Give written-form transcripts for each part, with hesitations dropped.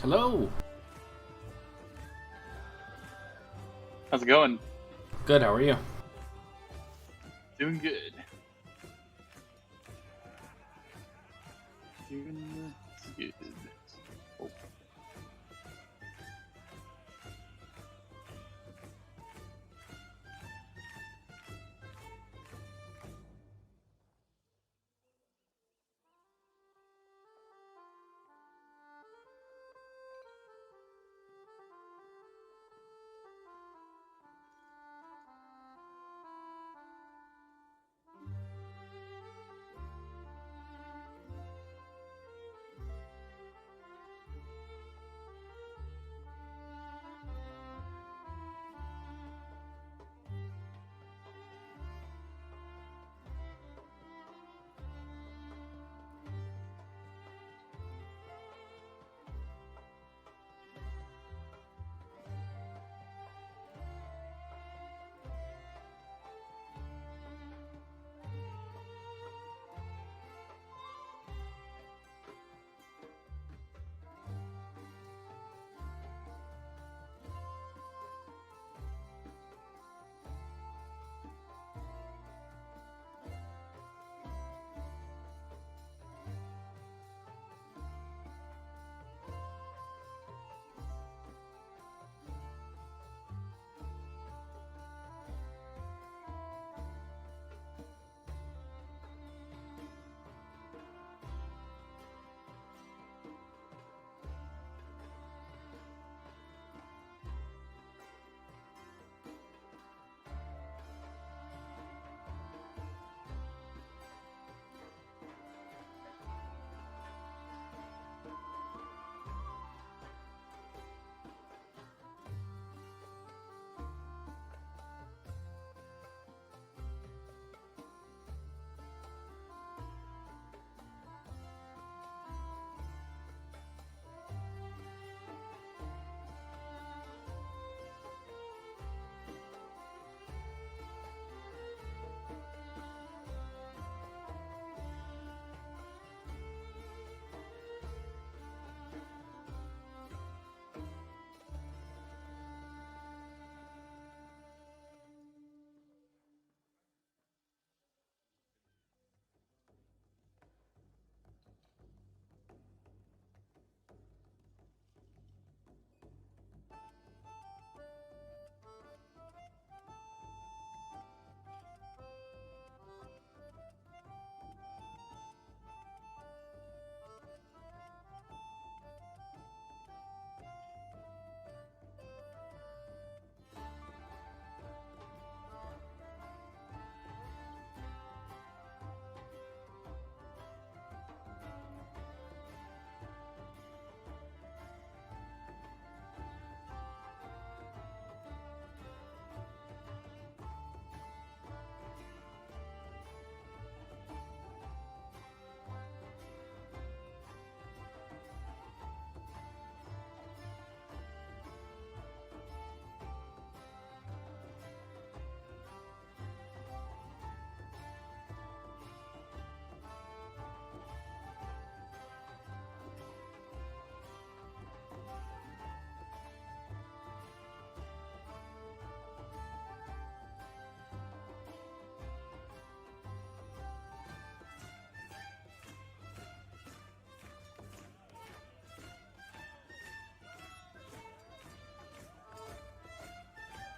Hello. How's it going? Good, how are you? Doing good. Doing good. Oh.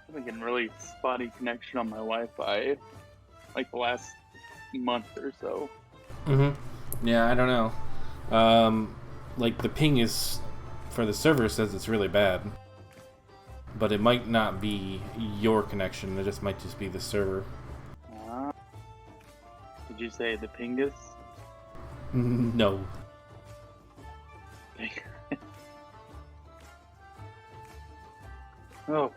I've been getting really spotty connection on my Wi-Fi like the last month or so. Yeah, I don't know. Like the ping is for the server says it's really bad, but it might not be your connection. It just might just be the server. Did you say the pingus? No. Oh.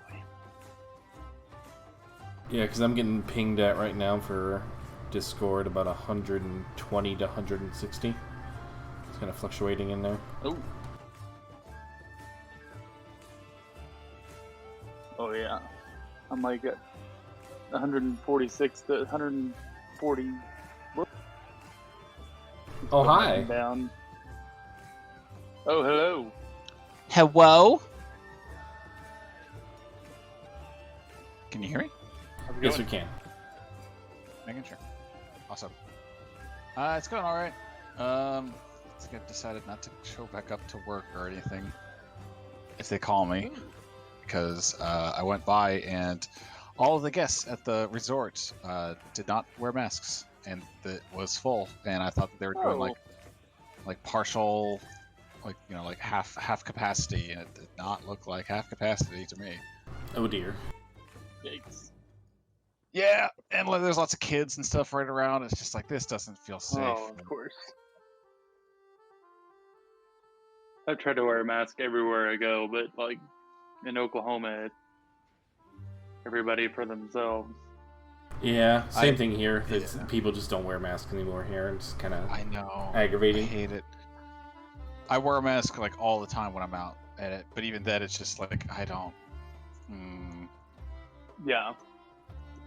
Yeah, because I'm getting pinged at right now for Discord about 120 to 160. It's kind of fluctuating in there. Oh. Oh yeah. I'm like at 146 to 140. Oh, hi. Down. Oh, hello. Hello? Can you hear me? How's it Yes, going? we can. Making sure. Awesome. It's going all right. I think I've decided not to show back up to work or anything if they call me, because I went by and all of the guests at the resort did not wear masks, and it was full. And I thought that they were doing like partial, like half capacity, and it did not look like half capacity to me. Oh dear. Yikes. Yeah, and there's lots of kids and stuff right around. It's just like, this doesn't feel safe. Oh, of course. I've tried to wear a mask everywhere I go, but like in Oklahoma, everybody for themselves. Yeah, same thing here. People just don't wear masks anymore here. It's kind of I know. aggravating. I hate it. I wear a mask like all the time when I'm out at it, but even then, it's just like I don't. Yeah.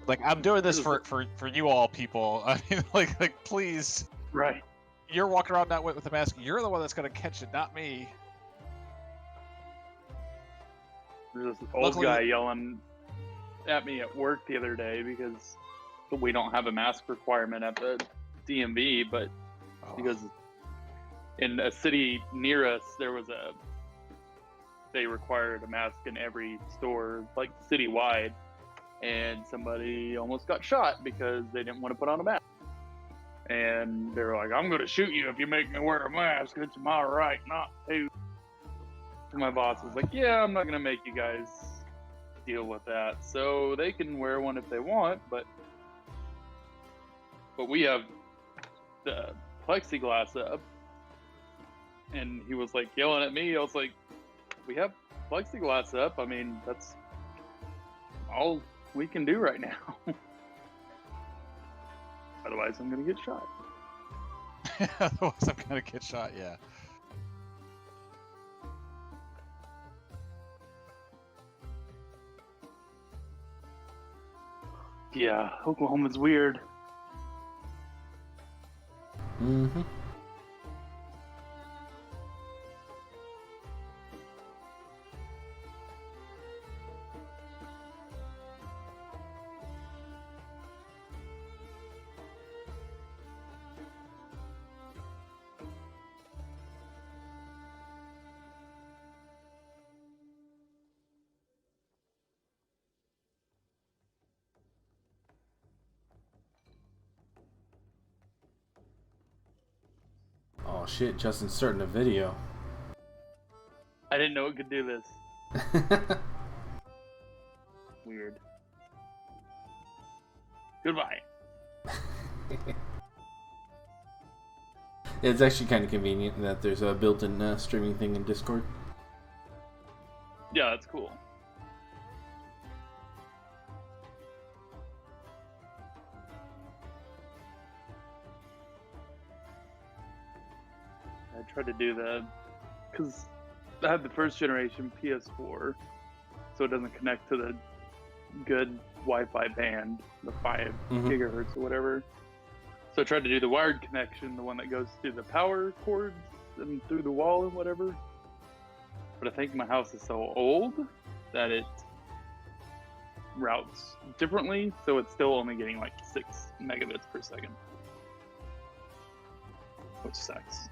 Like, I'm doing this for you all people. I mean, like please. Right. You're walking around that way with a mask. You're the one that's gonna catch it, not me. There's this old guy yelling at me at work the other day because we don't have a mask requirement at the DMV, but because in a city near us they required a mask in every store, like citywide, and somebody almost got shot because they didn't want to put on a mask. And they're like, I'm going to shoot you if you make me wear a mask. It's my right not to. And my boss was like, yeah, I'm not going to make you guys deal with that. So they can wear one if they want, but we have the plexiglass up. And he was like yelling at me. I was like, we have plexiglass up. I mean, that's all we can do right now. Otherwise, I'm going to get shot. Otherwise, I'm going to get shot, yeah. Yeah, Oklahoma's weird. Mm-hmm. Oh shit, Justin's starting a video. I didn't know it could do this. Weird. Goodbye. It's actually kind of convenient that there's a built-in streaming thing in Discord. Yeah, that's cool. I tried to do that because I had the first generation PS4, so it doesn't connect to the good Wi-Fi band, the 5 gigahertz or whatever. So I tried to do the wired connection, the one that goes through the power cords and through the wall and whatever. But I think my house is so old that it routes differently, so it's still only getting like 6 megabits per second, which sucks.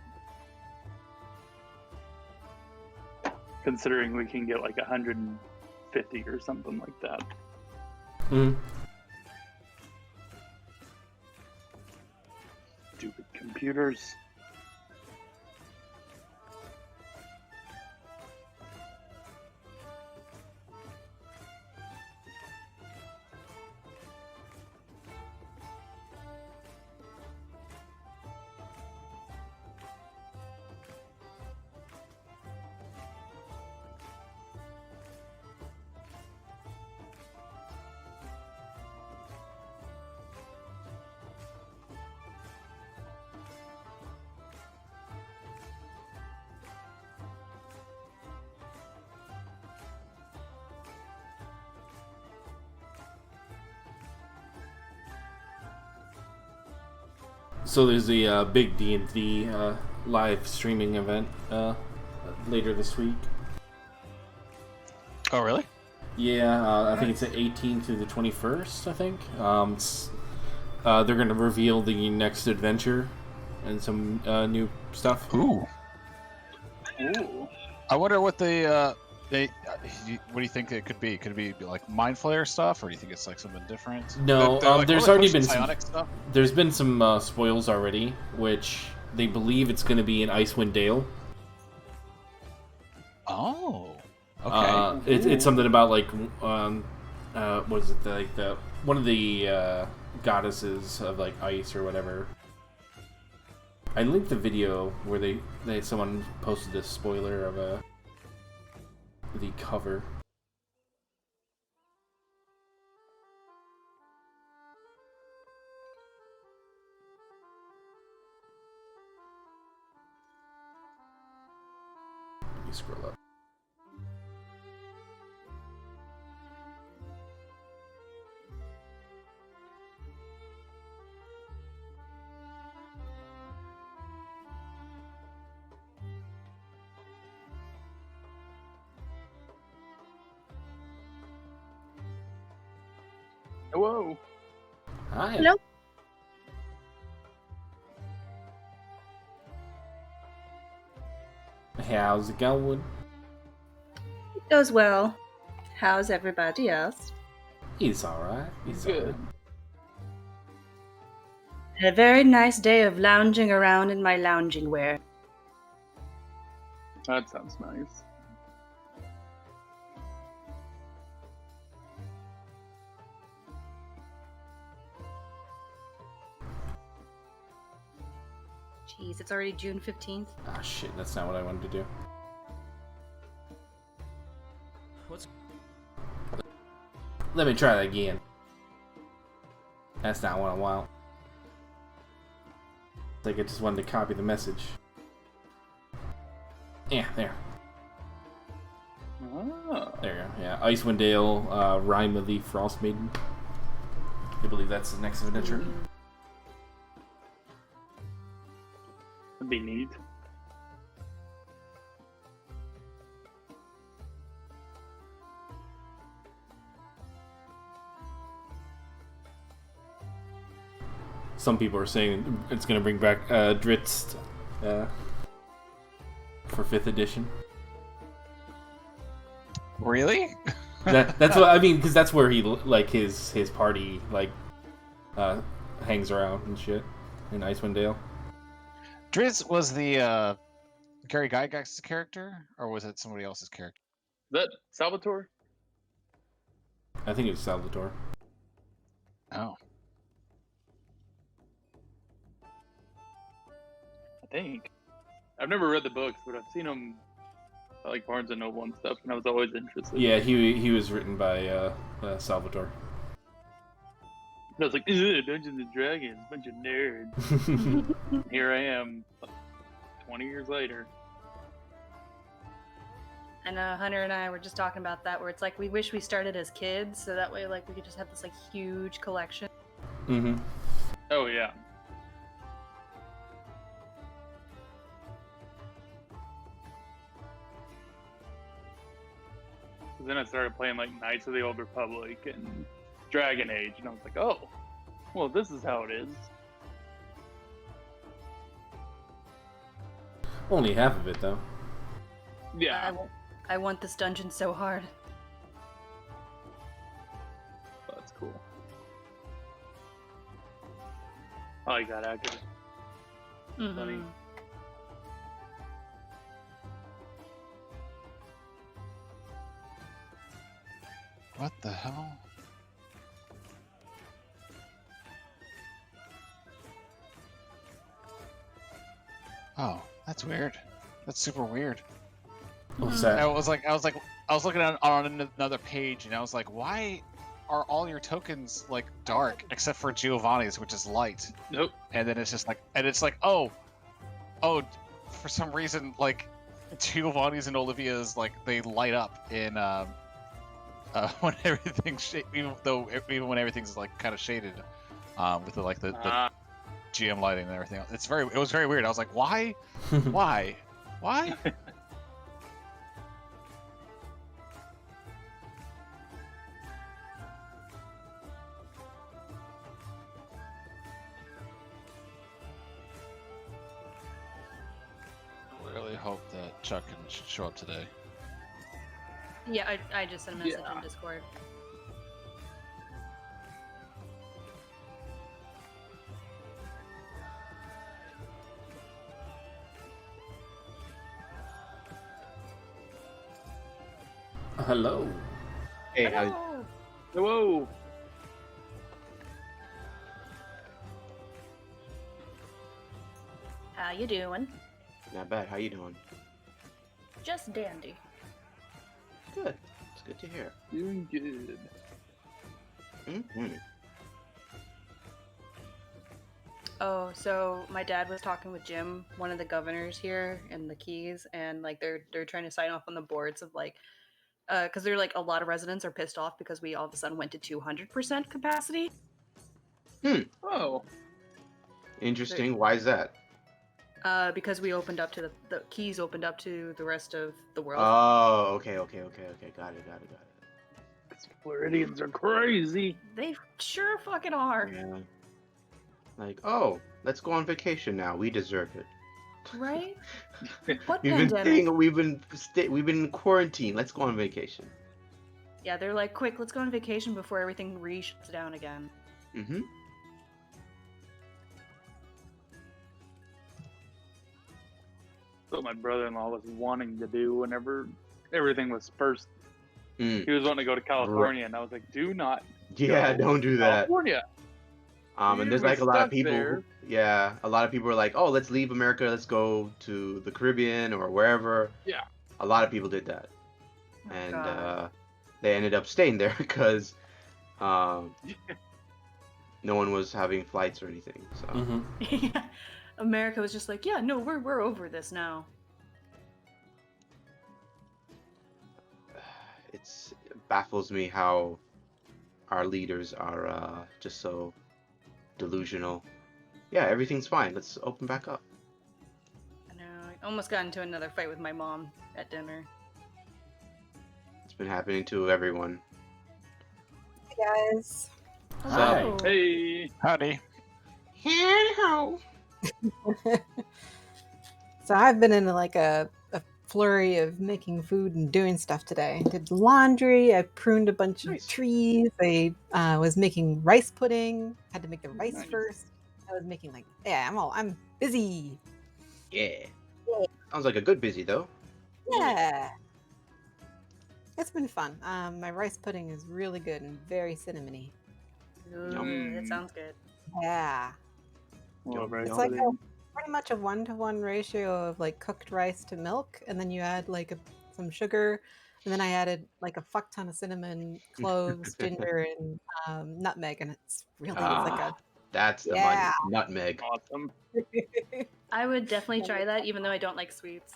Considering we can get like 150 or something like that. Stupid computers. So there's a big D&D live streaming event later this week. Oh, really? Yeah, I think it's the 18th through the 21st, I think. They're going to reveal the next adventure and some new stuff. Ooh. Ooh. I wonder what what do you think it could be? Could it be like Mind Flayer stuff, or do you think it's like something different? No, They're, like, there's really already pushing been some. psionic stuff. There's been some spoils already, which they believe it's going to be in Icewind Dale. Oh, okay. It's something about like, what is it? Like the one of the goddesses of like ice or whatever. I linked the video where someone posted this spoiler of the cover. Let me scroll up. Whoa. Hi. Hello. How's it going? It goes well. How's everybody else? He's alright. He's Good. alright. Had a very nice day of lounging around in my lounging wear. That sounds nice. Jeez, it's already June 15th. Ah, shit, that's not what I wanted to do. Let me try that again. That's not what I want. It's like I just wanted to copy the message. Yeah, there. Ah. There you go. Yeah, Icewind Dale, Rime of the Frost Maiden. I believe that's the next adventure. That'd be neat. Some people are saying it's going to bring back Dritz for 5th edition. Really? That's what I mean, because that's where he like his party like hangs around and shit in Icewind Dale. Driz was the Gary Gygax's character, or was it somebody else's character? Is that Salvatore? I think it's Salvatore. Oh. I think. I've never read the books, but I've seen them at, like Barnes and Noble and stuff, and I was always interested. Yeah, he was written by Salvatore. And I was like, "Ugh, Dungeons and Dragons, bunch of nerds." Here I am, 20 years later. I know Hunter and I were just talking about that, where it's like we wish we started as kids, so that way like we could just have this like huge collection. Mm-hmm. Oh yeah. Then I started playing like Knights of the Old Republic and Dragon Age, and I was like, oh, well, this is how it is. Only half of it though. Yeah, I want this dungeon so hard. that's cool. I like that actor. Funny. Mhm. What the hell? Oh, that's weird. That's super weird. What's I that? was looking on another page, and I was like, why are all your tokens like dark except for Giovanni's, which is light? Nope. And then it's just like, oh, for some reason, like Giovanni's and Olivia's like they light up in when everything's even when everything's like kind of shaded, with the GM lighting and everything else. It was very weird. I was like, why? Why? Chuck can show up today. Yeah, I just sent a message Yeah. in Discord. Hello. Hey, Hello. Whoa! How you doing? not bad. How you doing? Just dandy. Good. It's good to hear. Doing good. Mm-hmm. Oh, so my dad was talking with Jim, one of the governors here in the Keys, and like they're trying to sign off on the boards of like, because they're like a lot of residents are pissed off because we all of a sudden went to 200% capacity. Oh, Interesting. Why is that? Because we opened up to the Keys opened up to the rest of the world. Oh, okay. Got it. these Floridians are crazy. They sure fucking are, Yeah. Like, oh, let's go on vacation now. We deserve it. right? What We've been pandemic? staying. We've been in quarantine. Let's go on vacation. Yeah, they're like, quick, let's go on vacation before everything shuts down again. Mm-hmm. What my brother-in-law was wanting to do whenever everything was first. Mm. He was wanting to go to California, and I was like, "Do not Yeah, go don't do to that. California." And there's We're like a lot of stuck people. there. A lot of people are like, oh, let's leave America. Let's go to the Caribbean or wherever. Yeah. A lot of people did that. Oh, And God. they ended up staying there because no one was having flights or anything. So Mm-hmm. America was just like, yeah, no, we're over this now. it baffles me how our leaders are just so delusional. Yeah, everything's fine. Let's open back up. I know. I almost got into another fight with my mom at dinner. It's been happening to everyone. Hey guys. Hi. Hello. Hey, Howdy. Hello. So I've been in like a flurry of making food and doing stuff today. I did laundry. I pruned a bunch Nice. of trees. I was making rice pudding. Had to make the rice Nice. first. I was making I'm busy. Yeah. Sounds like a good busy though. Yeah. It's been fun. My rice pudding is really good and very cinnamony. Ooh, Yum. that sounds good. Yeah. well, Yum, rice yum. It's like pudding. pretty much a 1-to-1 ratio of like cooked rice to milk, and then you add like some sugar, and then I added like a fuck ton of cinnamon, cloves, ginger, and nutmeg, and it's really it's like a That's the yeah. money. Nutmeg. Awesome. I would definitely try that, even though I don't like sweets.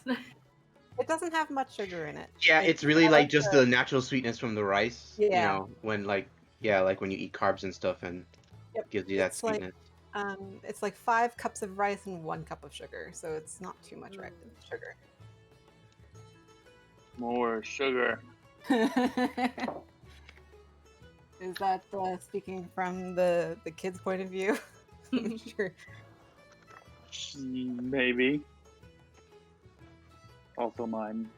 It doesn't have much sugar in it. Yeah, Like, it's really I like just the natural sweetness from the rice. You Yeah. know, when like when you eat carbs and stuff and Yep. gives you that It's like- sweetness. It's like 5 cups of rice and 1 cup of sugar, so it's not too much sugar. More sugar. Is that speaking from the kid's point of view? I'm sure. Maybe. Also mine.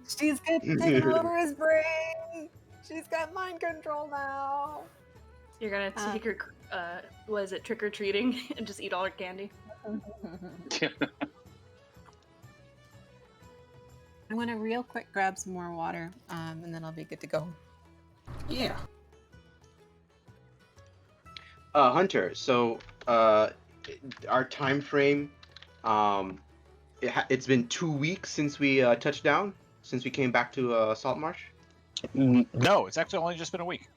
She's good taking over his brain. She's got mind control now. You're gonna take her, what is it, trick or treating, and just eat all her candy. I'm gonna real quick grab some more water, and then I'll be good to go. Yeah. Hunter, so our time frame, it's been 2 weeks since we touched down, since we came back to Saltmarsh. No, it's actually only just been a week.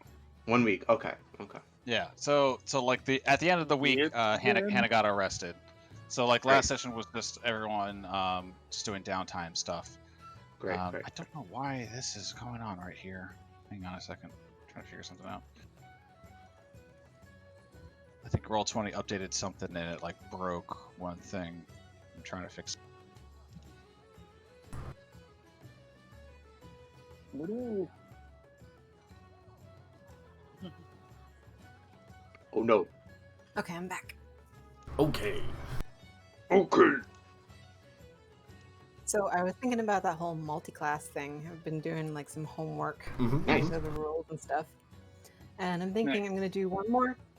1 week. Okay. Yeah. So like at the end of the week, Yep. Hannah got arrested. So like last session was just everyone just doing downtime stuff. Great. I don't know why this is going on right here. Hang on a second. I'm trying to figure something out. I think Roll20 updated something and it like broke one thing. I'm trying to fix it. Oh no. Okay, I'm back. Okay. Okay. So I was thinking about that whole multi-class thing. I've been doing like some homework Nice. into the rules and stuff. And I'm thinking Nice. I'm going to do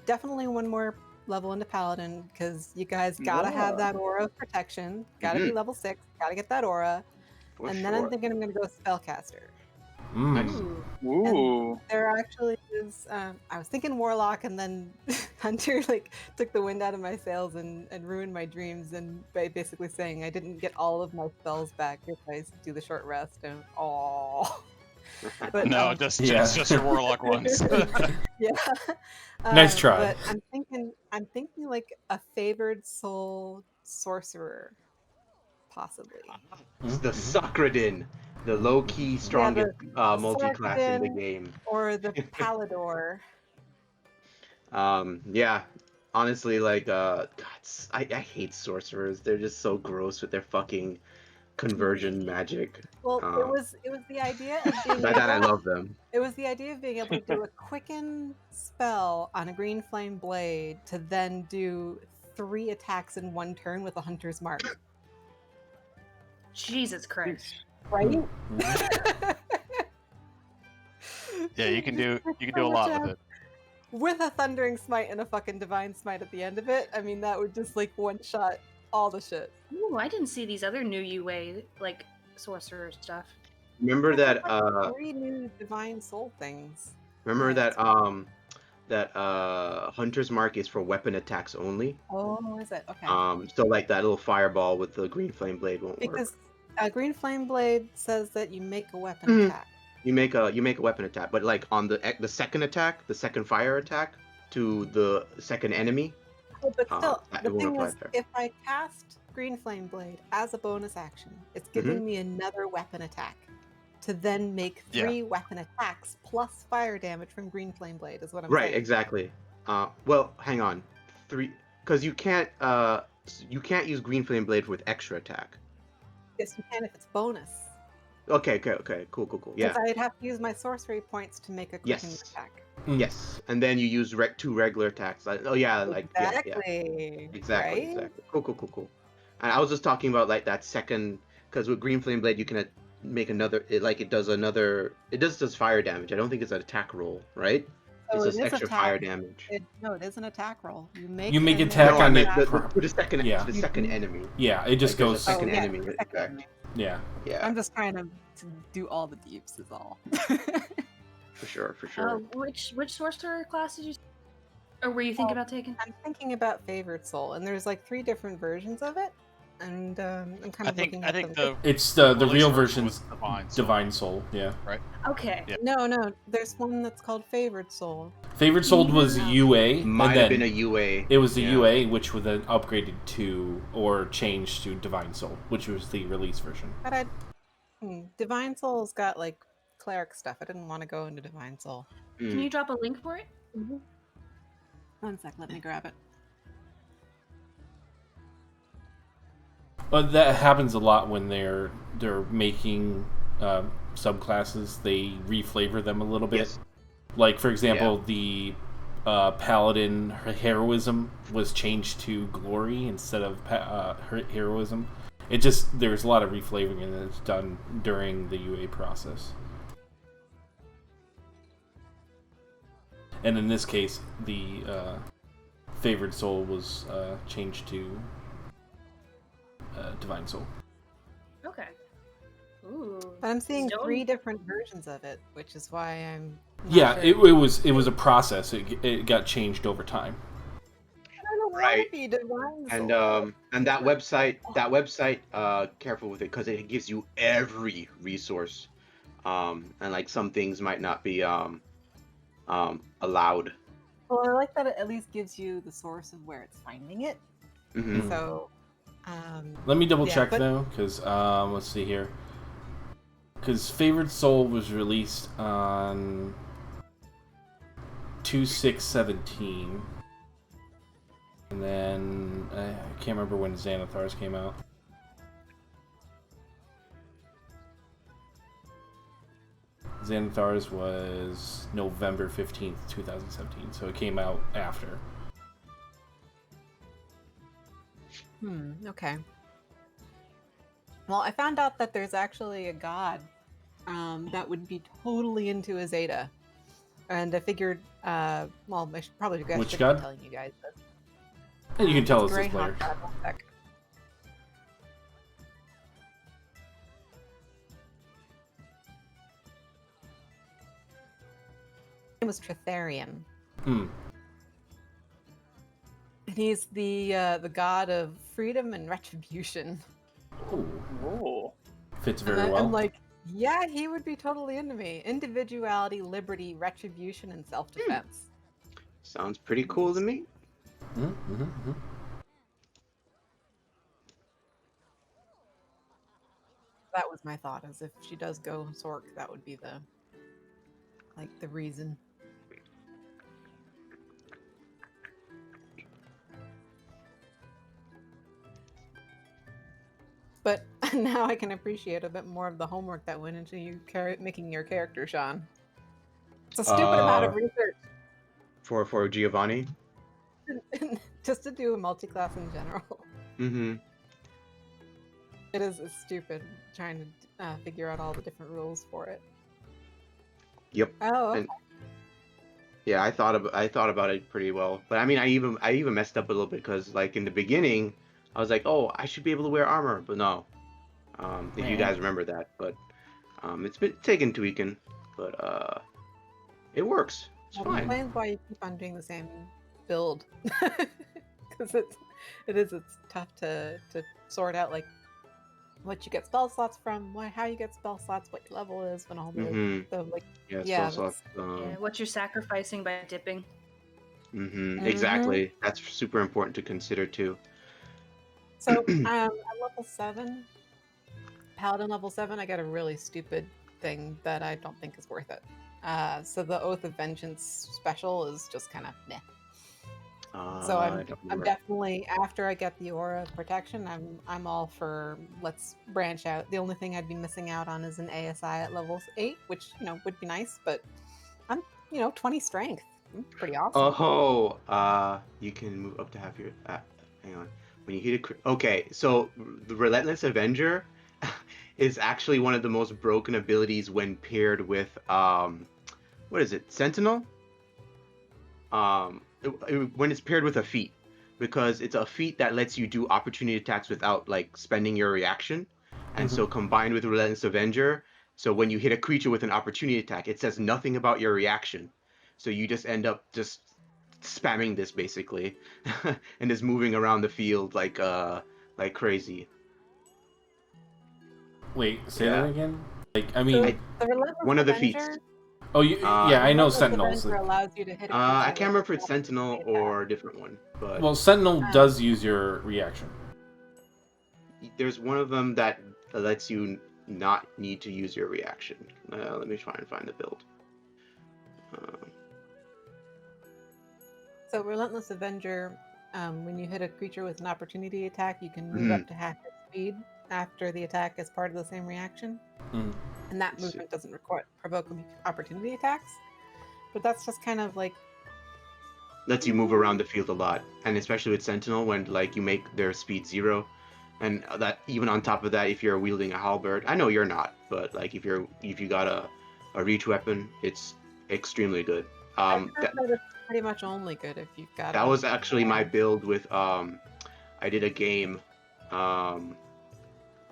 definitely one more level into Paladin, because you guys gotta have that aura of protection. Gotta be level 6. Gotta get that aura. For And sure. then I'm thinking I'm going to go Spellcaster. Nice. Ooh. There actually is. I was thinking Warlock, and then Hunter like took the wind out of my sails and ruined my dreams, and by basically saying I didn't get all of my spells back if I do the short rest. And but No, just your warlock ones. yeah. Nice try. But I'm thinking like a favored soul sorcerer, possibly. It's the Sacredin, the low-key strongest multi-class in the game. Or the Palador. Yeah. Honestly, like, God, I hate sorcerers. They're just so gross with their fucking conversion magic. Well, it was the idea of being By that I love them. It was the idea of being able to do a quicken spell on a green flame blade to then do 3 attacks in 1 turn with a hunter's mark. Jesus Christ. Right? Yeah, you can do a lot with it. With a thundering smite and a fucking divine smite at the end of it. I mean, that would just like one shot all the shit. Ooh, I didn't see these other new UA like sorcerer stuff. Remember that 3 new divine soul things. remember Yeah, that Hunter's Mark is for weapon attacks only. Oh, is it? Okay. So like that little fireball with the green flame blade won't work. Because a green flame blade says that you make a weapon attack. You make a weapon attack, but like on the second attack, the second fire attack to the second enemy. Oh, but still, it the won't thing apply is, there. if I cast Green Flame Blade as a bonus action, it's giving me another weapon attack to then make 3 weapon attacks plus fire damage from Green Flame Blade, is what I'm saying. Right, exactly. Well, hang on, 3, because you can't use Green Flame Blade with extra attack. Yes, you can if it's bonus. Okay, cool. Yeah. Because I'd have to use my sorcery points to make a quickening attack. Yes, and then you use 2 regular attacks. Exactly. Exactly. Right? Cool. And I was just talking about like that second, because with Green Flame Blade you can make another. It does fire damage. I don't think it's an attack roll, right? It's just extra fire damage. It is an attack roll. You make attack No, on I it meant the second. Yeah. The second enemy. Yeah, it just Like, goes. there's a second Oh, yeah, enemy the second effect. enemy. Yeah. Yeah, I'm just trying to do all the deeps is all. for sure. Which sorcerer class did you? Or were you thinking about taking? I'm thinking about Favored Soul, and there's like 3 different versions of it, and I'm kind of looking at them. It's the real version version's was Divine Soul. Yeah. Right. Okay. Yeah. No, there's one that's called Favored Soul. Favored Soul was UA. Might and have then been a UA. It was the yeah. UA, which was then upgraded to or changed to Divine Soul, which was the release version. But Divine Soul's got like cleric stuff. I didn't want to go into Divine Soul. Can you drop a link for it? One sec, let me grab it. But that happens a lot when they're making subclasses. They reflavor them a little bit. Yes. Like for example, the Paladin heroism was changed to Glory instead of heroism. It just there's a lot of reflavoring and it's done during the UA process. And in this case, the Favored Soul was changed to Divine Soul. Okay. Ooh. But I'm seeing Stone- 3 different versions of it, which is why I'm. not Yeah, sure. it was a process. It got changed over time. I don't want Right. to be Divine Soul. And that website, careful with it because it gives you every resource, and like some things might not be allowed. Well, I like that it at least gives you the source of where it's finding it. Mhm. So, Let me double check but- though, because let's see here. Because Favored Soul was released on 2/6/17, and then I can't remember when Xanathar's came out. Xanathar's was November 15th, 2017, so it came out after. Okay. Well, I found out that there's actually a god that would be totally into Azadeh. And I figured, well, I should probably Which should god? be telling you guys this. And you can tell It's us a as Grey Hawk players. god. One sec. His name was Tretharian. Hmm. And he's the god of freedom and retribution. Ooh. Oh. Fits And very well. I'm like, yeah, he would be totally into me. Individuality, liberty, retribution, and self-defense. Sounds pretty cool to me. Mm-hmm. That was my thought, as if she does go Sork, that would be the reason. But now I can appreciate a bit more of the homework that went into you making your character, Sean. It's a stupid amount of research. For Giovanni. Just to do a multi-class in general. Mm-hmm. It is stupid trying to figure out all the different rules for it. Yep. Oh, okay. And yeah, I thought about it pretty well. But I mean, I even messed up a little bit because like in the beginning, I was like, oh, I should be able to wear armor, but no. If you guys remember that, but it's been taken tweaking, but it works. It's fine. Explains why you keep on doing the same build, because it's tough to sort out like what you get spell slots from, how you get spell slots, what your level is, when all the like spell slots. What you're sacrificing by dipping. Exactly. That's super important to consider too. So at level 7, Paladin level 7, I got a really stupid thing that I don't think is worth it. So the Oath of Vengeance special is just kind of meh. So I'm definitely, after I get the Aura of Protection, I'm all for let's branch out. The only thing I'd be missing out on is an ASI at level 8, which would be nice, but I'm 20 strength. Pretty awesome. Oh, you can move up to half your. Hang on. When you hit okay, so the Relentless Avenger is actually one of the most broken abilities when paired with what is it, Sentinel? When it's paired with a feat, because it's a feat that lets you do opportunity attacks without like spending your reaction, and so combined with Relentless Avenger, so when you hit a creature with an opportunity attack, it says nothing about your reaction, so you just end up just spamming this basically, and just moving around the field like crazy. Wait, say that again. Like, I mean, one of the feats. Oh, yeah, I know Sentinels. Allows you to hit a I can't remember if it's Sentinel or a different one, but well, Sentinel does use your reaction. There's one of them that lets you not need to use your reaction. Let me try and find the build. So Relentless Avenger, when you hit a creature with an opportunity attack, you can move up to half its speed after the attack as part of the same reaction. And that movement doesn't provoke opportunity attacks. But that's just kind of like... lets you move around the field a lot. And especially with Sentinel, when like you make their speed 0. And that even on top of that, if you're wielding a halberd, I know you're not, but like if you got a reach weapon, it's extremely good. That's pretty much only good if you've got. That was actually my build with I did a game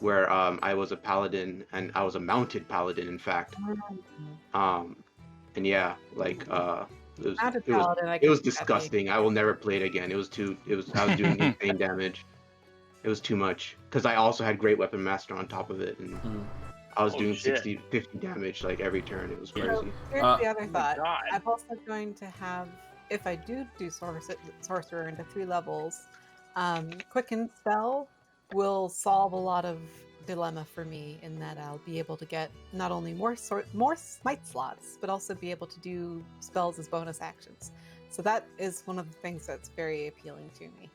where I was a paladin, and I was a mounted paladin, in fact. And yeah, like it was disgusting. I will never play it again. I was doing insane damage. It was too much, because I also had Great Weapon Master on top of it, and I was doing 50 damage like every turn. It was crazy. So here's the other thought. I'm also going to have, if I do Sorcerer into 3 levels, Quicken Spell will solve a lot of dilemma for me, in that I'll be able to get not only more smite slots, but also be able to do spells as bonus actions. So that is one of the things that's very appealing to me.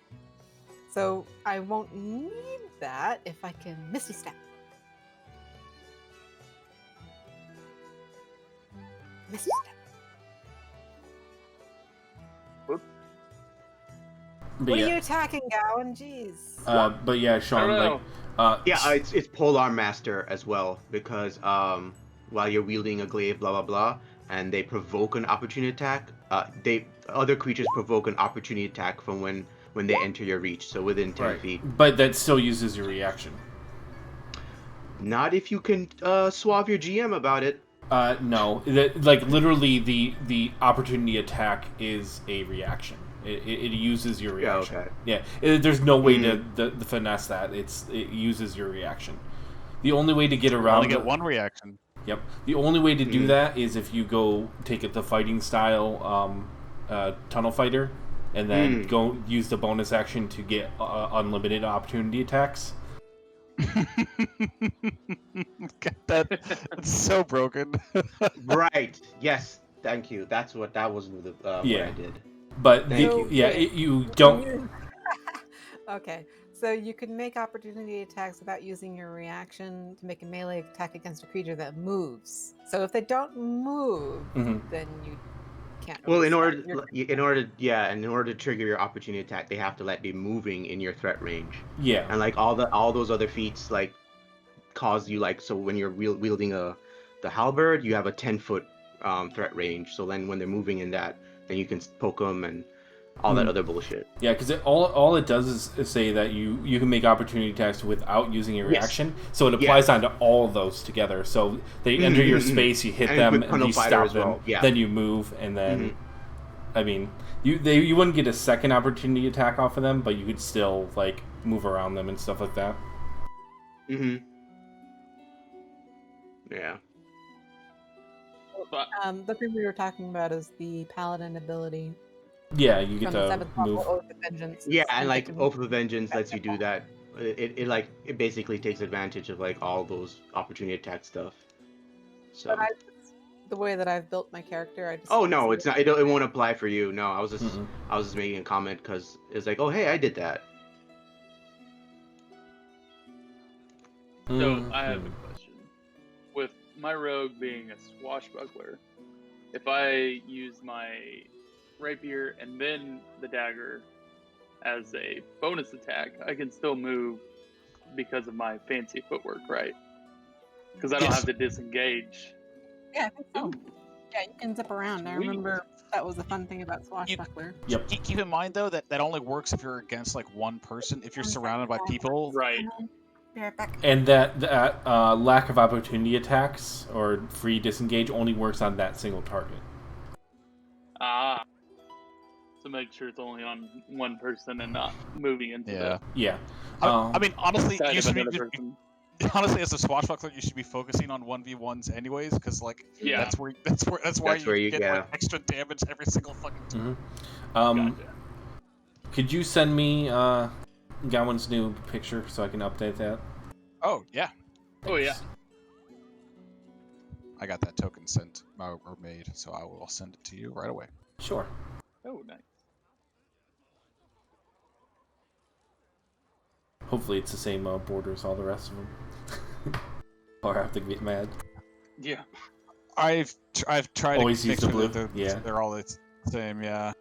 So I won't need that if I can Misty Step. Misty Step. Whoop. But What yeah, are you attacking, Gowan? Jeez. but yeah, Sean, I like, don't Yeah, it's Polar Master as well because while you're wielding a glaive, blah blah blah, and they provoke an opportunity attack. Other creatures provoke an opportunity attack from when they enter your reach, so within 10 right, feet. but that still uses your reaction. Not if you can swab your GM about it. No, like literally, the opportunity attack is a reaction. It uses your Yeah, reaction. okay. Yeah, there's no way to finesse that. It uses your reaction. The only way to get You around only get one reaction. Yep. The only way to do that is if you go take it the fighting style tunnel fighter, and then go use the bonus action to get unlimited opportunity attacks. That's so broken. Right. Yes. Thank you. That was what I did. But Thank you. you don't. Okay, so you can make opportunity attacks without using your reaction to make a melee attack against a creature that moves. So if they don't move, then you can't. Well, Really in order to trigger your opportunity attack, they have to be moving in your threat range. Yeah. And like all those other feats like cause you so when you're wielding the halberd, you have a 10-foot threat range. So then when they're moving in that, then you can poke them and all that other bullshit. Yeah, because all it does is say that you can make opportunity attacks without using your reaction, so it applies onto all of those together. So they enter your space, you hit them, and you stop them. Then you move, and then I mean, you wouldn't get a second opportunity attack off of them, but you could still like move around them and stuff like that. Yeah. The thing we were talking about is the paladin ability. Yeah, you get from the to 7th move. level Oath of Vengeance. Yeah, and like Oath of Vengeance lets you do that. It basically takes advantage of like all those opportunity attack stuff. So the way that I've built my character, I just oh no, it's not. It won't apply for you. No, I was just making a comment because it's like, oh hey, I did that. So I have a question. With my rogue being a swashbuckler, if I use my rapier and then the dagger as a bonus attack, I can still move because of my fancy footwork, right? Because I don't have to disengage. Yeah, I think so. Yeah, you can zip around. Sweet. I remember that was the fun thing about Swashbuckler. Keep in mind though that only works if you're against like one person. If you're surrounded by people, right? And that lack of opportunity attacks or free disengage only works on that single target. Ah. So make sure it's only on one person and not moving into the... Yeah. I mean, honestly, you should be... Honestly, as a swashbuckler, you should be focusing on 1v1s anyways, because like that's why you get like extra damage every single fucking turn. Could you send me Gowan's new picture so I can update that? Oh yeah. Thanks. Oh yeah. I got that token sent or made, so I will send it to you right away. Sure. Oh nice. Hopefully it's the same border as all the rest of them. Or I have to get mad. Yeah. I've tried always to use the blue. They're all the same, yeah.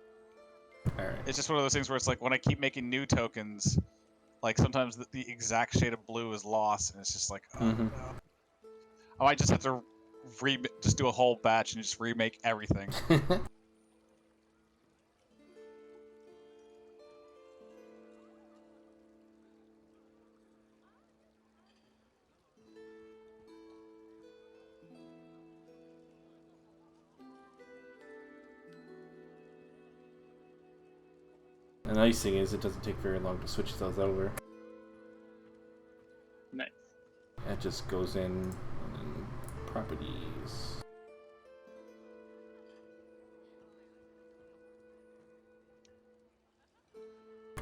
Alright. It's just one of those things where it's like when I keep making new tokens, like sometimes the exact shade of blue is lost, and it's just like, no. I might just have to just do a whole batch and just remake everything. The nice thing is it doesn't take very long to switch those over. Nice. That just goes in and then properties.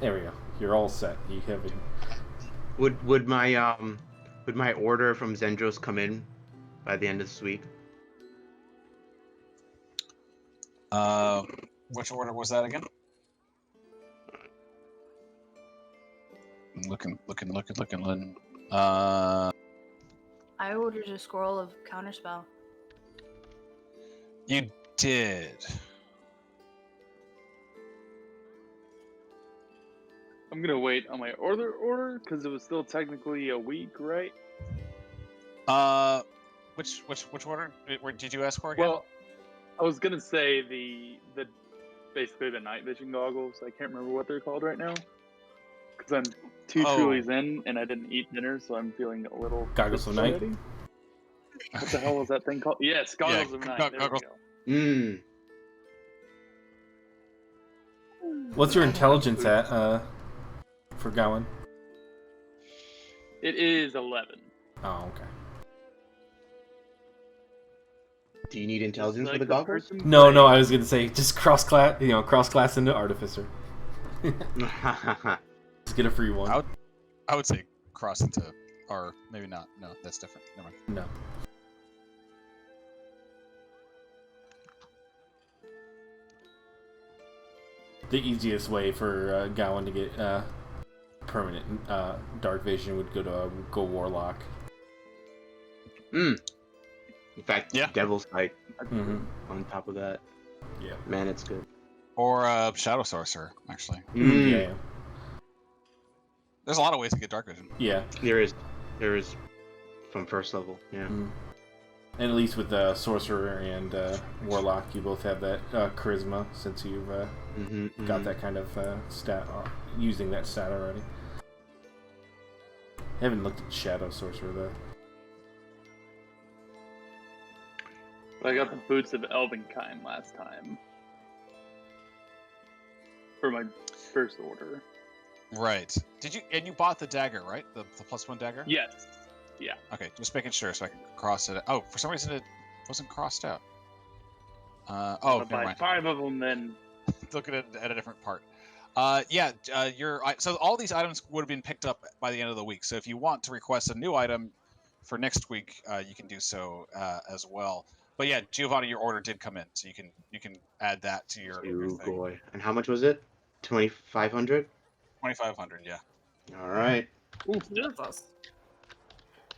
There we go. You're all set. You have it. Would my order from Zendros come in by the end of this week? Which order was that again? Looking. I ordered a scroll of counterspell. You did. I'm gonna wait on my order because it was still technically a week, right? Which order? Where did you ask for again? Well, I was gonna say the basically the night vision goggles. I can't remember what they're called right now because I'm two Trulies in and I didn't eat dinner, so I'm feeling a little Goggles of night. already. What the hell was that thing called? Yes, goggles of night. There we go. What's your intelligence at for Gowan? It is 11. Oh, okay. Do you need intelligence Like for the goggles? No, I was gonna say just cross class into artificer. Just get a free one. I would say cross into, or maybe not. No, that's different. Never mind. No. The easiest way for Gowan to get permanent dark vision would go warlock. In fact, Yeah. Devil's Sight Mm-hmm. on top of that. Yeah. Man, it's good. Or Shadow Sorcerer, actually. Yeah. There's a lot of ways to get dark vision. Yeah. There is from first level. Yeah. And at least with sorcerer and warlock, you both have that charisma since you've got that kind of stat using that stat already. I haven't looked at shadow sorcerer though. I got the boots of Elvenkind last time for my first order. Right. And you bought the dagger, right? The +1 dagger? Yes. Yeah. Okay, just making sure so I can cross it. Oh, for some reason it wasn't crossed out. Never buy mind. 5 of them then. Looking at a different part. So all these items would have been picked up by the end of the week. So if you want to request a new item for next week, you can do so as well. But yeah, Giovanni, your order did come in, so you can add that to your thing. Boy. And how much was it? 2,500. 2,500, yeah. All right. Jesus.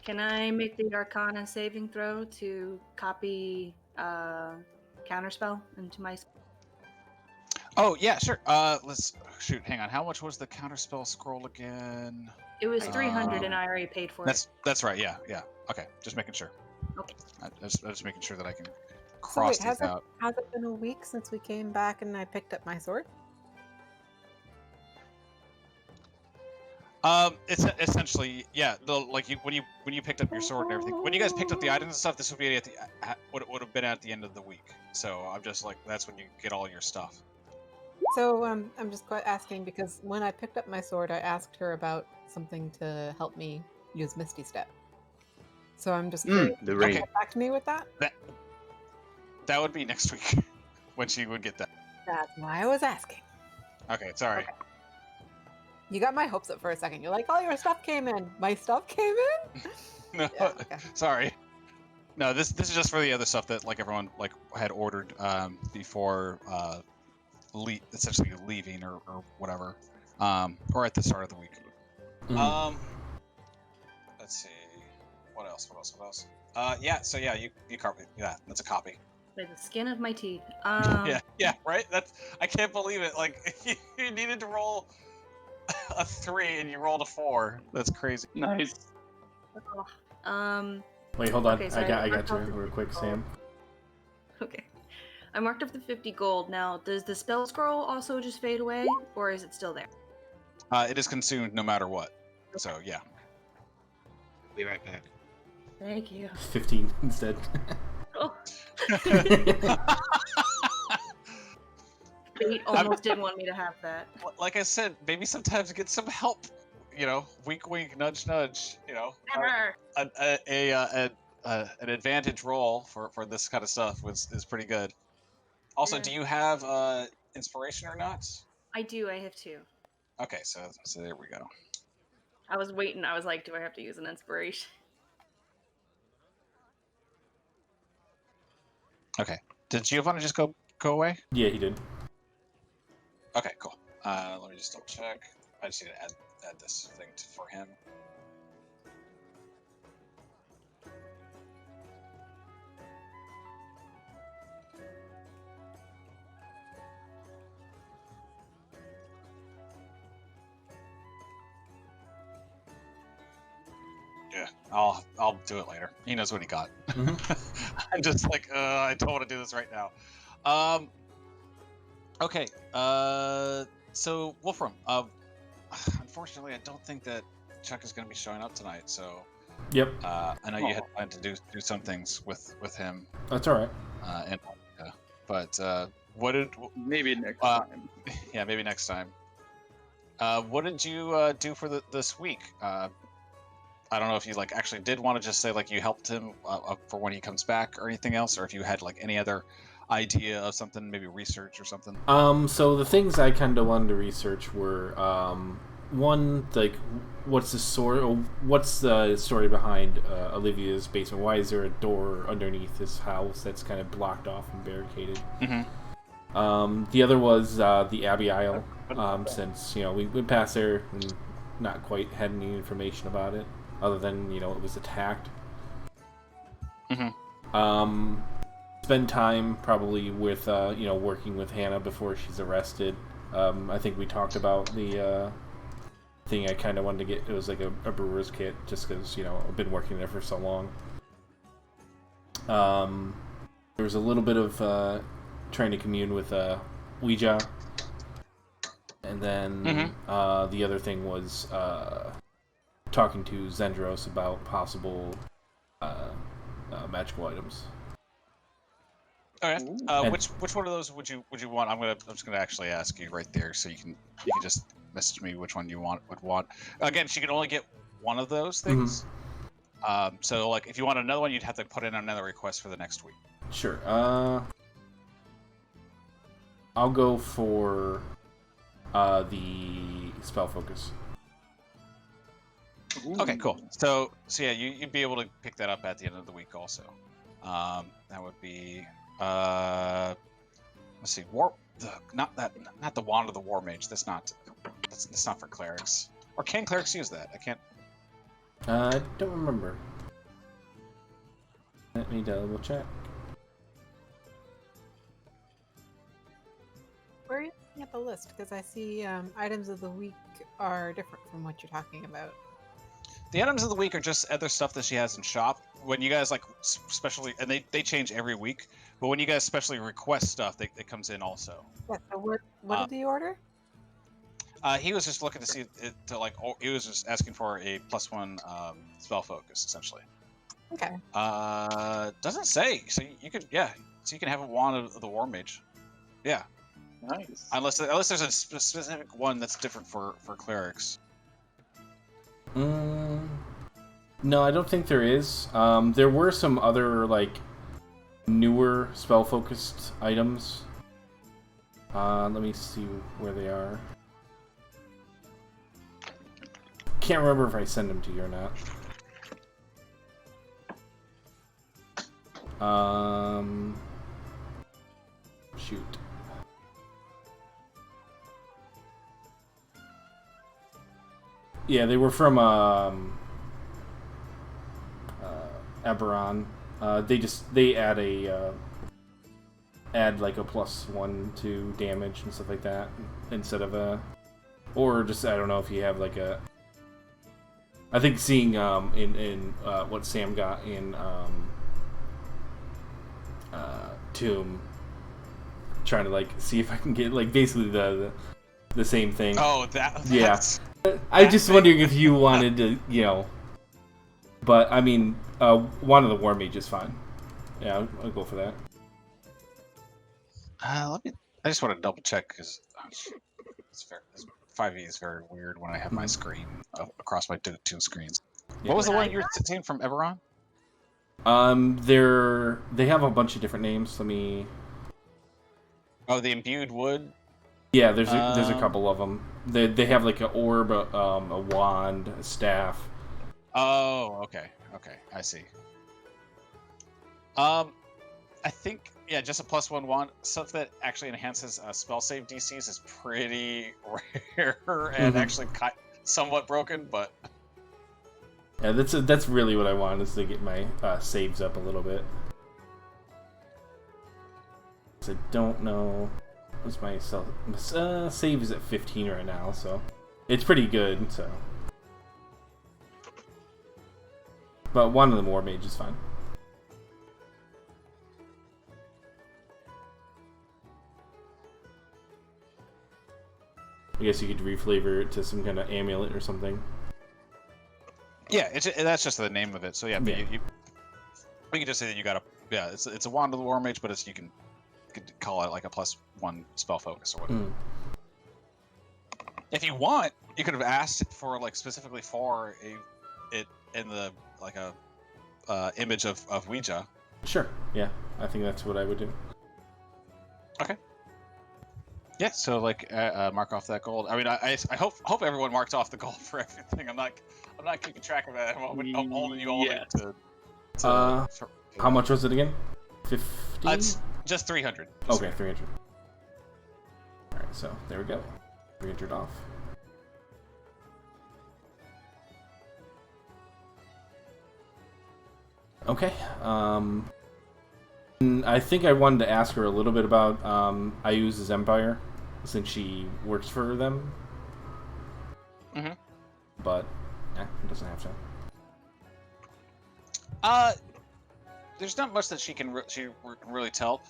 Can I make the Arcana saving throw to copy Counterspell into my... Oh, yeah, sure. Hang on. How much was the counterspell scroll again? It was 300 and I already paid for it. That's right, yeah. Okay, just making sure. Okay. I'm just making sure that I can cross these out. Has it been a week since we came back and I picked up my sword? It's essentially, yeah. When you picked up your sword and everything. When you guys picked up the items and stuff, this would be would have been at the end of the week. So I'm just like, that's when you get all your stuff. So I'm just asking because when I picked up my sword, I asked her about something to help me use Misty Step. So I'm just curious. The ring. Get back to me with that. That would be next week when she would get that. That's why I was asking. Okay, sorry. Okay. You got my hopes up for a second. You're like, "Oh, your stuff came in." My stuff came in. No, Yeah, okay. Sorry. No, this is just for the other stuff that everyone had ordered before essentially leaving or whatever, or at the start of the week. Let's see, what else? You copy. Yeah, that's a copy. By the skin of my teeth. Yeah, right. I can't believe it. Like you needed to roll a 3 and you rolled a 4. That's crazy. Nice. Wait, hold on. Okay, so I got you real quick, Sam. Okay. I marked up the 50 gold. Now, does the spell scroll also just fade away, or is it still there? It is consumed no matter what. Okay. So yeah. Be right back. Thank you. 15 instead. Oh. Fate almost didn't want me to have that. Like I said, maybe sometimes get some help. Wink, wink, nudge, nudge. An advantage roll for this kind of stuff is pretty good. Also, do you have inspiration or not? I do. I have 2. Okay, so there we go. I was waiting. I was like, do I have to use an inspiration? Okay. Did Giovanni just go away? Yeah, he did. Okay, cool. Let me just double check. I just need to add this thing for him. yeah, I'll do it later. He knows what he got. I'm just like, I don't want to do this right now. Okay. So Wolfram. Unfortunately, I don't think that Chuck is going to be showing up tonight. So. Yep. I know you had planned to do some things with him. That's all right. But what did maybe next time? Yeah, maybe next time. What did you do for this week? I don't know if you like actually did want to just say like you helped him for when he comes back or anything else, or if you had like any other idea of something, maybe research or something. So the things I kind of wanted to research were one, like what's the story behind Olivia's basement? Why is there a door underneath this house that's kind of blocked off and barricaded? The other was the Abbey Isle, since we went past there and not quite had any information about it other than it was attacked. Spend time probably with working with Hannah before she's arrested. I think we talked about the thing I kind of wanted to get. It was like a brewer's kit, just because I've been working there for so long. There was a little bit of trying to commune with Ouija, and then the other thing was talking to Zendros about possible magical items. Okay. Which one of those would you want? I'm just gonna actually ask you right there, so you can just message me which one you would want. Again, she can only get one of those things. So like, if you want another one, you'd have to put in another request for the next week. Sure. I'll go for the spell focus. Okay, cool. So yeah, you'd be able to pick that up at the end of the week also. That would be let's see, not the wand of the war mage. That's not for clerics. Or can clerics use that? I can't. I don't remember. Let me double check. Where are you looking at the list? Because I see items of the week are different from what you're talking about. The items of the week are just other stuff that she has in shop. When you guys like specially, and they change every week, but when you guys specially request stuff, it comes in also. Yeah, so what did you order? He was just looking to see it to like. He was just asking for a +1 spell focus, essentially. Okay. Doesn't say. So you could, yeah. So you can have a wand of the war mage. Yeah. Nice. Unless there's a specific one that's different for clerics. No, I don't think there is. There were some other like newer spell-focused items. Let me see where they are. Can't remember if I send them to you or not. Shoot. Yeah, they were from Eberron. They add like a +1 to damage and stuff like that instead of or just I don't know if you have like a. I think seeing in what Sam got in Tomb, trying to like see if I can get like basically the same thing. Oh, that's... I'm just wondering if you wanted to, But, I mean, one of the War Mage is fine. Yeah, I'll go for that. I just want to double check, because 5e is very weird when I have my screen across my two screens. Yeah. What was the one you were saying from Eberron? They have a bunch of different names. Let me... Oh, the Imbued Wood? Yeah, there's a couple of them. They have like an orb, a wand, a staff. Oh, okay, I see. I think just a +1 wand. Stuff that actually enhances spell save DCs is pretty rare and actually somewhat broken, but yeah, that's really what I want is to get my saves up a little bit. I don't know. What's my save is at 15 right now, so it's pretty good. So But one of them war mage is fine. I guess you could reflavor it to some kind of amulet or something. Yeah, that's just the name of it. So yeah, but Yeah. we can just say that you got it's a wand of the war mage, but you can call it like a +1 spell focus or whatever. If you want, you could have asked for like specifically for it in the like a image of Ouija. Sure. Yeah, I think that's what I would do. Okay. Yeah. So like mark off that gold. I mean, I hope everyone marked off the gold for everything. I'm not keeping track of that. I'm holding you all to how much was it again? 50? It's just 300. Okay, 300. Alright, so there we go. 300 off. Okay. I think I wanted to ask her a little bit about Ayu's empire, since she works for them. Mm-hmm. But, it doesn't have to. There's not much that she can really tell.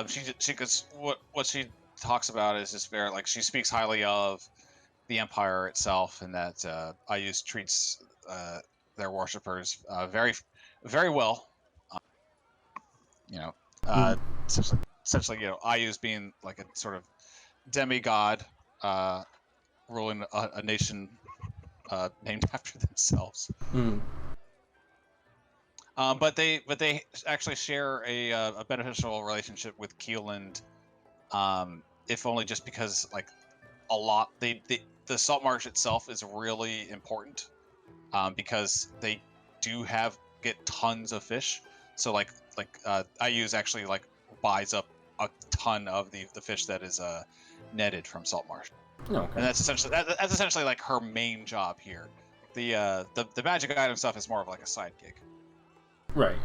She goes, what she talks about is just very like she speaks highly of the empire itself, and that Ayus treats their worshippers very very well. Essentially, Ayus being like a sort of demigod ruling a nation named after themselves. But they actually share a beneficial relationship with Keeland, if only just because like a lot the Saltmarsh itself is really important, because they do get tons of fish. So like Ayu's actually like buys up a ton of the fish that is netted from Saltmarsh. Okay. And that's essentially like her main job here. The magic item stuff is more of like a side gig. Right.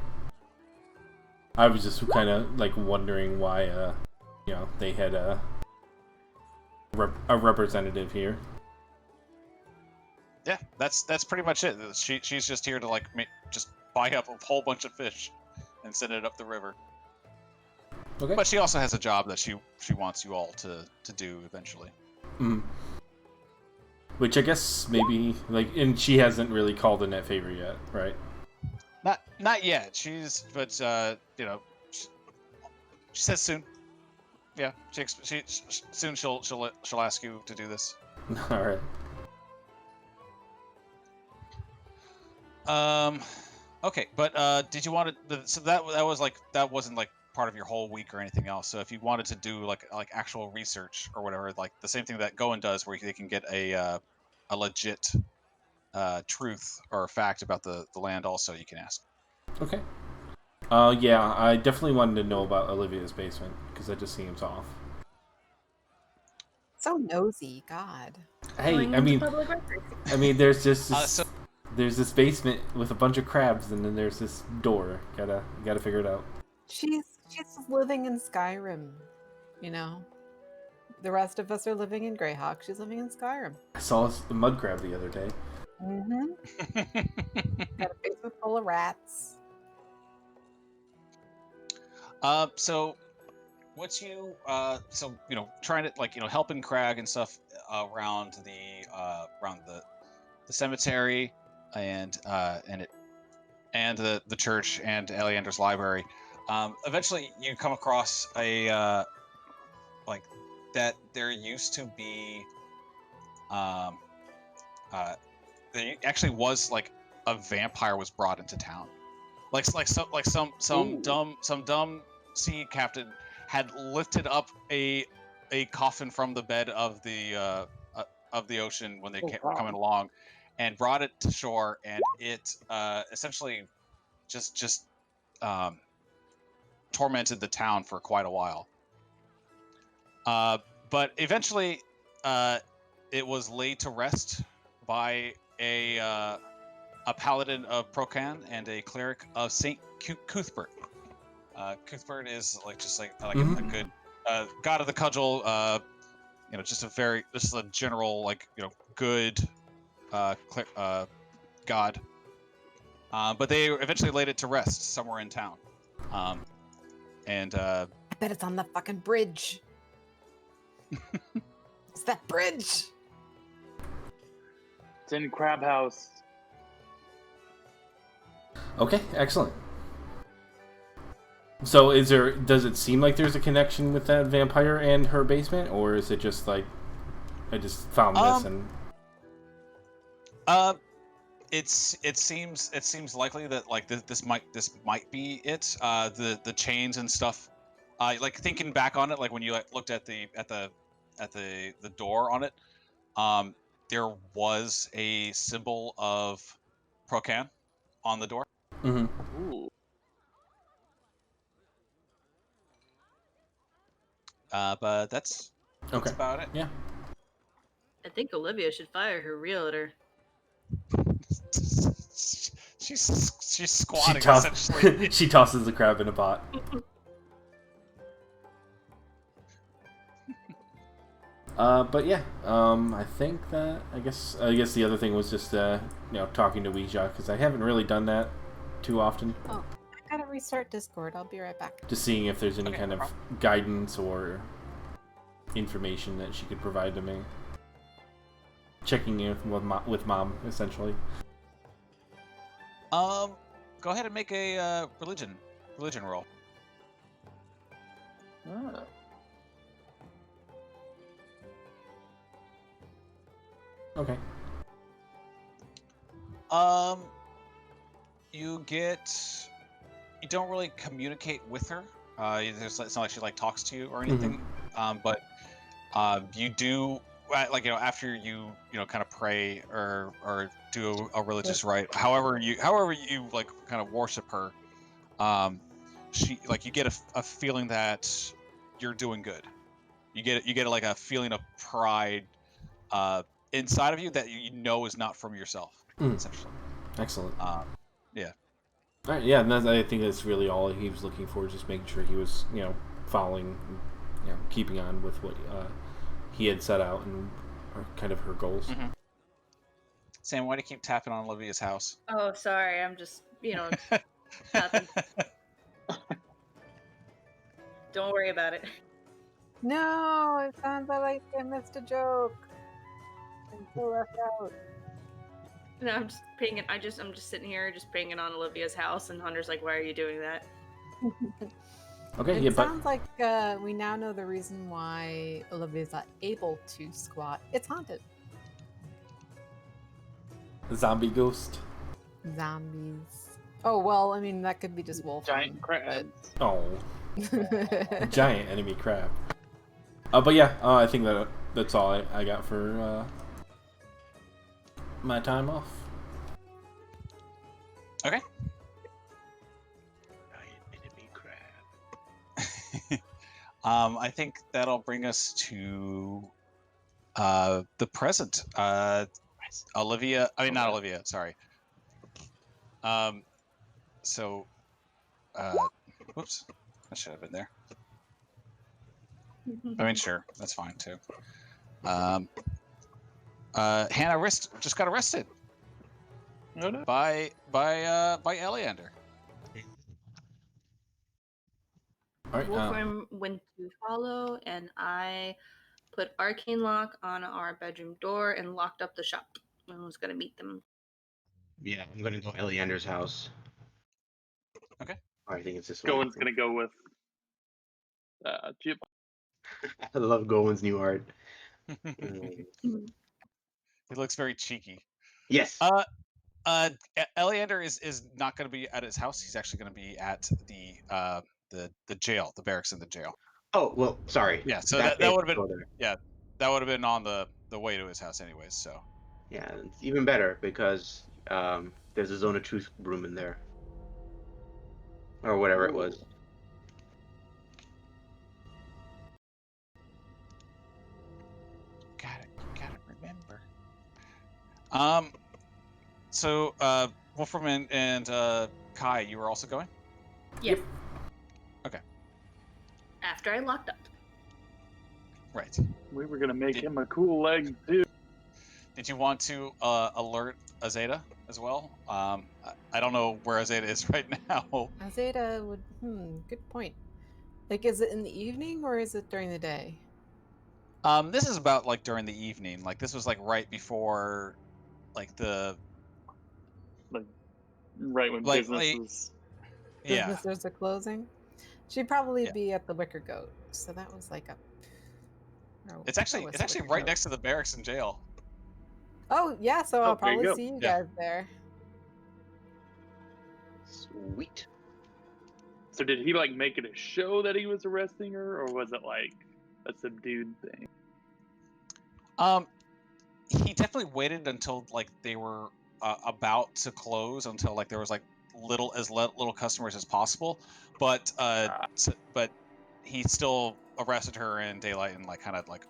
I was just kind of like wondering why, they had a representative here. Yeah, that's pretty much it. She's just here to like just buy up a whole bunch of fish and send it up the river. Okay. But she also has a job that she wants you all to do eventually. Which I guess maybe and she hasn't really called in that favor yet, right? Not yet. She says soon. Yeah, soon she'll ask you to do this. All right. Okay, but did you want to? So that wasn't like part of your whole week or anything else. So if you wanted to do like actual research or whatever, like the same thing that Gowan does, where they can get a legit truth or fact about the land, also you can ask. Okay. Yeah, I definitely wanted to know about Olivia's basement because that just seems off. So nosy, God. Hey, I mean, there's just this, there's this basement with a bunch of crabs, and then there's this door. Gotta figure it out. She's living in Skyrim, The rest of us are living in Greyhawk. She's living in Skyrim. I saw a mud crab the other day. Got a basement full of rats. So what's you trying to helping Crag and stuff around the cemetery and the church and Eleander's library. Eventually you come across a that there used to be there actually was like a vampire was brought into town. Some dumb sea captain had lifted up a coffin from the bed of the ocean when they were coming along, and brought it to shore, and it essentially just tormented the town for quite a while. But eventually, it was laid to rest by a paladin of Procan and a cleric of Saint Cuthbert. Cuthbert is a good god of the cudgel. Just a general good god. But they eventually laid it to rest somewhere in town. I bet it's on the fucking bridge. It's that bridge. It's in Crab House. Okay, excellent. So does it seem like there's a connection with that vampire and her basement, or is it just like I just found this and it seems likely that like this might be it. The chains and stuff. Like thinking back on it, like when you like, looked at the door on it, there was a symbol of Procan on the door. Mhm. Ooh. But that's about it. Yeah. I think Olivia should fire her realtor. She's squatting essentially. She tosses the crab in a pot. But yeah, I think that I guess the other thing was just talking to Ouija, because I haven't really done that too often. Oh, I gotta restart Discord. I'll be right back. Just seeing if there's any kind of guidance or information that she could provide to me. Checking in with mom, essentially. Go ahead and make a religion roll. Ah. Okay. You don't really communicate with her. It's not like she like talks to you or anything. But you do after you kind of pray or do a religious rite. However you like kind of worship her. She like you get a feeling that you're doing good. You get like a feeling of pride inside of you that you know is not from yourself. Essentially. Excellent. Yeah. All right, yeah, and I think that's really all he was looking for, just making sure he was, following, keeping on with what he had set out and kind of her goals. Mm-hmm. Sam, why do you keep tapping on Olivia's house? Oh, sorry. I'm just, nothing. Don't worry about it. No, it sounds like I missed a joke. I'm so left out. No, I'm just pinging. I'm just sitting here, just pinging on Olivia's house, and Hunter's like, "Why are you doing that?" Okay, It sounds like we now know the reason why Olivia's not able to squat. It's haunted. Zombie ghost. Zombies. Oh well, I mean that could be just Wolfram. Giant crabs. Oh, a giant enemy crab. But yeah, I think that's all I got for my time off. Okay. Giant enemy crab. I think that'll bring us to the present. Olivia. I mean, not Olivia. Sorry. So, whoops. That should have been there. I mean, sure, that's fine too. Hannah just got arrested. No, no. By Eleander. All right. Wolfram went to follow, and I put arcane lock on our bedroom door and locked up the shop. I was gonna meet them. Yeah, I'm gonna go Eleander's house. Okay. I think it's this one. Gowan's gonna go with Giovanni. I love Gowan's new art. He looks very cheeky. Yes. Eleander is not going to be at his house. He's actually going to be at the jail, the barracks in the jail. Oh well, sorry. Yeah, so that would have been that would have been on the way to his house anyways. So yeah, it's even better because there's a Zone of Truth room in there, or whatever it was. Gotta remember. So Wolfram and Kai, you were also going? Yep. Okay. After I locked up. Right. We were gonna make him a cool leg too. did you want to alert Azadeh as well? I don't know where Azadeh is right now. Azadeh would. Good point. Like, is it in the evening or is it during the day? This is about like during the evening. Like this was like right before, like the Like right when like businesses. yeah. Businesses are closing. She'd probably be at the Wicker Goat. So that was like a. It's actually right next to the barracks and jail. Oh yeah, so I'll there you probably go. see you guys there. Sweet. So did he like make it a show that he was arresting her, or was it like a subdued thing? He definitely waited until like they were about to close, until like there was like little customers as possible, but but he still arrested her in daylight and like kind of like,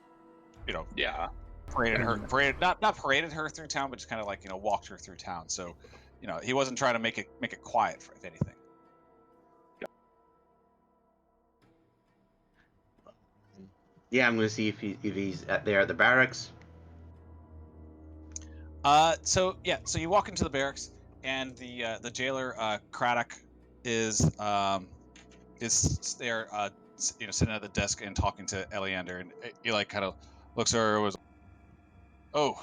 you know, not paraded her through town, but just kind of like, you know, walked her through town. So, you know, he wasn't trying to make it quiet, if anything. Yeah, I'm gonna see if he's there at the barracks. So you walk into the barracks, and the jailer Craddock is there, you know, sitting at the desk and talking to Eleander, and he like kind of looks at her and was, oh,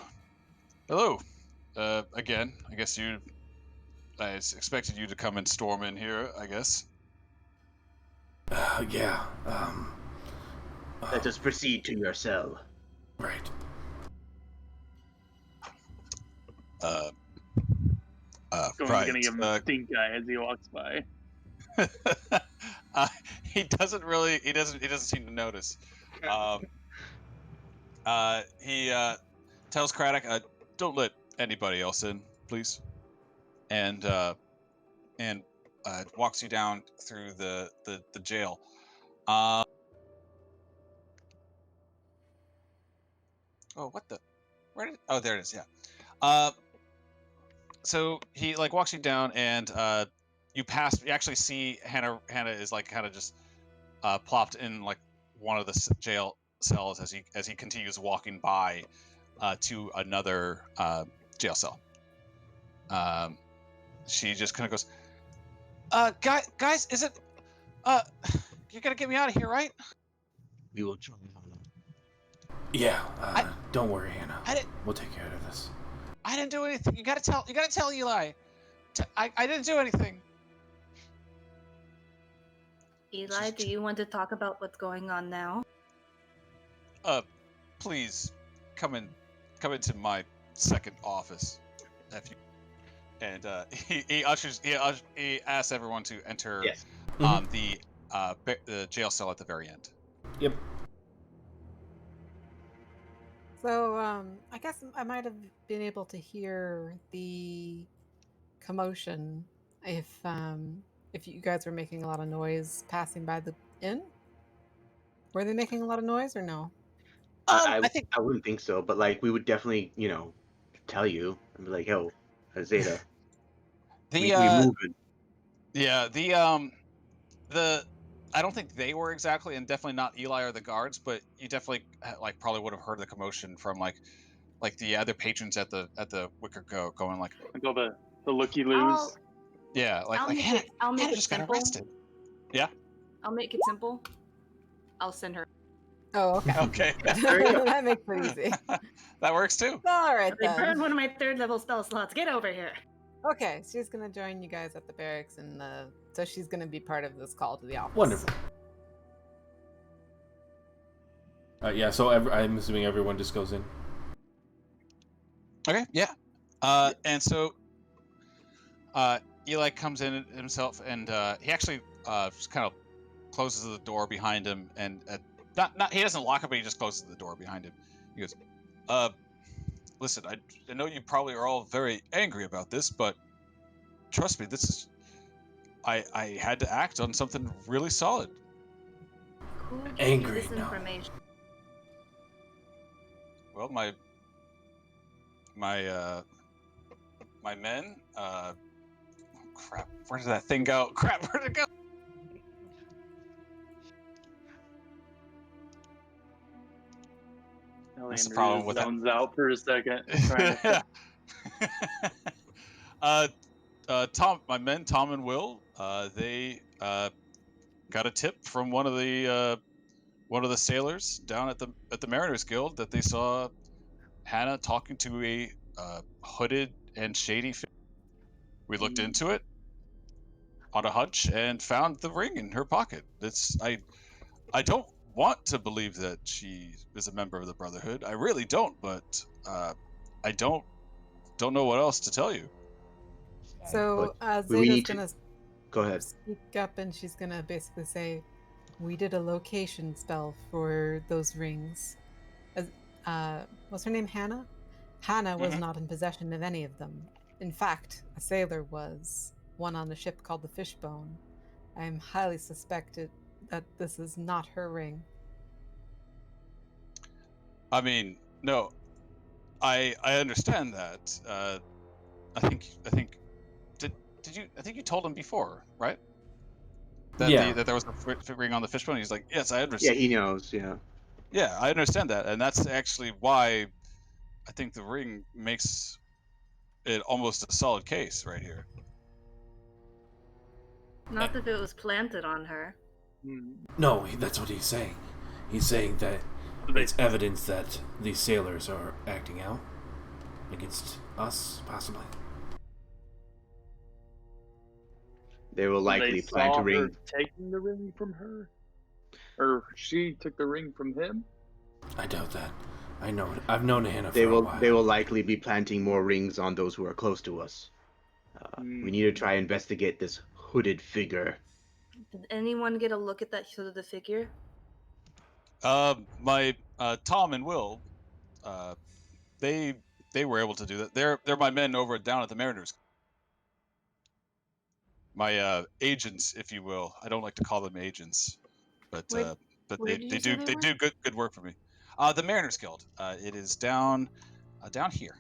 hello, again. I guess I expected you to come and storm in here, I guess. Yeah. Let us proceed to your cell. Right. Gowan's gonna give him a stink eye as he walks by. He doesn't seem to notice. He tells Craddock, don't let anybody else in, please, and walks you down through the jail. There it is. Yeah. So he like walks you down, and you actually see Hannah is like kind of just plopped in like one of the jail cells as he continues walking by to another jail cell. She just kind of goes, guys, is it you're gonna get me out of here, right? We will try. Yeah. Don't worry, Hannah. We'll take care of this. I didn't do anything. You gotta tell Eli. I didn't do anything. Eli, do you want to talk about what's going on now? Please come into my second office, if you. And he asks everyone to enter. Yes. The jail cell at the very end. Yep. So I guess I might have been able to hear the commotion if you guys were making a lot of noise passing by the inn. Were they making a lot of noise or no? I wouldn't think so, but like we would definitely, you know, tell you and be like, "Yo, Azadeh, we moving." Yeah, the I don't think they were exactly, and definitely not Eli or the guards, but you definitely like probably would have heard the commotion from like the other patrons at the Wicker Goat going like all the looky loos. Yeah, I'll make Hannah it just simple. got arrested. Yeah. I'll make it simple. I'll send her. Oh, okay. Okay. That makes it easy. That works too. All right, They then. burned one of my 3rd level spell slots. Get over here. Okay, she's gonna join you guys at the barracks, and so she's gonna be part of this call to the office. Wonderful. Yeah, so I'm assuming everyone just goes in. Okay, yeah. And so Eli comes in himself, and he actually just kind of closes the door behind him, and not he doesn't lock it, but he just closes the door behind him. He goes, listen, I know you probably are all very angry about this, but trust me, I had to act on something really solid. Who gave Angry, you this no. information? Well, my men. Crap! Where did that thing go? Crap! Where did it go? Oh, That's the Andrew problem just with that. zones out for a second. Trying to Tom, my men, Tom and Will, they got a tip from one of the sailors down at the Mariners Guild that they saw Hannah talking to a hooded and shady figure. We looked into it on a hunch and found the ring in her pocket. I don't want to believe that she is a member of the Brotherhood. I really don't, but I don't know what else to tell you. So we Zeta's need to gonna go ahead. speak up, and she's gonna basically say, "We did a location spell for those rings. What's her name? Hannah. Hannah was not in possession of any of them. In fact, a sailor was, one on a ship called the Fishbone. I am highly suspected that this is not her ring." I mean, no, I understand that. I think did you? I think you told him before, right? That that there was a ring on the fishbone. He's like, yes, I understand. Yeah, he knows. Yeah. Yeah, I understand that, and that's actually why I think the ring makes it almost a solid case right here. Not if it was planted on her. No, that's what he's saying. He's saying that it's evidence that these sailors are acting out against us, possibly. They will likely plan to ring. Taking the ring from her, or she took the ring from him. I doubt that. I know. I've known Hannah for a while. They will likely be planting more rings on those who are close to us. We need to try and investigate this hooded figure. Did anyone get a look at that hooded figure? My Tom and Will, they were able to do that. They're my men over down at the Mariners. My agents, if you will. I don't like to call them agents, but they do good work for me. The Mariners Guild. It is down here.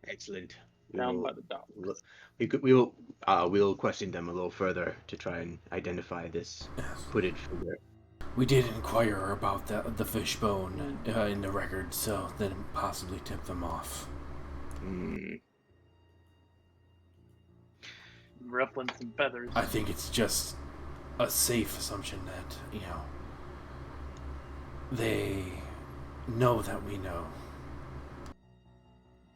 Excellent. Down by the docks. We'll question them a little further to try and identify this hooded figure. We did inquire about the fishbone in the record, so that it possibly tipped them off. Ruffling some feathers. I think it's just a safe assumption that, they know that we know.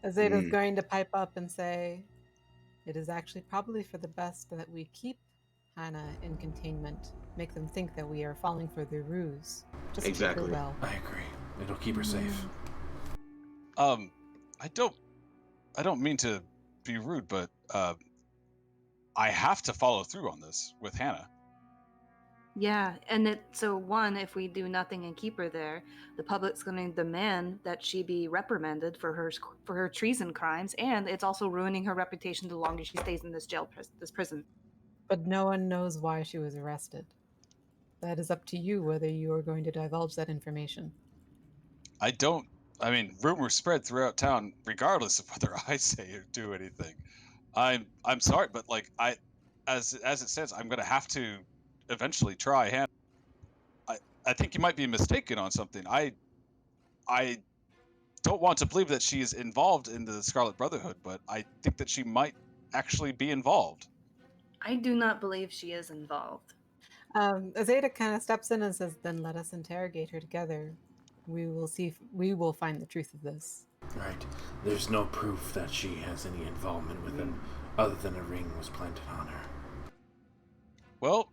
Azeda's going to pipe up and say, "It is actually probably for the best that we keep Hannah in containment. Make them think that we are falling for their ruse. Just exactly. Keep her well." I agree. It'll keep her safe. I don't mean to be rude, but I have to follow through on this with Hannah. Yeah, and one, if we do nothing and keep her there, the public's going to demand that she be reprimanded for her treason crimes, and it's also ruining her reputation the longer she stays in this prison. But no one knows why she was arrested. That is up to you whether you are going to divulge that information. Rumors spread throughout town, regardless of whether I say or do anything. I'm sorry, but as it says, I'm going to have to eventually try Hannah. I think you might be mistaken on something. I don't want to believe that she is involved in the Scarlet Brotherhood, but I think that she might actually be involved. I do not believe she is involved. Azadeh kind of steps in and says, "Then let us interrogate her together. We will see if we will find the truth of this." Right. There's no proof that she has any involvement with it, other than a ring was planted on her. Well,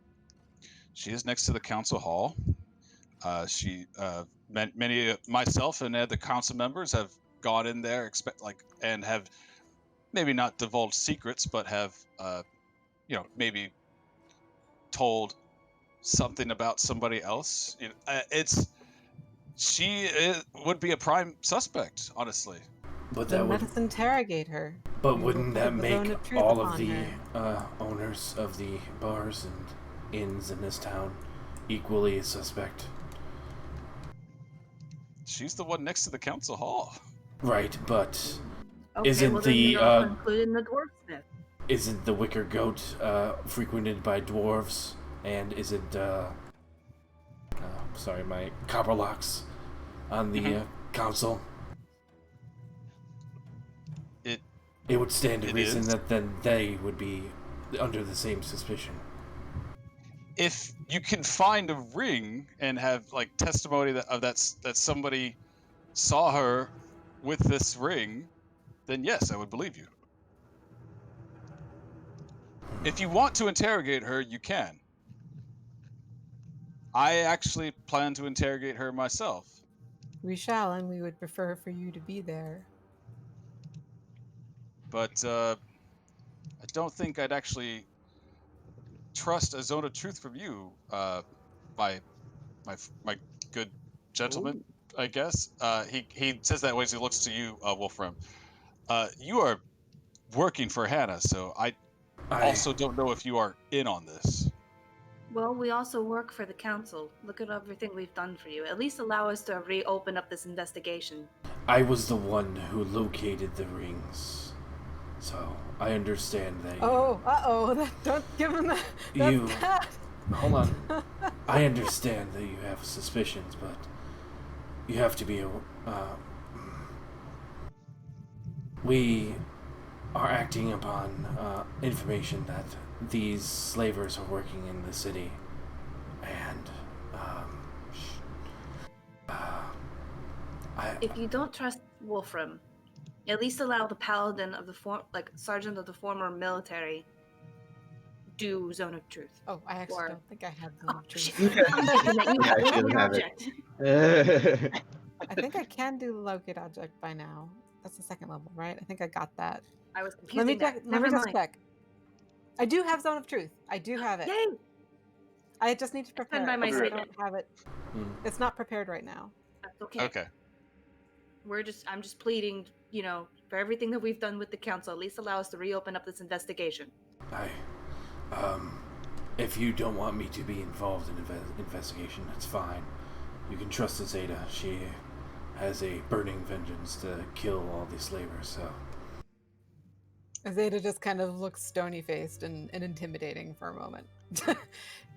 she is next to the council hall. Many myself and the council members have gone in there, and have maybe not divulged secrets, but have maybe told something about somebody else. She would be a prime suspect, honestly. But then let us interrogate her. But wouldn't that make all of the owners of the bars and inns in this town equally a suspect? She's the one next to the council hall. Right, but isn't included in the dwarfsmith? Isn't the Wicker Goat frequented by dwarves? And isn't my Copperlocks on the Council. It would stand to reason is. that then they would be under the same suspicion. If you can find a ring and have like testimony that somebody saw her with this ring, then yes, I would believe you. If you want to interrogate her, you can. I actually plan to interrogate her myself. We shall, and we would prefer for you to be there. But I don't think I'd actually trust a zone of truth from you, my good gentleman. Ooh. I guess he says that way as he looks to you, Wolfram. You are working for Hannah, so I also don't know if you are in on this. Well, we also work for the council. Look at everything we've done for you. At least allow us to reopen up this investigation. I was the one who located the rings, so I understand that. Don't give him that. That's bad. Hold on. I understand that you have suspicions, but you have to be. We are acting upon information that these slavers are working in the city, and if you don't trust Wolfram, at least allow the paladin of the sergeant of the former military do Zone of Truth. Oh, I actually don't think I have Zone of Truth. I think I can do Locate Object by now. That's the second level, right? I think I got that. I was confusing that. Let me just check. I do have Zone of Truth. I do have it. Yay! I just need to prepare it. I don't have it. It's not prepared right now. That's okay. Okay. I'm just pleading, for everything that we've done with the council, at least allow us to reopen up this investigation. If you don't want me to be involved in investigation, that's fine. You can trust Azadeh. She has a burning vengeance to kill all these slavers, so. Azadeh just kind of looks stony-faced and intimidating for a moment.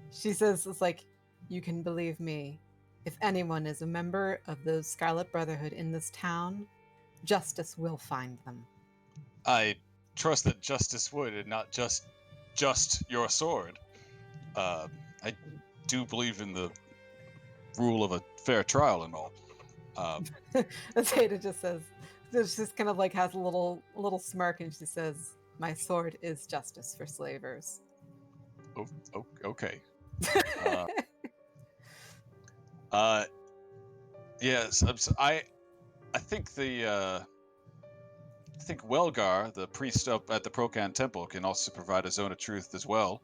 She says, it's like, you can believe me. If anyone is a member of the Scarlet Brotherhood in this town, justice will find them. I trust that justice would, and not just your sword. I do believe in the rule of a fair trial and all. Azadeh just says, she just kind of like has a little smirk, and she says, "My sword is justice for slavers." Oh, okay. Yes. I think I think Welgar, the priest up at the Procan Temple, can also provide a Zone of Truth as well.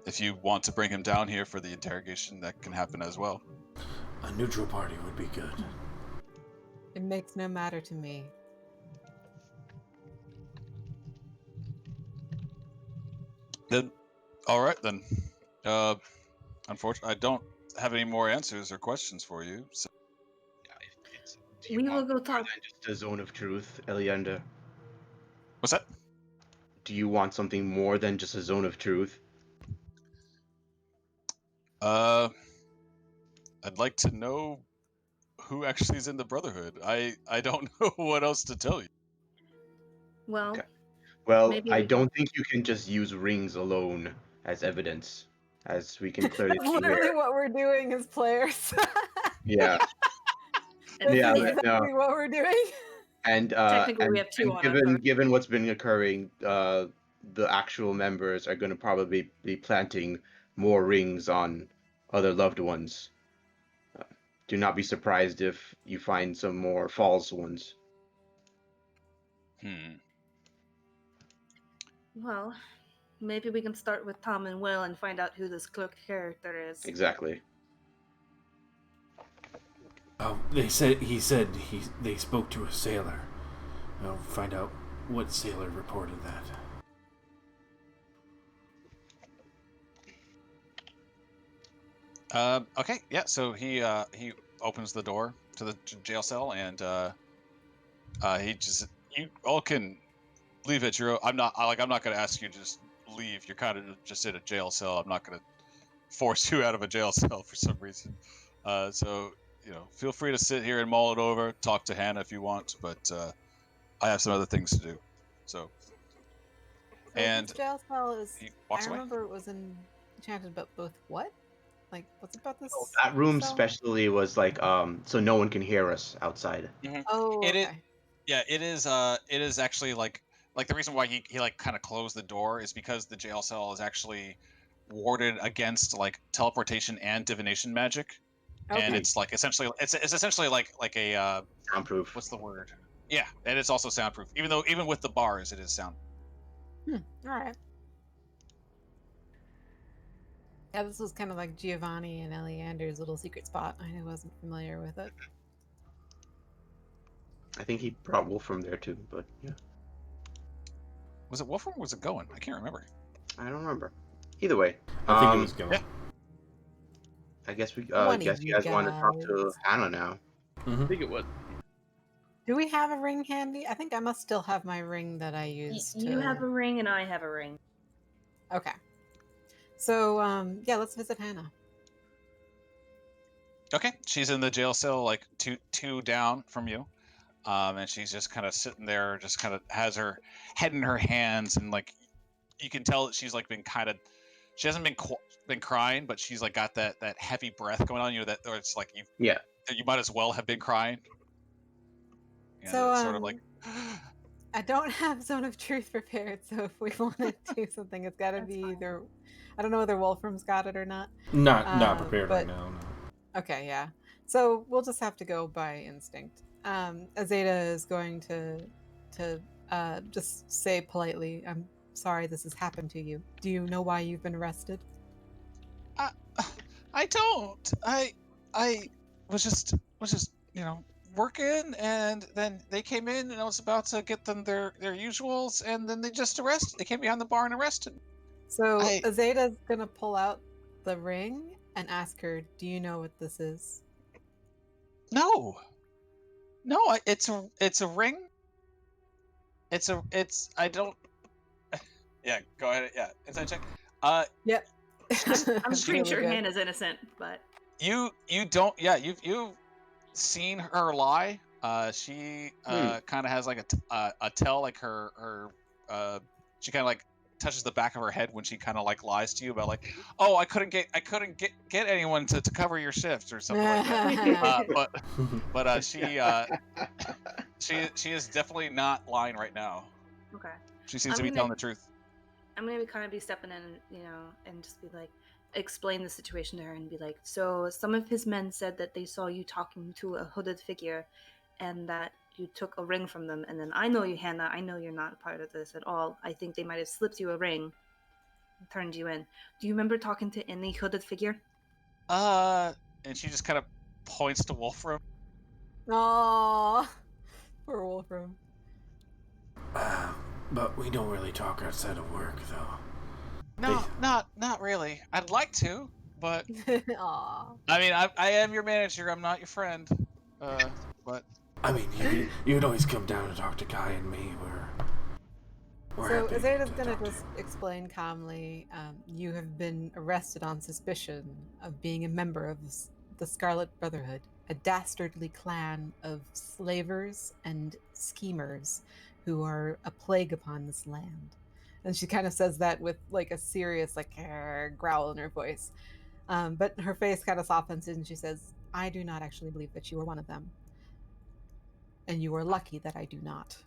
If you want to bring him down here for the interrogation, that can happen as well. A neutral party would be good. It makes no matter to me. Then, all right then. Unfortunately, I don't have any more answers or questions for you. So. We will go talk. Just a Zone of Truth, Eliander. What's that? Do you want something more than just a Zone of Truth? I'd like to know who actually is in the Brotherhood. I don't know what else to tell you. Well, okay. Well, I don't think you can just use rings alone as evidence, as we can clearly see literally here. what we're doing as players. Yeah. Yeah, exactly what we're doing. And technically we have two on given what's been occurring, the actual members are going to probably be planting more rings on other loved ones. Do not be surprised if you find some more false ones. Well, maybe we can start with Tom and Will and find out who this cloak character is. Exactly. They spoke to a sailor. I'll find out what sailor reported that. Okay, yeah. So he opens the door to the jail cell, and he just, you all can leave at your own. I'm not going to ask you to just leave. You're kind of just in a jail cell. I'm not going to force you out of a jail cell for some reason. So feel free to sit here and mull it over. Talk to Hannah if you want, but I have some other things to do. So and this jail cell is. he walks I away. remember it was enchanted, but with what? Like, what's about this? That room cell? specially was like so no one can hear us outside. Oh, It is. okay. Yeah, it is. It is actually like the reason why he like kind of closed the door is because the jail cell is actually warded against like teleportation and divination magic, and Okay. it's like essentially it's essentially like a Soundproof. what's the word? Yeah, and it's also soundproof. Even with the bars, it is sound. All right. Yeah, this was kind of like Giovanni and Eleander's little secret spot. I wasn't familiar with it. I think he brought Wolfram there too, but yeah. Was it Wolfram or was it Gowan? I can't remember. I don't remember. Either way, I think it was going. Yeah. I guess we. One of guess you you guys want to talk to guys. Hannah now. I think it was. Do we have a ring handy? I think I must still have my ring that I used. You have a ring and I have a ring. Okay. So yeah, let's visit Hannah. Okay, she's in the jail cell, like two down from you, and she's just kind of sitting there, just kind of has her head in her hands, and like you can tell that she's like been kind of, she hasn't been crying, but she's like got that heavy breath going on, that or it's like you might as well have been crying. So it's sort of like. I don't have Zone of Truth prepared, so if we want to do something, it's got to be either. I don't know whether Wolfram's got it or not. Not prepared right now. No. Okay, yeah. So we'll just have to go by instinct. Azadeh is going to just say politely, "I'm sorry this has happened to you. Do you know why you've been arrested?" I don't. I was just working, and then they came in, and I was about to get them their usuals, and then they just arrested. They came behind the bar and arrested me. So Azadeh's gonna pull out the ring and ask her, "Do you know what this is?" No, it's a ring. I don't. Yeah, go ahead. Yeah, inside check. Yep. I'm pretty Really sure good. Hannah's innocent, but you don't. Yeah, you've seen her lie. She kind of has like a tell, like her she kind of like touches the back of her head when she kind of like lies to you about like, oh, I couldn't get anyone to cover your shifts or something like that. But she is definitely not lying right now. okay. She seems to be telling the truth. I'm gonna kind of be stepping in, and just be like, explain the situation to her and be like, so some of his men said that they saw you talking to a hooded figure, and that you took a ring from them. And then I know you, Hannah. I know you're not a part of this at all. I think they might have slipped you a ring, and turned you in. Do you remember talking to any hooded figure? And she just kind of points to Wolfram. Aww, poor Wolfram. But we don't really talk outside of work, though. No, not really. I'd like to, but Aww. I mean, I am your manager. I'm not your friend. But I mean, you could always come down and talk to Kai and me. We're So happy Azadeh's to gonna talk to just explain calmly. You have been arrested on suspicion of being a member of the Scarlet Brotherhood, a dastardly clan of slavers and schemers who are a plague upon this land. And she kind of says that with like a serious growl in her voice. But her face kind of softens and she says, "I do not actually believe that you are one of them. And you are lucky that I do not."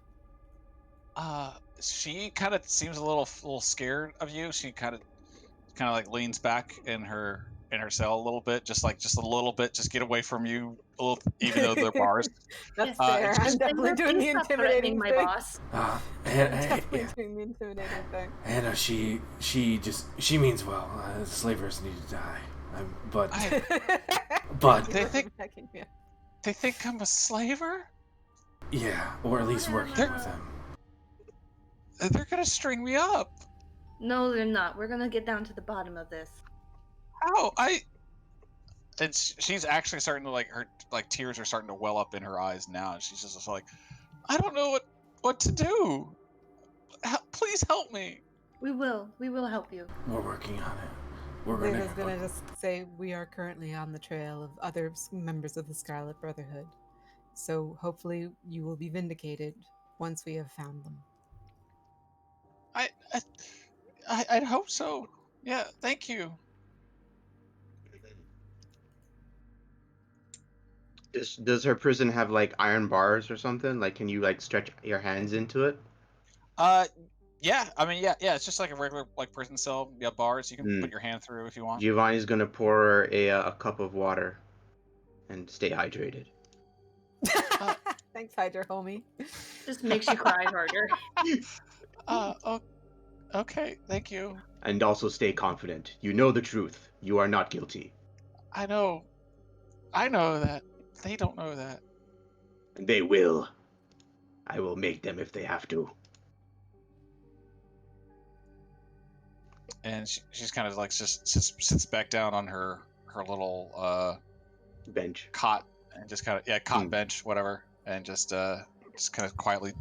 She kind of seems a little scared of you. She kind of like leans back in her cell a little bit, just a little bit, just get away from you a little, even though they're bars. That's fair. I'm definitely doing the intimidating my thing. boss. Definitely doing the intimidating thing. Hannah, she means well. Slavers need to die. But they think I'm a slaver. Yeah, or at least working with them. They're gonna string me up. No, they're not. We're gonna get down to the bottom of this. How? And she's actually starting to her tears are starting to well up in her eyes now, and she's just like, I don't know what to do. Please help me. We will help you. We're working on it. we're I gonna. was gonna just say we are currently on the trail of other members of the Scarlet Brotherhood, so hopefully you will be vindicated once we have found them. I'd hope so. Yeah, thank you. Does her prison have like iron bars or something? Like, can you like stretch your hands into it? Yeah. I mean, yeah. It's just like a regular like prison cell. Yeah, bars. You can put your hand through if you want. Giovanni's gonna pour her a cup of water, and stay hydrated. Thanks, Hydra homie. Just makes you cry harder. Oh, okay. Thank you. And also stay confident. You know the truth. You are not guilty. I know that. They don't know that. And they will. I will make them if they have to. And she's kind of like just sits back down on her little Bench. cot and just kind of cot bench whatever, and just kind of quietly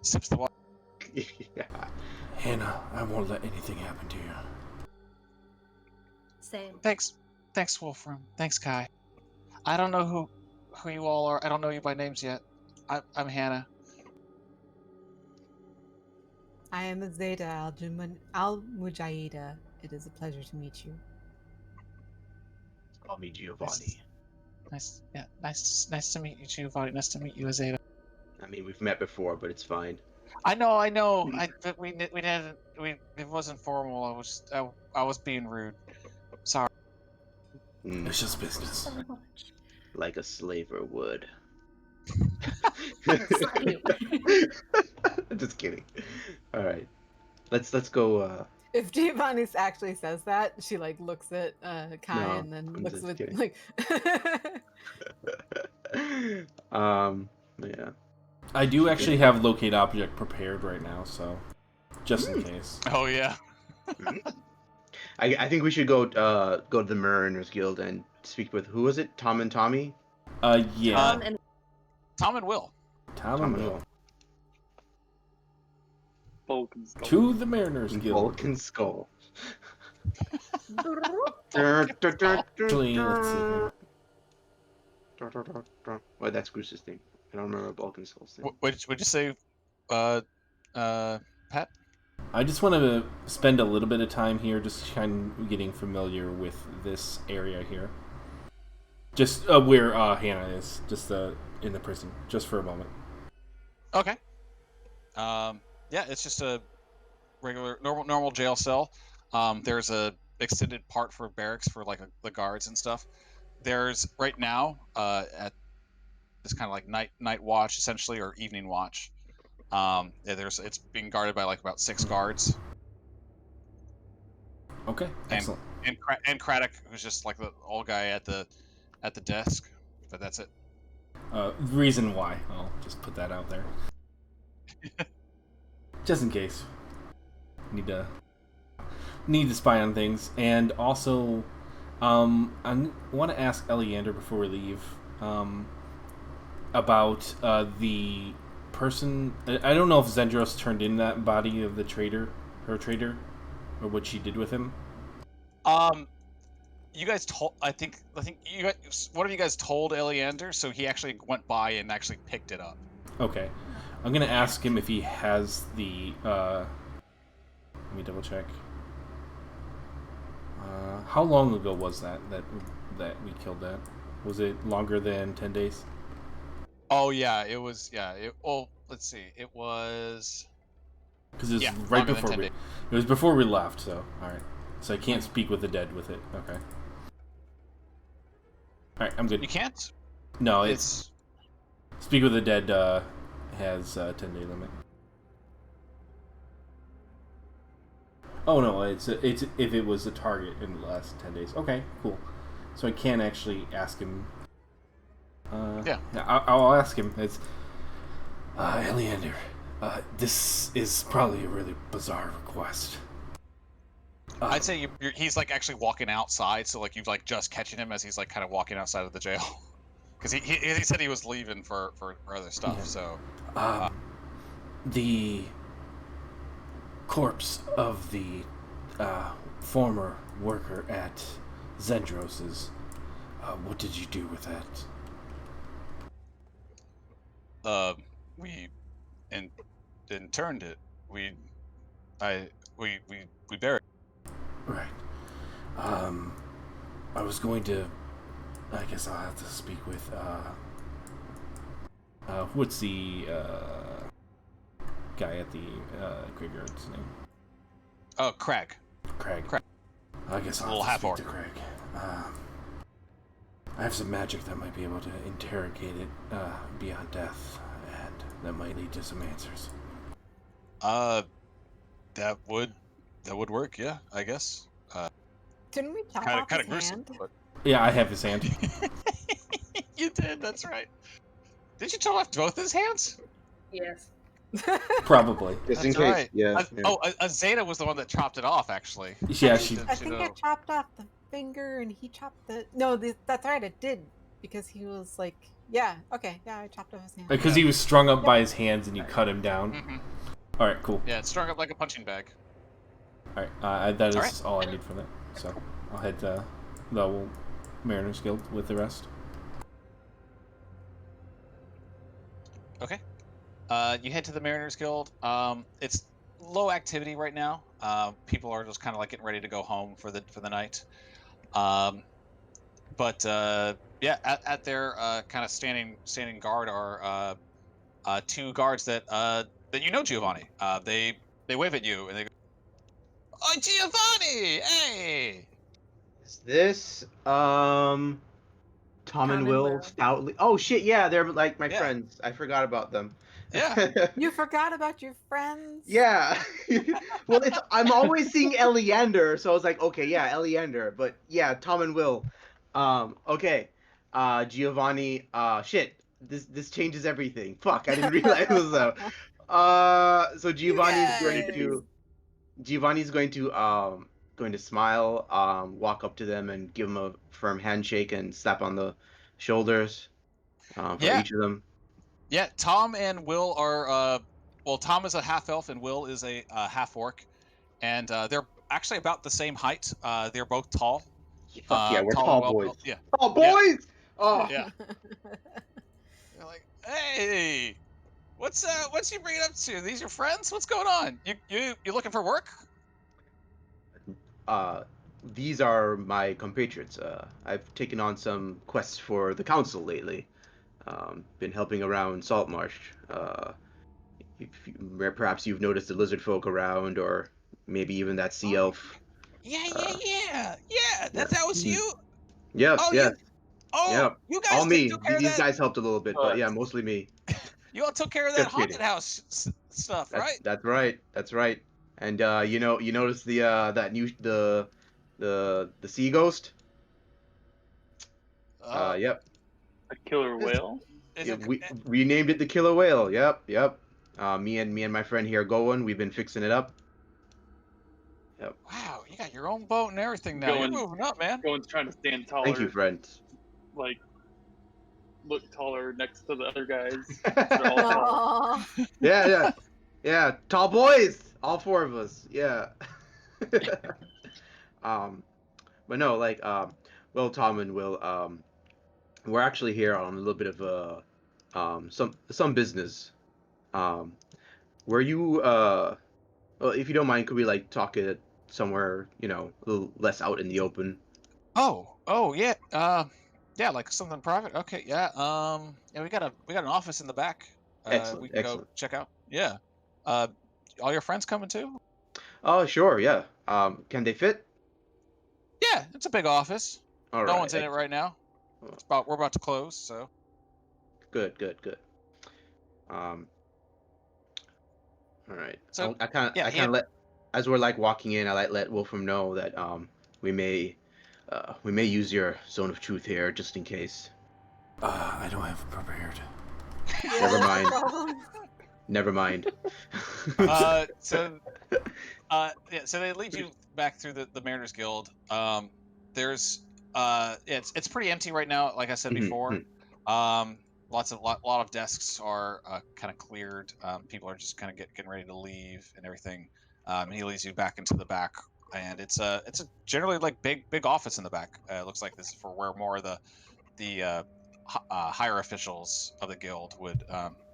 sips the water. Yeah. Hannah, I won't let anything happen to you. Same. Thanks, Wolfram. Thanks, Kai. I don't know who you all are. I don't know you by names yet. I'm Hannah. I am Azadeh al-Mujahida. It is a pleasure to meet you. Call me Giovanni. Nice to meet you, Giovanni. Nice to meet you, Azadeh. I mean, we've met before, but it's fine. I know. It wasn't formal. I was being rude. Sorry. It's just business. So much. Like a slaver would. Just kidding. All right, let's go. If Giovanni actually says that, she like looks at Kai No, and then I'm looks just with kidding. like. Yeah. I do actually have locate object prepared right now, so just in case. Oh yeah. I think we should go to the Mariners Guild and speak with, who was it? Tom and Tommy? Yeah. Tom and Will. Tom and Will. Vulcan Skull. To the Mariners Guild. Vulcan Skull. Actually, let's see here. Well, that's Bruce's thing. I don't remember Vulcan Skull's thing. Would you say, Pat? I just want to spend a little bit of time here just kind of getting familiar with this area here. Just where Hannah is, just in the prison, just for a moment. Okay. Yeah, it's just a regular, normal jail cell. There's a extended part for barracks for like the guards and stuff. There's right now at this kind of like night watch essentially, or evening watch. It's being guarded by like about 6 guards. Okay, excellent. And Craddock, who's just like the old guy at the desk, but that's it. Reason why, I'll just put that out there. Just in case. Need to spy on things. And also, I want to ask Eleander before we leave about the person. I don't know if Zendros turned in that body of the traitor, or what she did with him. You guys told. I think you guys. One of you guys told Eleander, so he actually went by and actually picked it up. Okay, I'm gonna ask him if he has the. Let me double check. How long ago was that we killed that? Was it longer than 10 days? Oh yeah, it was. Yeah. Well, let's see. It was. Because it was right longer than before 10 we. days. It was before we left. So all right. So I can't speak with the dead with it. Okay. All right, I'm good. You can't. No, it's speak with the dead has a 10-day limit. Oh no, it's if it was a target in the last 10 days. Okay, cool. So I can actually ask him. Yeah. I'll ask him. It's Eleander. This is probably a really bizarre request. I'd say he's like actually walking outside, so like you've like just catching him as he's like kind of walking outside of the jail, because he said he was leaving for other stuff. Yeah. So the corpse of the former worker at Zendros's. What did you do with that? We interned it. We buried. Right. I was going to. I guess I'll have to speak with. What's the guy at the graveyard's name? Oh, Craig. Craig. I guess Little I'll have to half-orc. speak to Craig. I have some magic that might be able to interrogate it beyond death, and that might lead to some answers. That would work. Yeah, I guess. Didn't we chop Kind off of his gruesome. hand? But... Yeah, I have his hand. You did. That's right. Did you chop off both his hands? Yes. Probably. Just in That's case. right. Yeah. Oh, Azadeh was the one that chopped it off, actually. Yeah, she. I think I chopped off the finger and he chopped the. No, that's right. I did because he was like, yeah, okay, yeah, I chopped off his hand. Because he was strung up by his hands and you cut him down. Mm-hmm. All right, cool. Yeah, it's strung up like a punching bag. All right, that is All right. all I need for that. So I'll head to the Mariners Guild with the rest. Okay. You head to the Mariners Guild. It's low activity right now. People are just kind of like getting ready to go home for the night. But yeah, at their kind of standing guard are two guards that you know, Giovanni. They wave at you and they go, "Oh, Giovanni! Hey!" Is this Tom and Will Stoutly? Oh shit, yeah, they're like my friends. I forgot about them. Yeah. You forgot about your friends? Yeah. Well, I'm always seeing Eleander, so I was like, okay, yeah, Eleander. But yeah, Tom and Will. Okay. Giovanni. Shit. This changes everything. Fuck, I didn't realize it was so Giovanni's going to smile, walk up to them and give them a firm handshake and slap on the shoulders for each of them. Yeah, Tom and Will are well, Tom is a half elf and Will is a half orc, and they're actually about the same height. They're both tall. Fuck yeah, we're tall tall and boys. built. Yeah. Tall boys. Oh Yeah. They're like, hey, what's you bringing up to? These your friends? What's going on? You looking for work? These are my compatriots. I've taken on some quests for the council lately. Been helping around Saltmarsh. Perhaps you've noticed the lizard folk around, or maybe even that sea elf. Yeah. That was you. Yes, Oh, yes. Oh, you guys all me. took care of These that. guys helped a little bit, but yeah, mostly me. You all took care of that Just haunted kidding. house stuff, right? That's right. That's right. And you notice the that new the sea ghost. Yep. A killer whale. We named it the killer whale. Yep. Me and my friend here, Gowan, we've been fixing it up. Yep. Wow, you got your own boat and everything now. You're moving up, man. Gowan's trying to stand taller. Thank you, friends. Like, look taller next to the other guys. They're all tall. Yeah. Tall boys, all four of us. Yeah. But no, like, Will, Tom, and Will, we're actually here on a little bit of some business. Were you well, if you don't mind, could we like talk it somewhere, a little less out in the open? Oh, yeah. Yeah, like something private. Okay, yeah. Yeah, we got an office in the back. Excellent, We can excellent. go check out. Yeah. All your friends coming too? Oh, sure, yeah. Can they fit? Yeah, it's a big office. All No right, one's in it right now. We're about to close, so. Good. All right. So I kind of let, as we're like walking in, I let Wolfram know that we may use your zone of truth here just in case. I don't have it prepared. Never mind. So they lead you back through the Mariners Guild. There's it's pretty empty right now, like I said before. Lot of desks are kind of cleared. People are just kind of getting ready to leave and everything. And he leads you back into the back, and it's a generally like big office in the back. It looks like this is for where more of the higher officials of the guild would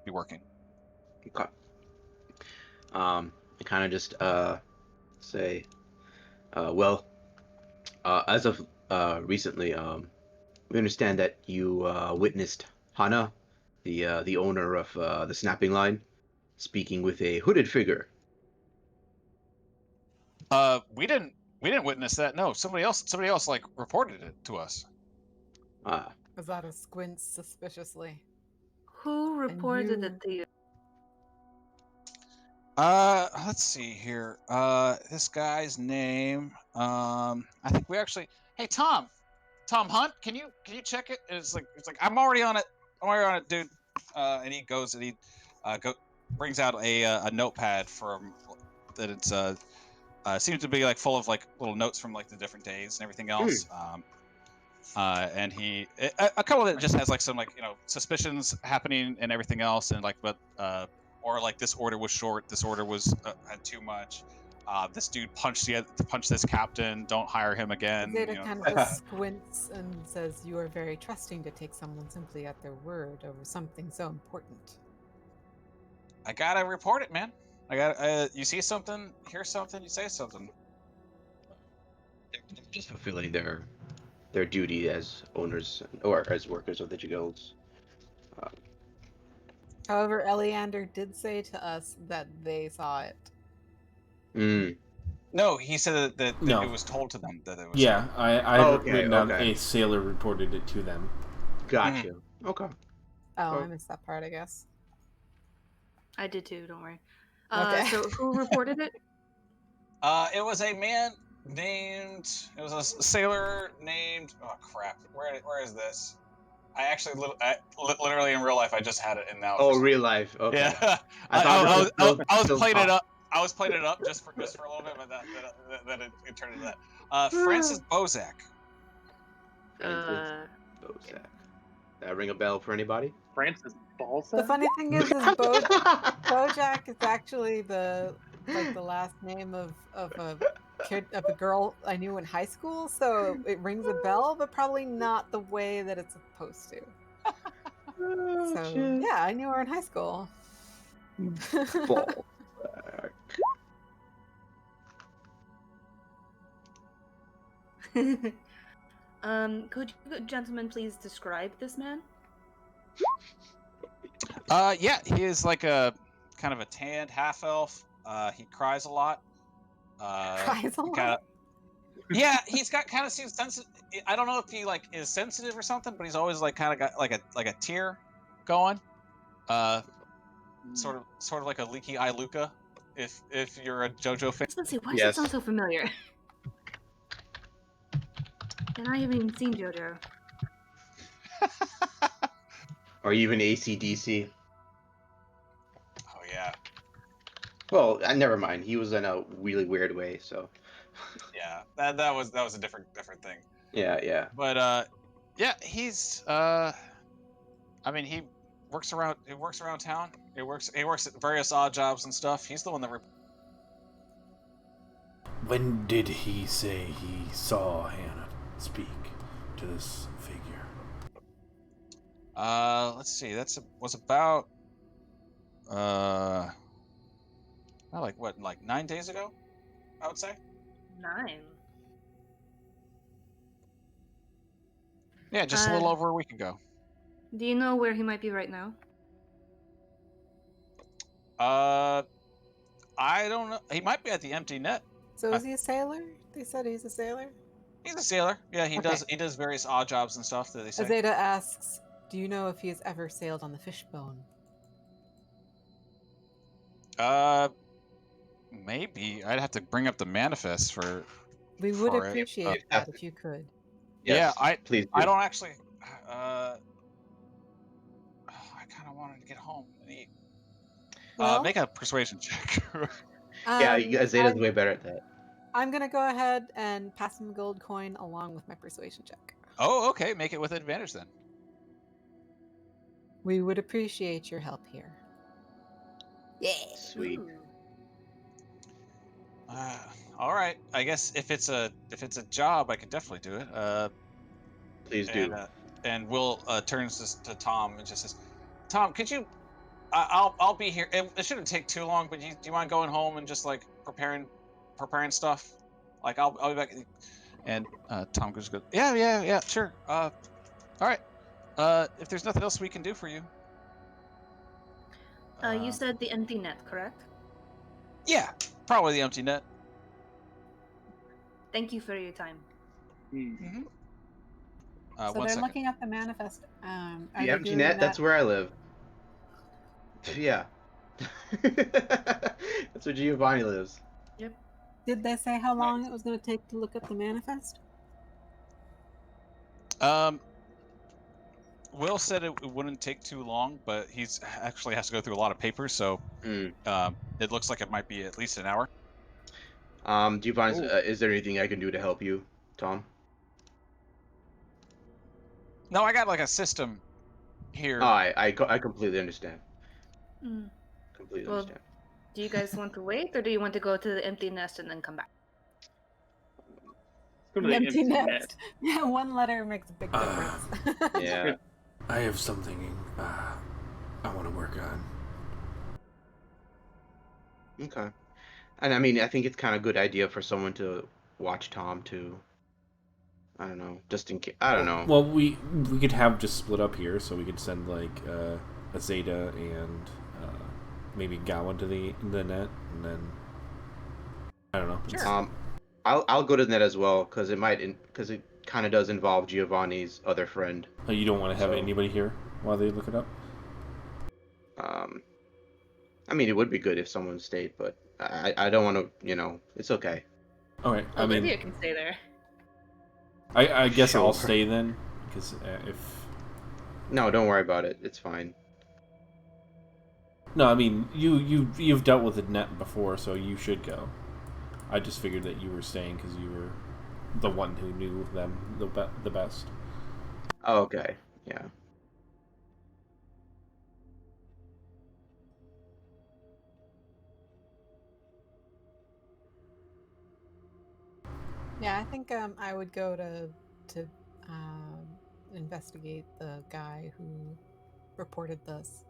be working. Okay. I kind of just say, well, as of recently, we understand that you witnessed Hana, the owner of the snapping line, speaking with a hooded figure. We didn't witness that. No, somebody else like reported it to us. Azadeh squints suspiciously. Who reported it to you? Let's see here. This guy's name. I think we actually. Hey, Tom Hunt, can you check it? It's like I'm already on it, dude. And he goes and he brings out a notepad from that. It's seems to be like full of like little notes from like the different days and everything else. And a couple of it just has like some like suspicions happening and everything else, and like or like this order was short, this order was had too much. This dude punched this captain. Don't hire him again. Azadeh kind of just squints and says, "You are very trusting to take someone simply at their word over something so important." I gotta report it, man. I got you see something, hear something, you say something. They're just fulfilling their duty as owners or as workers of the guilds. However, Eleander did say to us that they saw it. No, he said that No. it was told to them that it was. Yeah, I written down okay. a sailor reported it to them. Gotcha. Okay. Oh, I missed that part, I guess. I did too. Don't worry. Okay. So who reported it? It was a man named. It was a sailor named. Oh crap! Where is this? I actually literally in real life I just had it, and now. Oh, real life. Okay. Yeah. I was playing it up. I was playing it up just for a little bit, but that it turned into that. Francis Bozak. Bozak. That ring a bell for anybody? Francis Balsa? The funny thing is Bojack is actually the last name of a girl I knew in high school, so it rings a bell, but probably not the way that it's supposed to. So yeah, I knew her in high school. Could you gentlemen please describe this man? Yeah, he is like a kind of a tanned half elf. He cries a lot. Cries a lot? Yeah, he's got kind of seems sensitive. I don't know if he like is sensitive or something, but he's always like kind of got like a tear going. Sort of like a leaky eye Luca, if you're a JoJo fan. Let's see. Why does it sound so familiar? And I haven't even seen JoJo. Or even AC/DC. Oh yeah. Well, never mind. He was in a really weird way, so. Yeah, that was a different thing. Yeah. But yeah, he's I mean he works around town. He works at various odd jobs and stuff. He's the one that. When did he say he saw Hannah speak to this figure? Let's see. Was about like 9 days ago, I would say. 9. Yeah, just a little over a week ago. Do you know where he might be right now? I don't know. He might be at the Empty Net. So is he a sailor? They said he's a sailor? He's a sailor. Yeah, he does various odd jobs and stuff that they say. Azadeh asks, do you know if he has ever sailed on the Fishbone? Maybe. I'd have to bring up the manifest for. We would appreciate that if you could. Yes, yeah, please do. I don't actually. I kind of wanted to get home and eat. Well, make a persuasion check. Yeah, Azadeh's way better at that. I'm gonna go ahead and pass him a gold coin along with my persuasion check. Oh, okay. Make it with advantage then. We would appreciate your help here. Yeah. Sweet. All right. I guess if it's a job, I could definitely do it. Please do. And Will turns this to Tom and just says, "Tom, could you? I'll be here. It shouldn't take too long. But do you mind going home and just like preparing stuff? Like I'll be back." And Tom goes, yeah, sure. All right. If there's nothing else we can do for you, You said the empty net, correct? yeah, probably the empty net. Thank you for your time. Mm-hmm. So One they're second. looking up the manifest. Are The they empty doing net. that? That's where I live. Yeah. That's where Giovanni lives. Yep. Did they say how long it was going to take to look up the manifest? Will said it wouldn't take too long, but he's actually has to go through a lot of papers, so it looks like it might be at least an hour. Giovanni, is there anything I can do to help you, Tom? No, I got like a system here. Oh, I completely understand. Mm. Completely Well, understand. do you guys want to wait, or do you want to go to the empty nest and then come back? Go to The the empty net. nest. Yeah, one letter makes a big difference. Yeah. I have something I want to work on. Okay. And I mean, I think it's kind of a good idea for someone to watch Tom too. I don't know, just in case. I don't know. Well, we could have just split up here, so we could send like Azadeh and maybe Gowan to the net, and then I don't know. Sure. I'll go to the net as well because it kind of does involve Giovanni's other friend. Oh, you don't want to have anybody here while they look it up? I mean, it would be good if someone stayed, but I don't want to. It's okay. All right. Olivia can stay there. I guess Sure. I'll stay then, because if No, don't worry about it. It's fine. no, I mean you've dealt with the net before, so you should go. I just figured that you were staying because you were the one who knew them the best. Oh, okay. Yeah. Yeah, I think I would go to investigate the guy who reported this.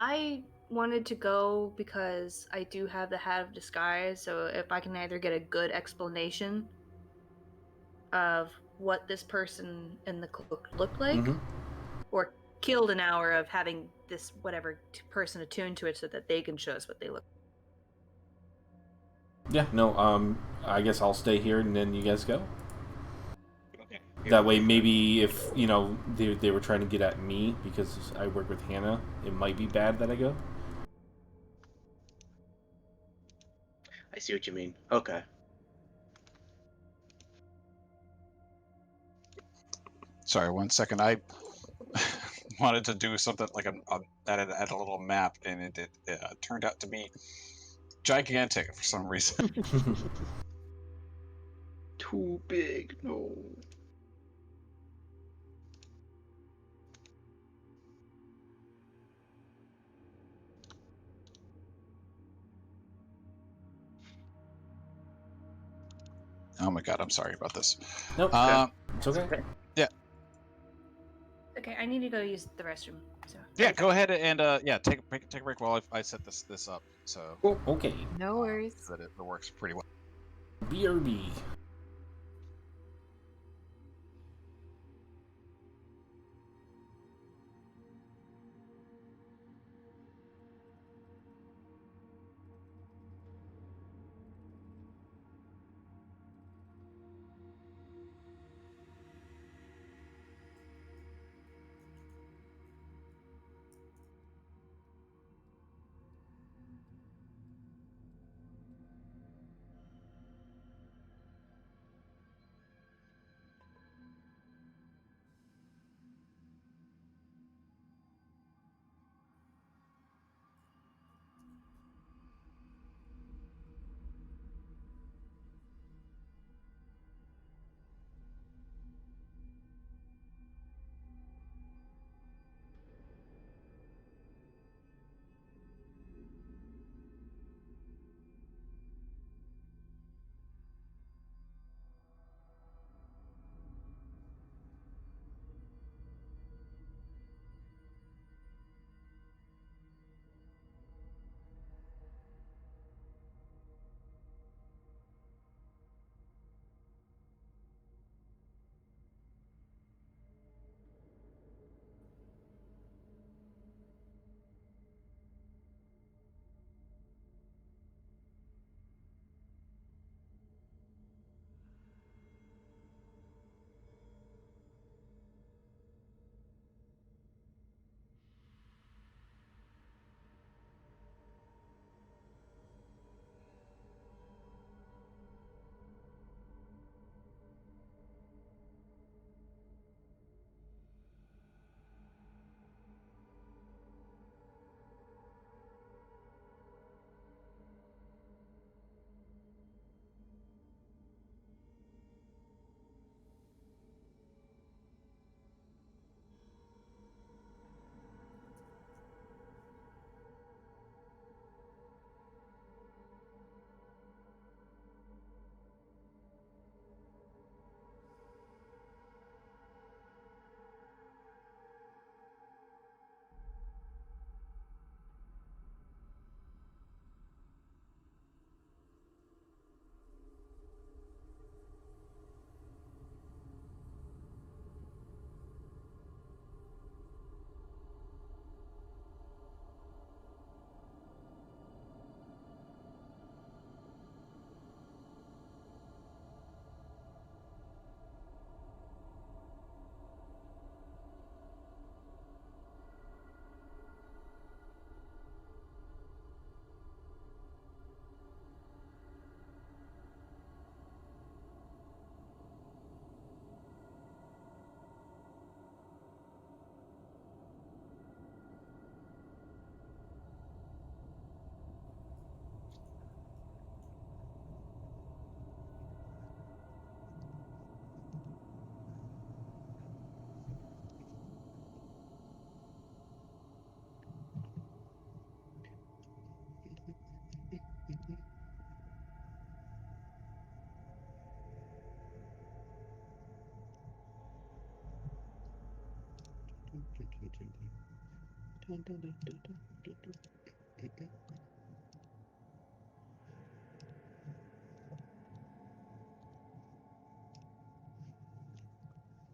I wanted to go because I do have the hat of disguise, so if I can either get a good explanation of what this person in the cloak looked like, or killed an hour of having this whatever person attuned to it so that they can show us what they look like. Yeah. No. I guess I'll stay here, and then you guys go. That way, maybe if they were trying to get at me because I work with Hannah, it might be bad that I go. I see what you mean. Okay. Sorry, 1 second. I wanted to do something like add a little map, and it turned out to be gigantic for some reason. Too big. No. Oh my god, I'm sorry about this. Nope. It's okay. Yeah. Okay, I need to go use the restroom. So Yeah, go ahead and take a break while I set this up. So Okay. No worries. that it works pretty well. BRB.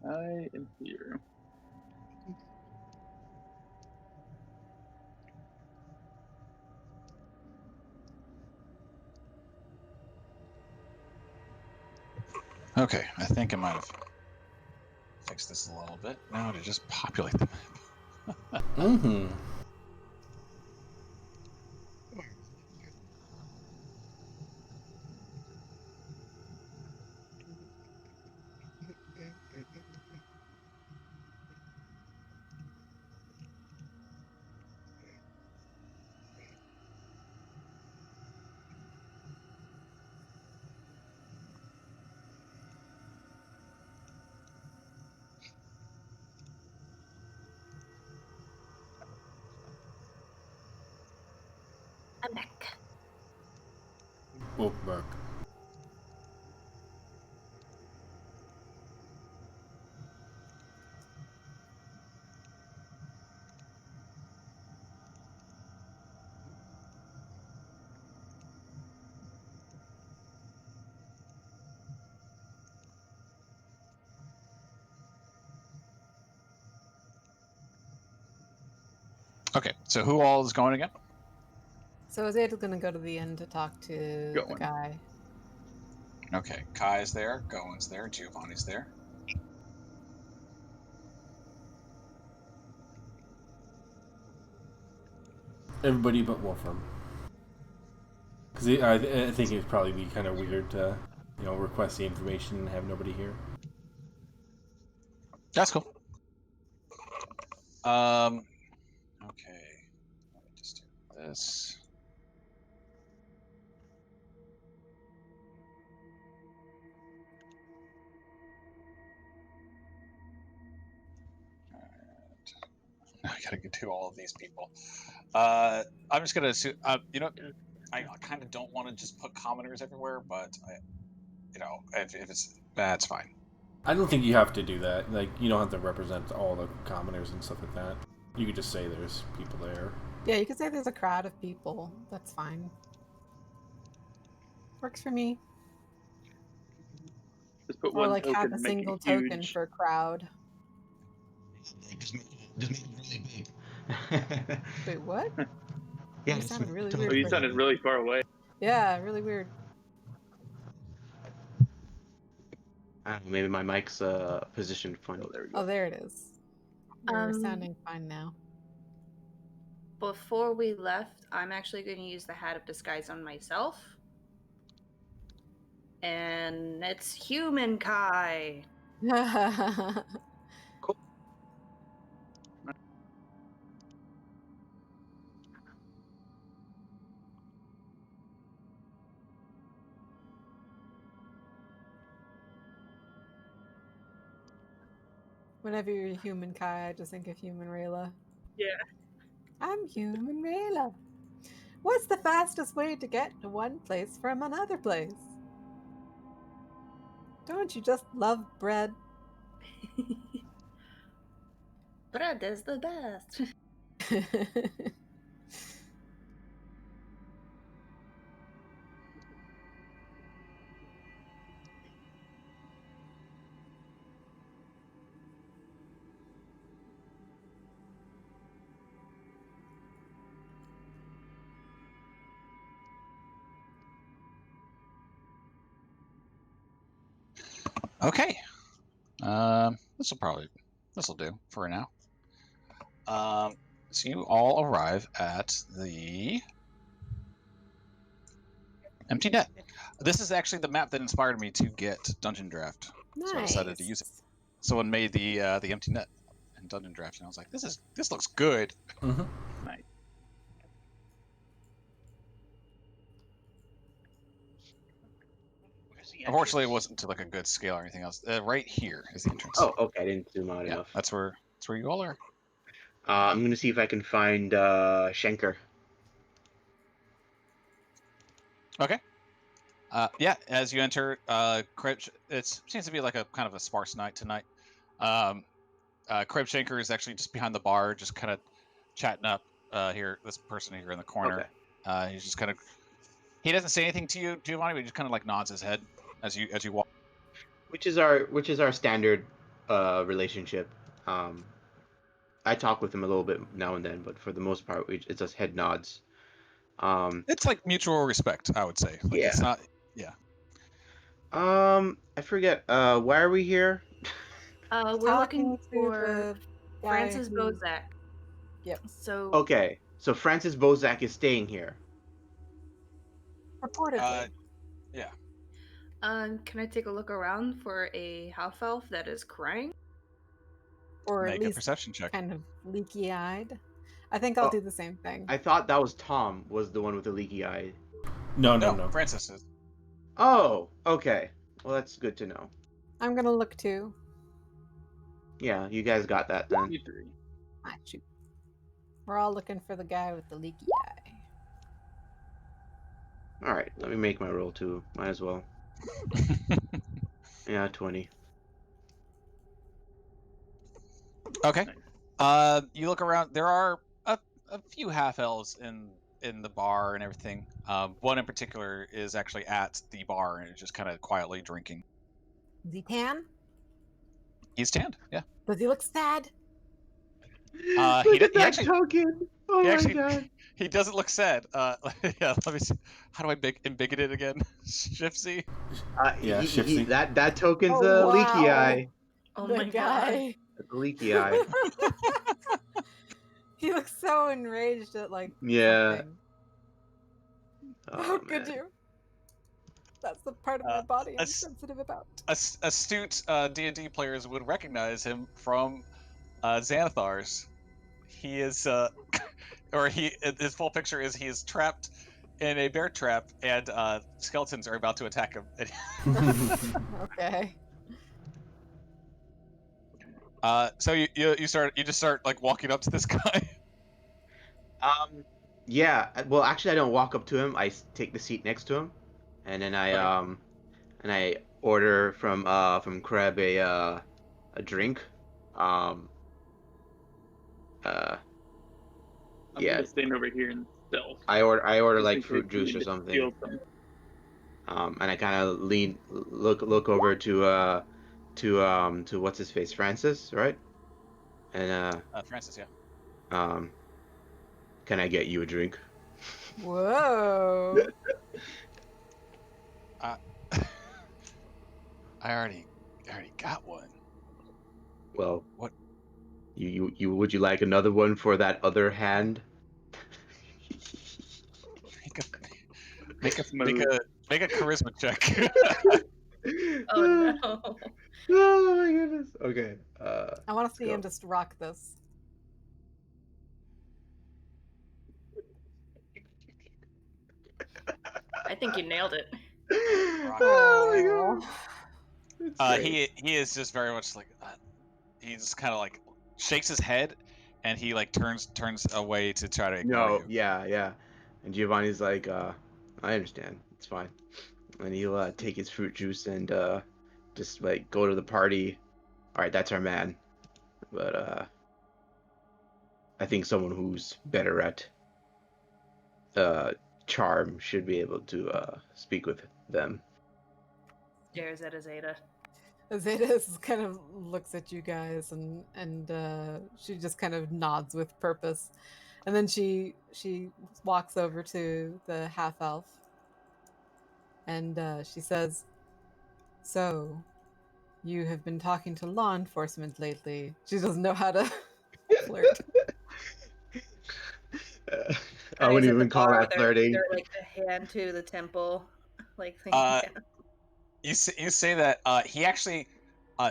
I am here. Okay, I think I might have fixed this a little bit. Now to just populate the map. Mm-hmm. I'm back. Wolfram. Okay, so who all is going again? So Azadeh's gonna go to the end to talk to the Gowan. guy. Okay, Kai's there, Gowan's there, Giovanni's there. Everybody but Wolfram. Because I think it'd probably be kind of weird to, request the information and have nobody here. That's cool. Okay. Let me just do this. Now I gotta get to all of these people. I'm just gonna assume. I kind of don't want to just put commoners everywhere, but if it's bad, it's fine. I don't think you have to do that. Like, you don't have to represent all the commoners and stuff like that. You could just say there's people there. Yeah, you could say there's a crowd of people. That's fine. Works for me. Just put Or one like token have a and make single it token huge. for crowd. Just make it really big. Wait, what? Yeah, You just sounded make really the weird. Oh, you for a sounded second. really far away. Yeah, really weird. I don't know, maybe my mic's positioned funny. Oh, there we go. Oh, there it is. You're sounding fine now. Before we left, I'm actually going to use the hat of disguise on myself. And it's human Kai. Cool. Whenever you're human Kai, I just think of human Rayla. Yeah. I'm human Rayla. What's the fastest way to get to one place from another place? Don't you just love bread? Bread is the best. Okay. This will do for now. So you all arrive at the Empty Net. This is actually the map that inspired me to get Dungeon Draft. Nice. So I decided to use it. Someone made the Empty Net and Dungeon Draft, and I was like, this looks good. Mm-hmm. Nice. Unfortunately, it wasn't to like a good scale or anything else. Right here is the entrance. Oh, okay. I didn't zoom out yeah, enough. that's where you all are. I'm gonna see if I can find Schenker. Okay. Yeah, as you enter, it seems to be like a kind of a sparse night tonight. Crib Shanker is actually just behind the bar, just kind of chatting up here. This person here in the corner. Okay. He's just kind of. He doesn't say anything to you, Giovanni, but he just kind of like nods his head as you walk. Which is our standard relationship. I talk with him a little bit now and then, but for the most part, it's just head nods. It's like mutual respect, I would say. Like it's Yeah. not. Yeah. I forget. Why are we here? We're looking Talking to for the guy Francis who- Bozak. Yep. So Okay, so Francis Bozak is staying here. Reportedly. Yeah. can I take a look around for a half elf that is crying? Or Make at a least perception check. kind of leaky-eyed. I think I'll Oh. do the same thing. I thought that was Tom was the one with the leaky eye. No. Francis is. Oh, okay. Well, that's good to know. I'm gonna look too. Yeah, you guys got that then. You three. Ah, shoot. We're all looking for the guy with the leaky eye. All right, let me make my roll too. Might as well. Yeah, 20. Okay. Nice. You look around. There are a few half elves in the bar and everything. One in particular is actually at the bar and is just kind of quietly drinking. Is he tan? He's tanned. Yeah. Does he look sad? Look he at that actually- token. Oh he my actually- god. He doesn't look sad. Yeah. Let me see. How do I embiggen it again? Shifty. Yeah, Shifty. That token's Oh, a leaky wow. eye. Oh the my god. guy. That's a leaky eye. He looks so enraged at like Yeah. something. Oh, How could man. you? That's the part of my body I'm as- sensitive about. Astute D&D players would recognize him from Xanathar's. He is, his full picture is he is trapped in a bear trap, and skeletons are about to attack him. Okay. So you just start like walking up to this guy. Yeah. Well, actually, I don't walk up to him. I take the seat next to him, and then I order from Kreb a drink. I'm Yeah. gonna stand over here and stealth. I order just like in case fruit we juice need or to something. steal some. And I kind of look over to what's his face, Francis, right? And Francis, yeah. can I get you a drink? Whoa. I already got one. Well, What? You would you like another one for that other hand? Make a charisma check. Oh no. Oh my goodness. Okay. I want to see go. him just rock this. I think you nailed it. Oh my god. It's great. He is just very much like he just kind of like shakes his head, and he like turns away to try to ignore No, you. yeah. And Giovanni's like, I understand. It's fine. And he'll take his fruit juice and just like go to the party. All right, that's our man. But I think someone who's better at charm should be able to speak with them. Stares at Azadeh. Azadeh kind of looks at you guys and she just kind of nods with purpose. And then she walks over to the half elf and she says, "So, you have been talking to law enforcement lately." She doesn't know how to flirt. I wouldn't even call that flirting. They're like the hand to the temple, like thing. You say that he actually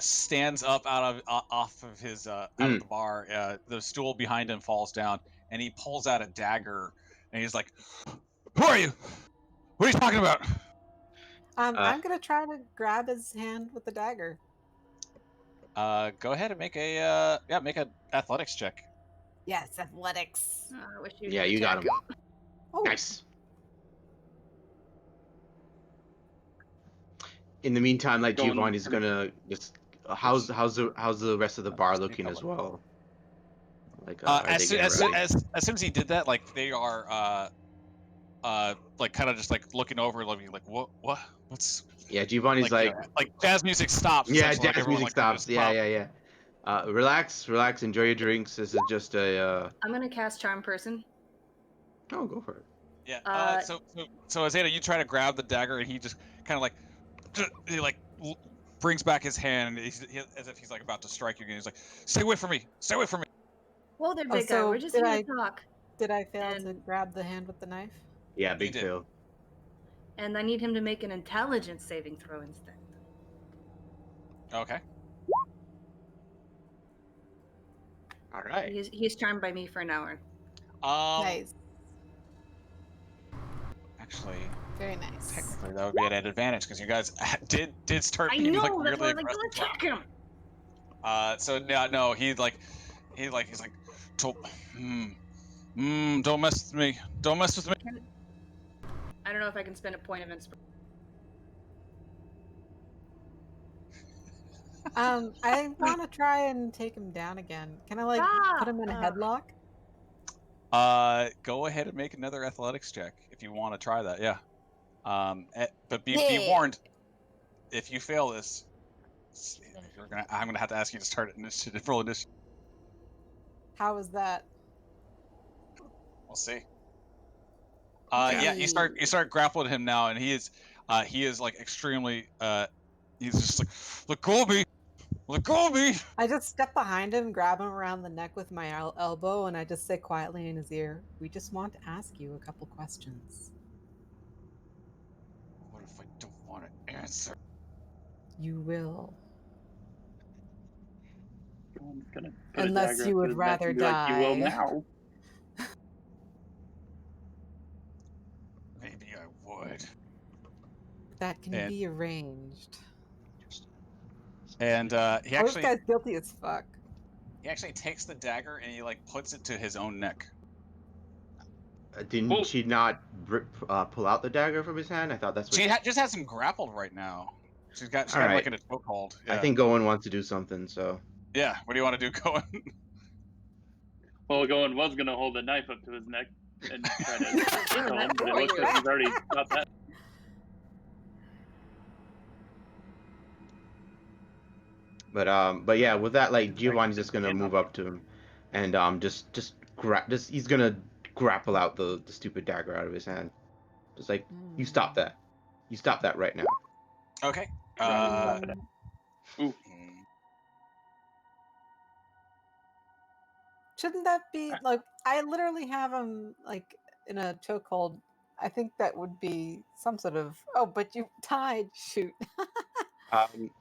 stands up off of his out of the bar. The stool behind him falls down, and he pulls out a dagger, and he's like, "Who are you? What are you talking about?" I'm gonna try to grab his hand with the dagger. Go ahead and make an athletics check. Yes, athletics. I wish you Yeah, did you got attack him. Oh, Nice. In the meantime, like Going Giovanni's kinda- gonna just how's the rest of the bar looking as well? Like, are they getting ready? As soon as he did that, like they are like kind of just like looking over, looking like what's Yeah, Giovanni's like like jazz music stops. yeah, Essentially, like jazz everyone music like kind of stops. just Yeah, yeah, yeah. Relax, relax, enjoy your drinks. This is just a. I'm gonna cast Charm Person. Oh, go for it. Yeah. So Azadeh, you try to grab the dagger, and he just kind of like he like brings back his hand, and as if he's like about to strike you again. He's like, "Stay away from me! Stay away from me!" Whoa there, Oh, big guy. so We're just here to talk. did I fail to And- grab the hand with the knife? Yeah, big fail. And I need him to make an intelligence saving throw instead. Okay. All right. He's charmed by me for an hour. Nice. Actually, Very nice. technically that would be at an advantage because you guys did start I being know, like that's why I really was like, go aggressive. attack him! So no, he's like, don't mess with me. Don't mess with me. I don't know if I can spend a point of inspiration. I want to try and take him down again. Can I like put him in a headlock? Go ahead and make another athletics check if you want to try that. Yeah. But be warned, if you fail this, I'm gonna have to ask you to start initiative. Roll initiative. How is that? We'll see. Yeah, you start grappling him now, and he is like extremely he's just like, let go of me. Let go of me! I just step behind him, grab him around the neck with my elbow, and I just say quietly in his ear, "We just want to ask you a couple questions." What if I don't want to answer? You will. I'm gonna put Unless a dagger you up to would his neck rather and be like, you will die. now. Maybe I would. That can be arranged. And This guy's guilty as fuck. He actually takes the dagger and he like puts it to his own neck. Didn't she not pull out the dagger from his hand? I thought that's what she just has him grappled right now. She's got him like in a chokehold. Yeah. I think Gowan wants to do something, so. Yeah, what do you want to do, Gowan? Well, Gowan was gonna hold a knife up to his neck and try to kill him, but it looks like he's already got that. But yeah, with that, like Giovanni's just gonna move up to him, and he's gonna grapple out the stupid dagger out of his hand. Just like, you stop that. You stop that right now. Okay. Shouldn't that be like, I literally have him like in a chokehold. I think that would be some sort of, oh, but you tied, shoot.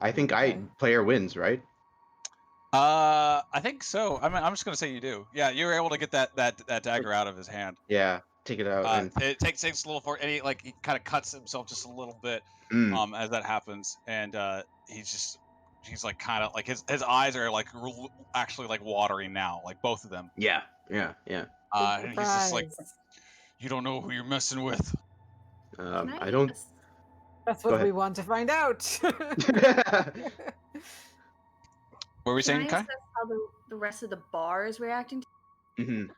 I think player wins, right? I think so. I'm just gonna say you do. Yeah, you were able to get that dagger out of his hand. Yeah, take it out. And it takes a little for, and he kind of cuts himself just a little bit, as that happens, and he's like kind of like his eyes are like actually like watering now, like both of them. Yeah. And he's just like, you don't know who you're messing with. I don't. That's what we want to find out. What were we saying, Kai? Can I assess how the rest of the bar is reacting to?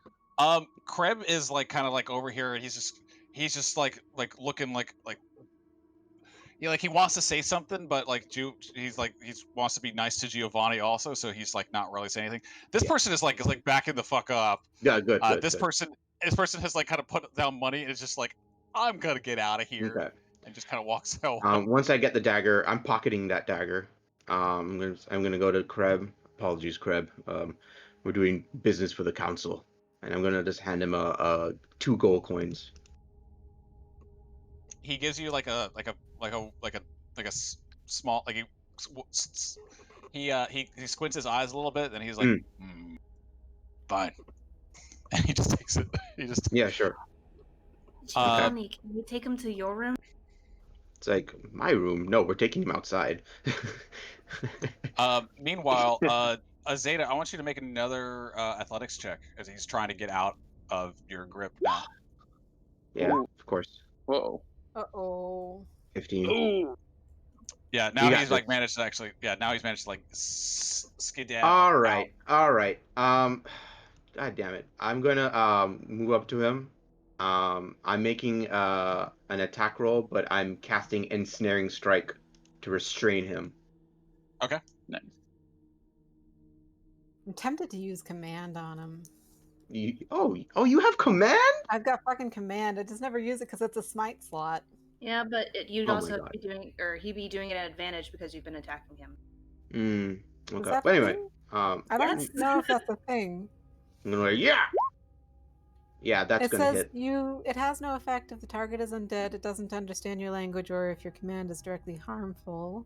Kreb is like kind of like over here, and he's just like looking like he wants to say something, but like he wants to be nice to Giovanni also, so he's like not really saying anything. This person is like backing the fuck up. Yeah, good. This person has like kind of put down money and is just like, I'm gonna get out of here, and just kind of walks out. Once I get the dagger, I'm pocketing that dagger. I'm gonna go to Kreb. Apologies, Kreb. We're doing business for the council, and I'm gonna just hand him 2 gold coins. He gives you like a small, like he squints his eyes a little bit, and he's like, fine, and he just takes it. Yeah, sure. Giovanni, can you take him to your room? It's like, my room? No, we're taking him outside. Meanwhile, Azadeh, I want you to make another athletics check as he's trying to get out of your grip now. Yeah, of course. Whoa. 15. Ooh. Yeah, now he's like managed to actually. Yeah, now he's managed to like skedaddle. All right. God damn it! I'm gonna move up to him. I'm making an attack roll, but I'm casting ensnaring strike to restrain him. Okay. Nice. I'm tempted to use command on him. You have command? I've got fucking command. I just never use it because it's a smite slot. Yeah, but you'd Oh my also God. be doing, or he'd be doing it at advantage because you've been attacking him. Is Okay. that But a anyway, thing? um, I don't Yes. know if that's a thing. I'm gonna yeah, that's It gonna says hit. it has no effect if the target is undead, it doesn't understand your language, or if your command is directly harmful.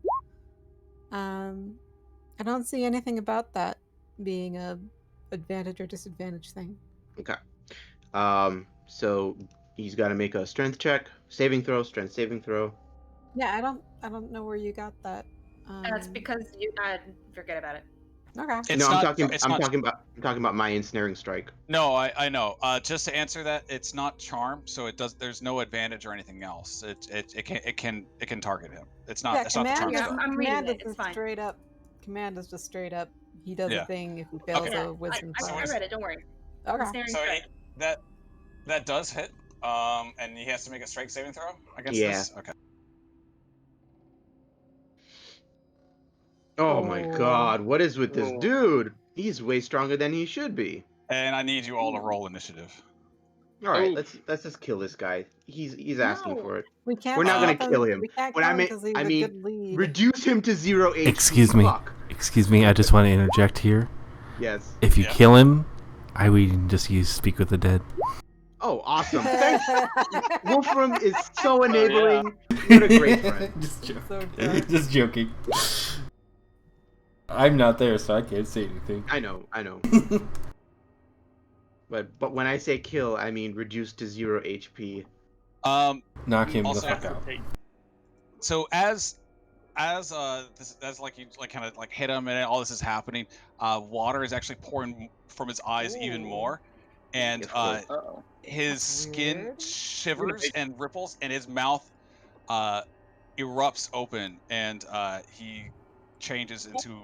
I don't see anything about that being a advantage or disadvantage thing. Okay. So he's got to make a strength check, strength saving throw. Yeah, I don't know where you got that. That's because you had. Forget about it. Okay. It's No, not. I'm talking about my ensnaring strike. No, I know. Just to answer that, it's not charm, so it does. There's no advantage or anything else. It can target him. It's not. Yeah, It's not the charm command is spell. I'm reading command it. is It's just fine. straight up. Command is just straight up. He does a Yeah. thing if he fails Okay. Yeah, a wisdom So I check. read it. Don't worry. Okay. Ensnaring So strike. that does hit. And he has to make a strike saving throw against Yeah. this. Okay. Oh my God, what is with this Oh. dude? He's way stronger than he should be. And I need you all to roll initiative. All right, Oh. let's just kill this guy. He's asking No. for it. We can't We're not gonna stop kill him. We can't When kill I him mean, because he's I a mean, good lead. reduce him to 0 HP. Excuse me. Fuck. Excuse me. I just want to interject here. Yes. If you Yeah. kill him, I would just use Speak with the Dead. Oh, awesome. Thanks. Wolfram is so enabling. What a great friend. just, So drunk. just joking. I'm not there, so I can't say anything. I know. But when I say kill, I mean reduce to 0 HP. Knock him Also- the fuck out. So as like you like kind of like hit him and all this is happening, water is actually pouring from his eyes even more, and Of course. Uh-oh. his That's skin weird. shivers and ripples, and his mouth erupts open, and he changes into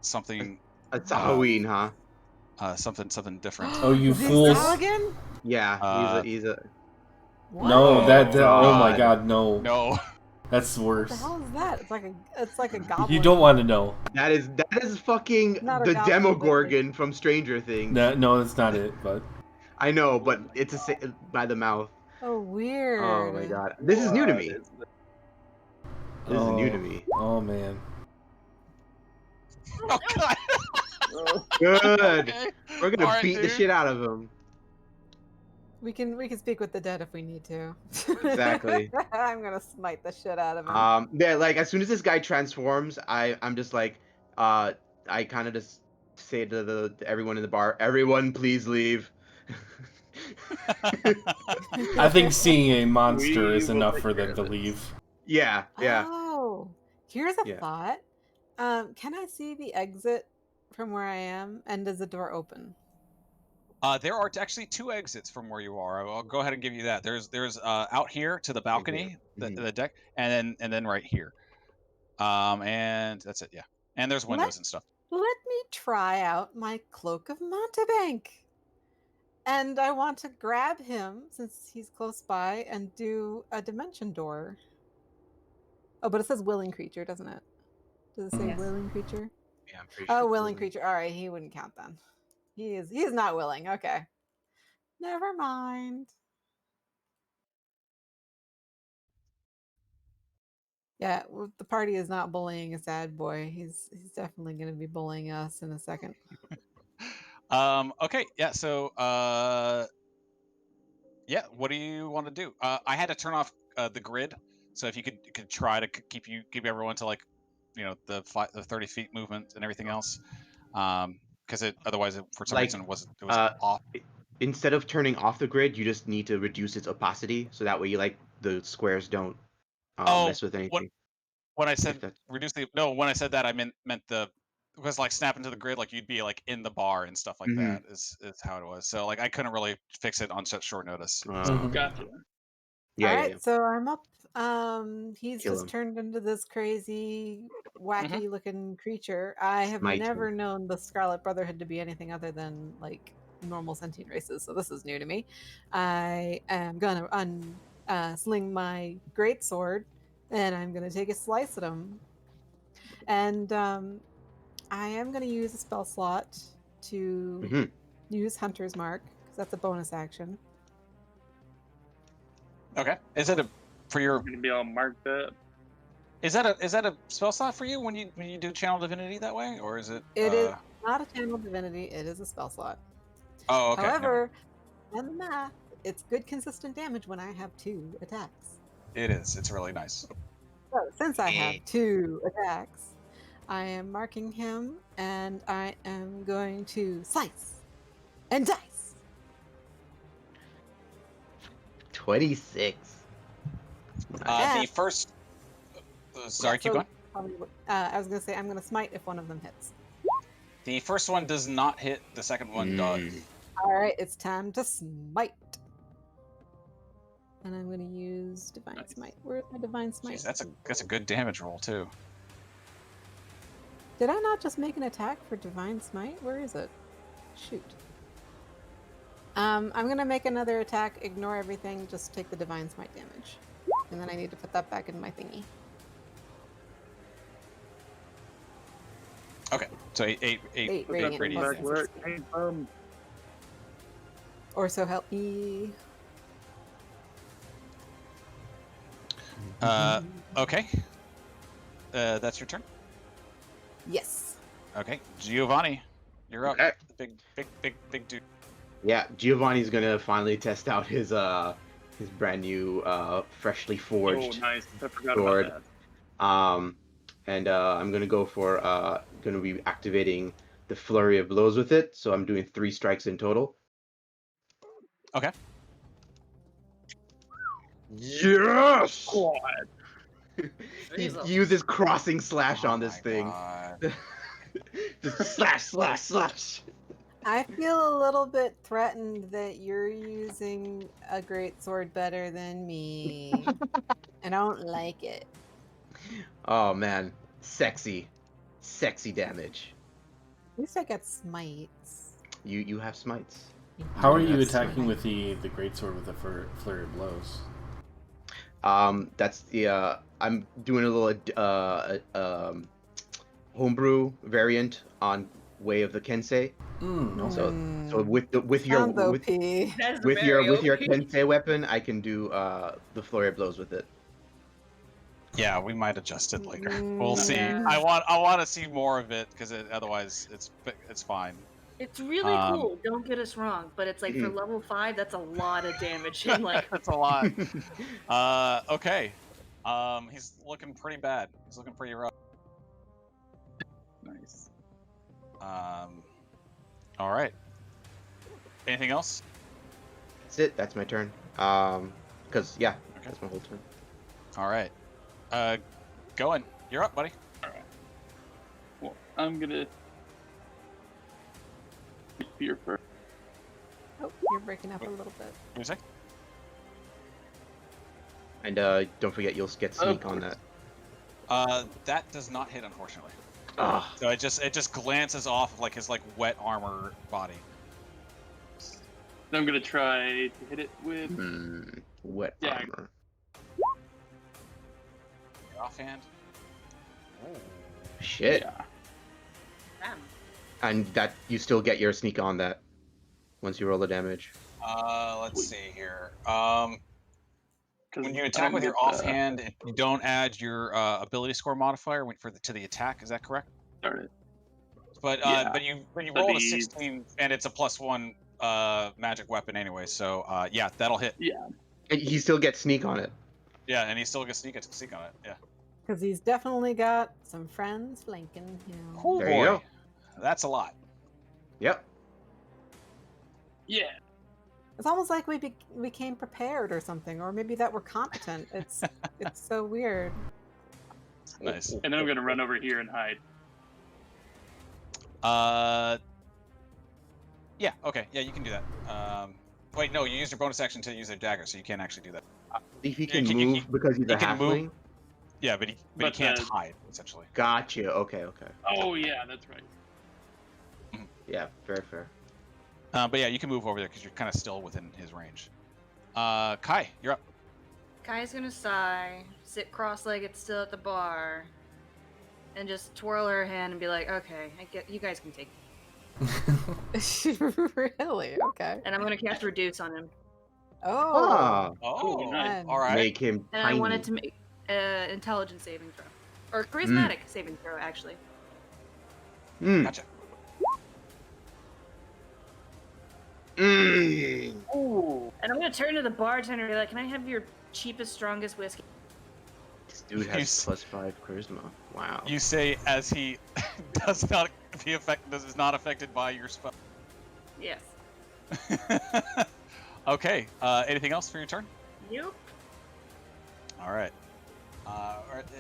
something It's Halloween, huh? something different. Oh, you Is he fools. Saligan? Yeah, he's a. What? No, Oh, that oh my God. God, no. No. That's What worse. the hell is that? It's like a goblin. You don't want to know. That is fucking Not a the goblin, Demogorgon from Stranger Things. No, that's not it. But I know, but it's by the mouth. Oh, weird. Oh my God, this is new to me. What is this? This is new to me. Oh man. Oh God. Oh. Good. Okay. We're gonna Alright, beat the dude. shit out of him. We can speak with the dead if we need to. Exactly. I'm gonna smite the shit out of him. Yeah, like as soon as this guy transforms, I'm just like, I kind of just say to everyone in the bar, everyone please leave. I think seeing a monster We is will enough take for care them of to this. leave. Yeah. Oh, here's a Yeah. thought. Can I see the exit from where I am? And does the door open? There are actually 2 exits from where you are. I'll go ahead and give you that. There's out here to the balcony, Mhm. the deck, and then right here. And that's it. Yeah. And there's windows and stuff. Let me try out my Cloak of Montebank. And I want to grab him since he's close by and do a dimension door. Oh, but it says willing creature, doesn't it? Does it say Yes. willing creature? Yeah, I'm pretty Oh, sure. willing creature. All right, he wouldn't count then. He's not willing. Okay. Never mind. Yeah, the party is not bullying a sad boy. He's definitely going to be bullying us in a second. Okay. Yeah. So yeah. What do you want to do? I had to turn off the grid, so if you could try to keep everyone to like, the 30 feet movement and everything else, because otherwise for some Like, reason it was uh, off. Instead of turning off the grid, you just need to reduce its opacity, so that way the squares don't mess with anything. When I said If that's reduce when I said that I meant the because like snap into the grid, like you'd be like in the bar and stuff like Mhm. that is how it was. So like I couldn't really fix it on such short notice. Mhm. Gotcha. Yeah, All yeah, right, yeah. so I'm up He's Kill just him. turned into this crazy, wacky looking creature. I have Smite never him. known the Scarlet Brotherhood to be anything other than like normal sentient races, so this is new to me. I am gonna sling my great sword, and I'm gonna take a slice at him. And I am gonna use a spell slot to Mhm. use Hunter's Mark because that's a bonus action. Okay. Is it a for your? Gonna be all marked up. Is that a spell slot for you when you do Channel Divinity that way, or is it? It is not a channel divinity; it is a spell slot. Oh, okay. However, and the math, it's good consistent damage when I have 2 attacks. It is. It's really nice. So since I have 2 attacks, I am marking him and I am going to slice and dice. 26. The first. Sorry, keep going. I was going to say I'm going to smite if one of them hits. The first one does not hit. The second one does. All right, it's time to smite. And I'm going to use Divine Smite. Where's my Divine Smite? Jeez, that's a good damage roll too. Did I not just make an attack for Divine Smite? Where is it? Shoot. I'm going to make another attack, ignore everything, just take the Divine Smite damage. And then I need to put that back in my thingy. Okay, so eight radiant radiant. plus Where it came from. Or so help me. Okay. That's your turn. Yes. Okay, Giovanni, you're up. Okay. Big dude. Yeah, Giovanni's gonna finally test out his brand new freshly Oh, forged nice. I forgot sword. about that. And I'm gonna go for gonna be activating the flurry of blows with it. So I'm doing 3 strikes in total. Okay. Yes! God. He Jesus. uses crossing slash Oh on this my thing. God. Just slash. I feel a little bit threatened that you're using a great sword better than me. I don't like it. Oh man, sexy damage. At least I get smites. You have smites. How are you That's attacking with the greatsword with the flurry of blows? That's the I'm doing a little homebrew variant on Way of the Kensei. So with your Sounds OP. That is with very your OP. Kensei weapon, I can do the flurry of blows with it. Yeah, we might adjust it later. We'll see. Yeah. I want to see more of it because otherwise it's fine. It's really cool. Don't get us wrong, but it's like for level 5, that's a lot of damage. And like, That's a lot. Okay. He's looking pretty bad. He's looking pretty rough. Nice. All right. Anything else? That's it. That's my turn. Because yeah, Okay. that's my whole turn. All right. Gowan, you're up, buddy. Well, I'm gonna fear first. Oh, you're breaking up a little bit. What do you say? And don't forget, you'll get sneak on that. That does not hit, unfortunately. Ah, So it just glances off of like his wet armor body. Then I'm gonna try to hit it with. wet Yeah. armor. Your offhand. Oh. Shit. Yeah. damn. And that you still get your sneak on that once you roll the damage. Let's see here. 'Cause When you I attack don't with your get the- offhand, you don't add your ability score modifier to the attack. Is that correct? Darn it. But Yeah. but you That'd rolled a be- 16 and it's a +1 magic weapon anyway. So yeah, that'll hit. Yeah. And he still gets sneak on it. Yeah, and he still gets sneak on it. Yeah. Because he's definitely got some friends flanking him. Oh, There you boy. go. That's a lot. Yep. Yeah. It's almost like we came prepared or something, or maybe that we're competent. It's so weird. Nice. And then I'm gonna run over here and hide. Yeah. Okay. Yeah, you can do that. Wait, no, you used your bonus action to use a dagger, so you can't actually do that. If he can He move because he's a can move. halfling. Yeah, but he But can't the- hide essentially. Gotcha. Okay. Oh yeah, that's right. Yeah, fair. But yeah, you can move over there because you're kind of still within his range. Kai, you're up. Kai's gonna sigh, sit cross-legged still at the bar, and just twirl her hand and be like, "Okay, I get you guys can take." Really? Okay. And I'm gonna cast Reduce on him, Oh. Oh, nice. all right. Make him and tiny. I wanted to make intelligence saving throw, or Mm. charismatic saving throw, actually. Gotcha. Ooh. And I'm gonna turn to the bartender and be like, "Can I have your cheapest, strongest whiskey?" This dude has +5 charisma. Wow. You say as he does not is not affected by your spell. Yes. Okay. Anything else for your turn? You? All right.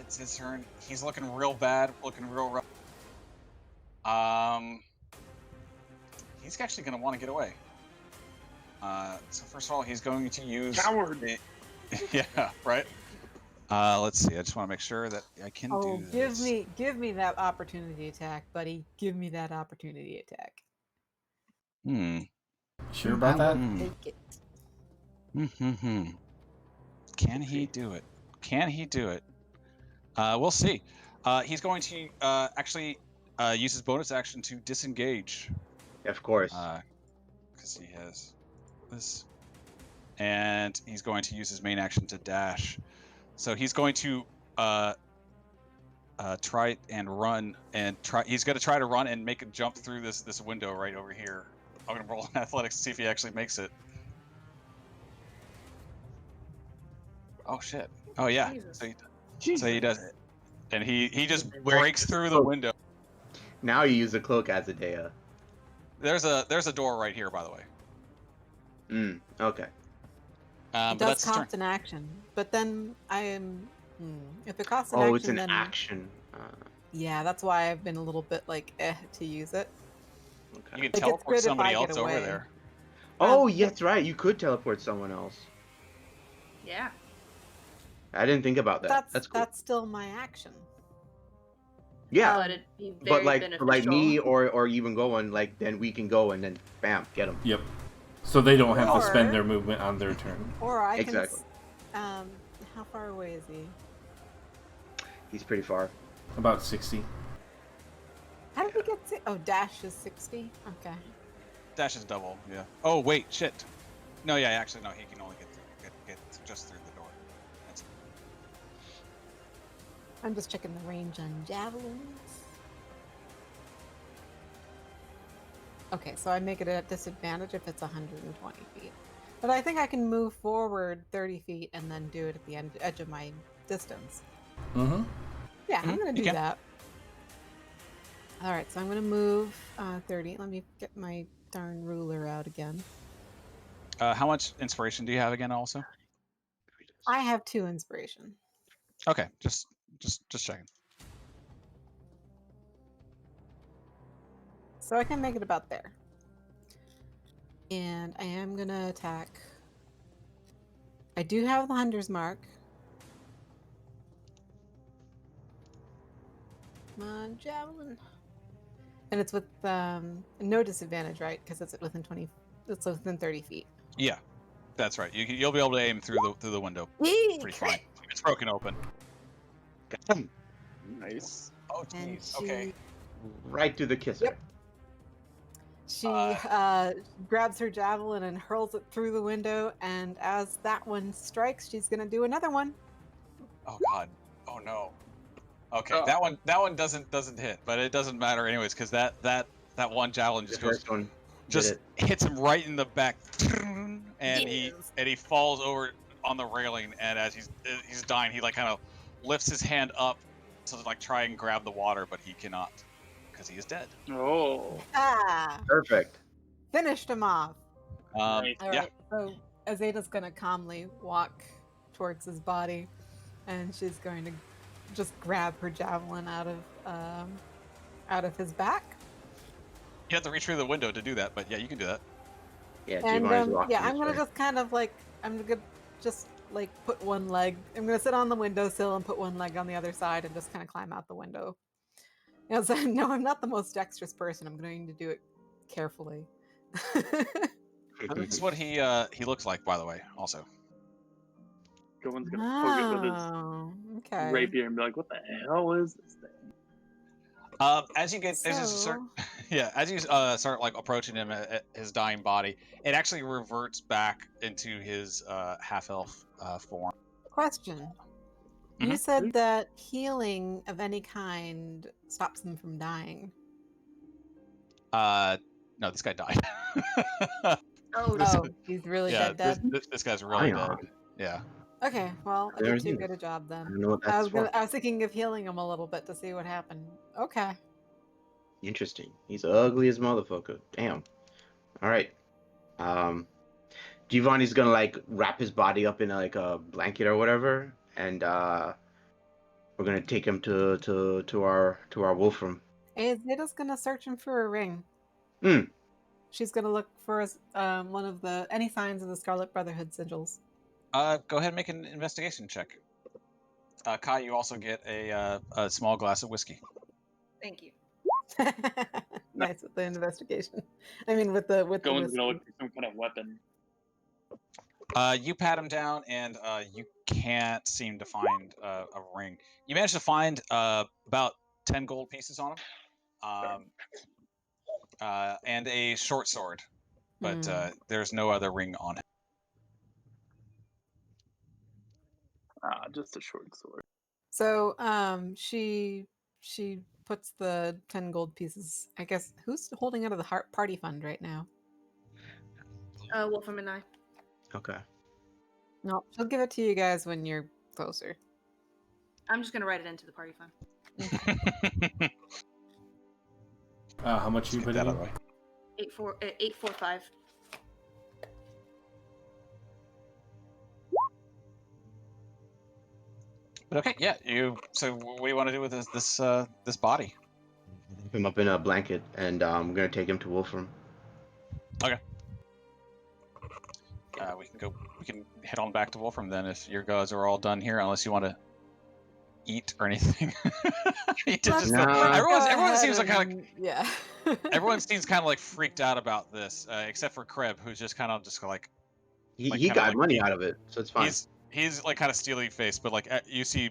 It's his turn. He's looking real bad, looking real rough. He's actually going to want to get away. So first of all, he's going to use Coward. yeah, right. Let's see. I just want to make sure that I can Oh, do this. give me that opportunity attack, buddy. Give me that opportunity attack. Sure about that? Take it. Can he do it? Can he do it? We'll see. He's going to actually use his bonus action to disengage. Of course. Because he has this. And he's going to use his main action to dash. So he's going to try and run and he's going to try to run and make a jump through this window right over here. I'm going to roll an athletics to see if he actually makes it. Oh shit. Oh yeah. So he does it. And he just breaks through the window. Now you use the cloak, Azadeh. There's a door right here, by the way. Okay. It But does that's his turn. cost an action, but then I am. If it costs an Oh, action, it's an then action. yeah, that's why I've been a little bit like to use it. Okay. You can Like, it's teleport good if somebody I get else over away. there. Oh, yeah, that's right. You could teleport someone else. Yeah. I didn't think about that. That's cool. That's still my action. Yeah, But it'd be very but like beneficial. me or even Gowan, like then we can go and then bam, get them. Yep. So they don't have to Or- spend their movement on their turn. Or I Exactly. can. How far away is he? He's pretty far. About 60. How did we get to? Oh, dash is 60. Okay. Dash is double, yeah. Oh wait, shit. No, yeah, actually no. He can only get just through the door. That's I'm just checking the range on javelins. Okay, so I make it a disadvantage if it's 120 feet. But I think I can move forward 30 feet and then do it at the edge of my distance. Mm-hmm. Yeah, I'm going to you do can. that. All right, so I'm going to move 30. Let me get my darn ruler out again. How much inspiration do you have again? Also. I have 2 inspiration. Okay, just checking. So I can make it about there. And I am going to attack. I do have the Hunter's Mark. Come on, javelin. And it's with no disadvantage, right? Because it's within 20. It's within 30 feet. Yeah, that's right. You'll be able to aim through the window pretty fine. It's broken open. Nice. Oh And jeez. Okay. Right through the kisser. Yep. She grabs her javelin and hurls it through the window. And as that one strikes, she's gonna do another one. Oh god. Oh no. Okay, that one doesn't hit, but it doesn't matter anyways because that one javelin just The first one just hits him right in the back, and Yes. he falls over on the railing. And as he's dying, he like kind of lifts his hand up to like try and grab the water, but he cannot because he is dead. Oh. Perfect. Finished him off. Nice. All Yeah. right, so Azada's gonna calmly walk towards his body, and she's going to just grab her javelin out of his back. You have to reach through the window to do that, but yeah, you can do that. Yeah, And Giovanni's walking yeah, I'm this gonna way. just kind of like just like put one leg. I'm gonna sit on the windowsill and put one leg on the other side and just kind of climb out the window. As I know, I'm not the most dexterous person. I'm going to do it carefully. This is what he looks like, by the way. Also, Gowan's gonna poke it with his okay. rapier and be like, "What the hell is this thing?" as you get as you start, So, as you start like approaching him at his dying body, it actually reverts back into his half-elf form. question. You said that healing of any kind stops them from dying. No, this guy died. Oh, He's really yeah, dead. this guy's really Ion. dead. Yeah. Okay, well, I There did he too is. good a job I then. don't know what I that's was for. I was thinking of healing him a little bit to see what happened. Okay. Interesting. He's ugly as motherfucker. Damn. All right. Giovanni's gonna like wrap his body up in like a blanket or whatever, and we're gonna take him to our Wolfram. Azada's gonna search him for a ring. Hmm. She's gonna look for one of the any signs of the Scarlet Brotherhood sigils. Go ahead and make an investigation check. Kai, you also get a small glass of whiskey. thank you. Nice with the investigation. I mean, with the Gowan's whiskey. gonna look for some kind of weapon. You pat him down, and you can't seem to find a ring. You managed to find about 10 gold pieces on him, and a short sword, but there's no other ring on him. Just a short sword. So, she puts the 10 gold pieces. I guess who's holding out of the party fund right now? Wolfram and I. Okay. No, she'll give it to you guys when you're closer. I'm just gonna write it into the party fund. How much you Get put that in? out of the way. 845. But okay, yeah. So what do you want to do with this body? Wrap him up in a blanket, and I'm gonna take him to Wolfram. Okay. We can head on back to Wolfram then if your guys are all done here, unless you want to eat or anything. Everyone seems like yeah. everyone seems kind of like freaked out about this, except for Kreb, who's just kind of like He got money out of it, so it's fine. He's like kind of steely faced, but like you see,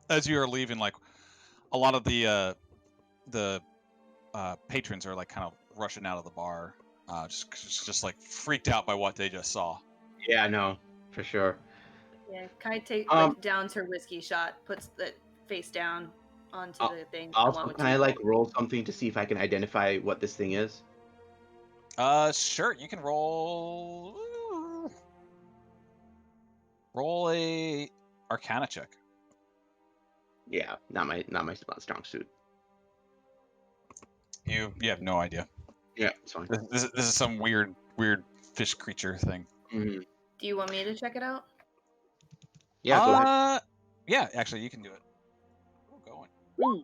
as you are leaving, like a lot of the patrons are like kind of rushing out of the bar, just like freaked out by what they just saw. Yeah, no, for sure. Yeah, Kai downs her whiskey shot, puts the face down onto the thing. Also, can I like roll something to see if I can identify what this thing is? Sure. You can roll a Arcana check. Yeah, not my strong suit. You have no idea. Yeah, it's fine. This is some weird fish creature thing. Mm-hmm. Do you want me to check it out? Yeah, go ahead. Yeah, actually, you can do it. Ooh, Gowan. Ooh.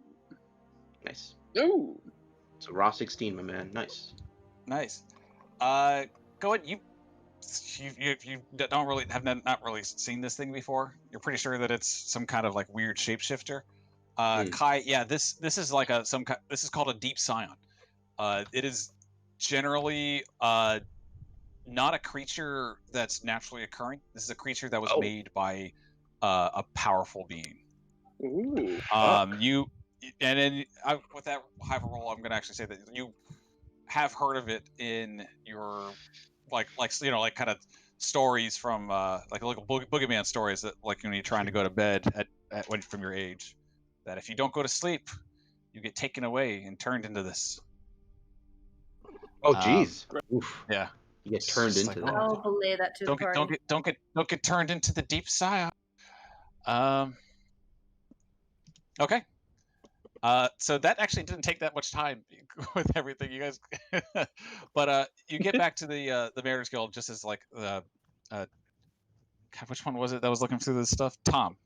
Nice. Ooh. So raw 16, my man. Nice. Nice. Gowan, you don't really have not really seen this thing before. You're pretty sure that it's some kind of like weird shapeshifter. Kai, yeah, this is like this is called a deep scion. It is generally not a creature that's naturally occurring. This is a creature that was made by a powerful being. Ooh. And then with that high of a roll, I'm going to actually say that you have heard of it in your like kind of stories from like little boogeyman stories that like when you're trying to go to bed when from your age, that if you don't go to sleep, you get taken away and turned into this. Oh, jeez. Yeah. You get turned into like, that. I'll belay that to the party. Don't get turned into the deep scion. Okay. So that actually didn't take that much time with everything you guys, but you get back to the Mariners Guild just as like God, which one was it that was looking through this stuff? Tom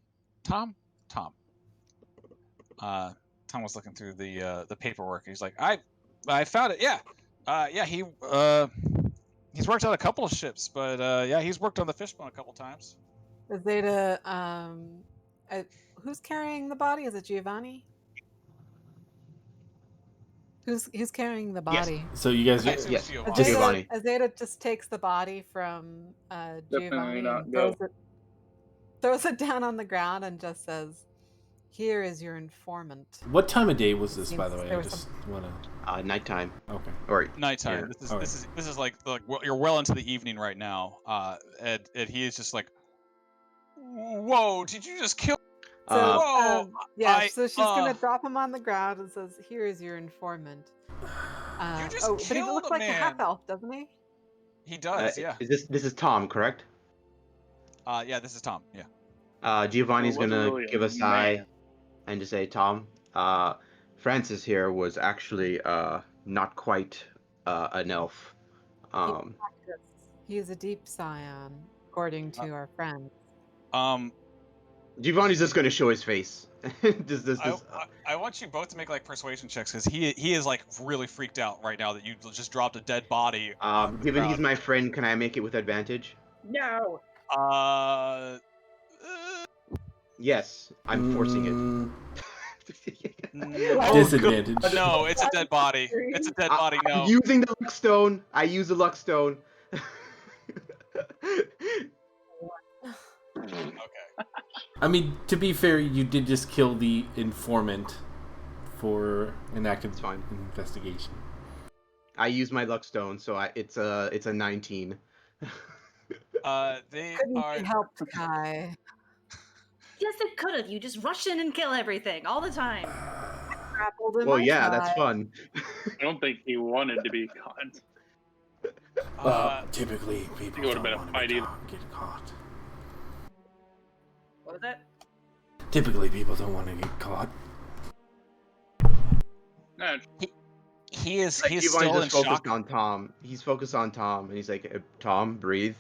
was looking through the paperwork. He's like, I found it. Yeah, he's worked on a couple of ships, but yeah, he's worked on the Fishbone a couple times. Azadeh, who's carrying the body? Is it Giovanni? Who's carrying the Yes. body? So you guys I are. assume Yes. it's Giovanni. Giovanni. Azadeh just takes the body from Definitely Giovanni not and go. throws it down on the ground and just says, "Here is your informant." What time of day was this, by Seems the way? there I was just want to. Nighttime. Okay. Or Nighttime. yeah. This is Alright. this is like well, you're well into the evening right now. And he is just like, whoa! Did you just kill? So, Whoa! so she's gonna drop him on the ground and says, "Here is your informant." You just but he killed looks a like a half man. elf, doesn't he? He does, yeah. This is Tom, correct? Yeah, this is Tom. Yeah. Giovanni's Well, it wasn't gonna really a give a sigh man. and just say, Tom, Francis here was actually not quite an elf. He is a deep scion, according to our friends. Giovanni's just gonna show his face. I want you both to make like persuasion checks because he is like really freaked out right now that you just dropped a dead body on the Given ground. he's my friend, can I make it with advantage? No. Yes, I'm forcing it. Disadvantage. No, it's a dead body. It's a dead body. No. I'm using the luck stone. I use the luck stone. Okay. I mean, to be fair, you did just kill the informant for an active It's fine. investigation. I use my luck stone, so it's a 19. They Couldn't are. be helped, Kai. Yes, it could have. You just rush in and kill everything all the time. Grappled in Well, my yeah, that's side. fun. I don't think he wanted to be caught. Typically, people it would've don't been a want fight to either. get caught. What was that? Typically, people don't want to get caught. No, He is Giovanni's still in just focused shock. on Tom. He's focused on Tom, and he's like, Tom, breathe.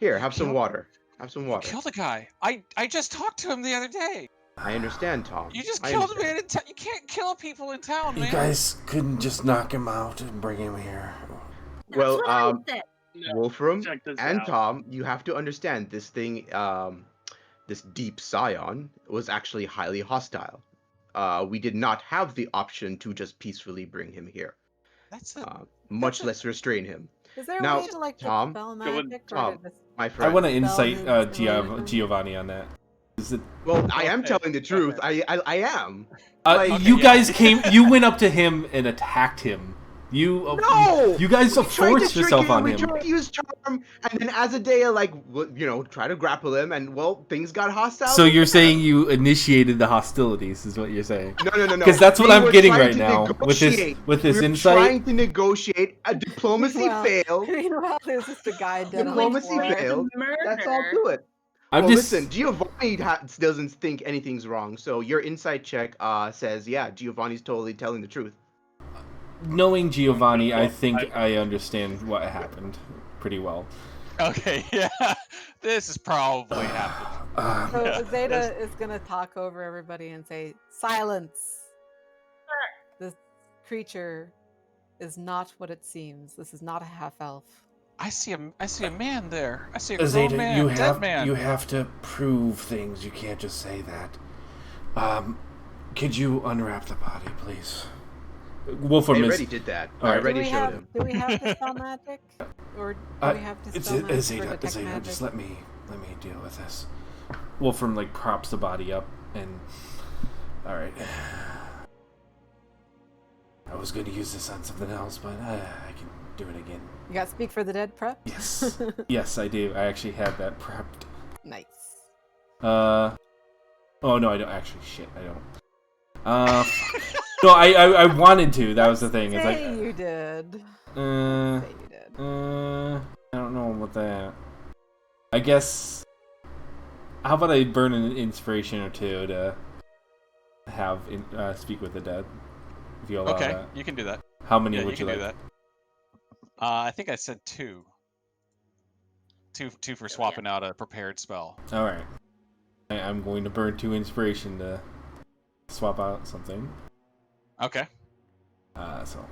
Here, have some killed- water. Have some You water. killed a guy. I just talked to him the other day. I understand, Tom. You just I killed a understand. man in town. You can't kill people in town, You man. guys couldn't just knock him out and bring him here. That's Well, what I said. no. Wolfram Check this and out. Tom, you have to understand this thing. This deep scion was actually highly hostile. We did not have the option to just peacefully bring him here, That's much less restrain him. Is there a Now, way to like Tom, dispel go with magic Tom, or to my I friend. want to Dispel insight his illusion? Giovanni on that. Is it? Well, I am Okay, telling the truth. okay. I am. You guys came. You went up to him and attacked him. You No! You guys We tried forced to trick yourself him, on we him. tried to use charm, and then Azadeh, try to grapple him, and well, things got hostile. So you're saying you initiated the hostilities, is what you're saying? No. Because that's what We I'm were getting trying right to now with this negotiate. insight. Trying to negotiate. A diplomacy failed. Meanwhile, there's just a guy dead on the Diplomacy floor. failed. Murder. That's all to it. I'm Well, just listen, Giovanni doesn't think anything's wrong, so your insight check says, yeah, Giovanni's totally telling the truth. knowing Giovanni. I think I understand what happened pretty well. Okay, yeah. This is probably happened. So Yeah, Azadeh is gonna talk over everybody and say, "Silence! This creature is not what it seems. This is not a half elf." I see a man there. I see a grown Azadeh, man, dead man. you have to prove things. You can't just say that. Could you unwrap the body, please? Wolfram I is. already did that. All I right. already showed him. Do we have dispel magic, or do we have It's dispel magic for detect Azadeh, magic? just let me deal with this. Wolfram props the body up and. All right. I was going to use this on something else, but I can do it again. You got speak for the dead prep. Yes, yes, I do. I actually had that prepped. Nice. Oh no, I don't actually. Shit, I don't. No, I wanted to. That was the thing. It's like. Say you did. Say you did. I don't know about that. I guess. How about I burn an inspiration or two to have speak with the dead? If you allow Okay, that. you can do that. How many Yeah, would you you can like? do that. I think I said two. Two for swapping out a prepared spell. All right. I'm going to burn 2 inspiration to swap out something. Okay. So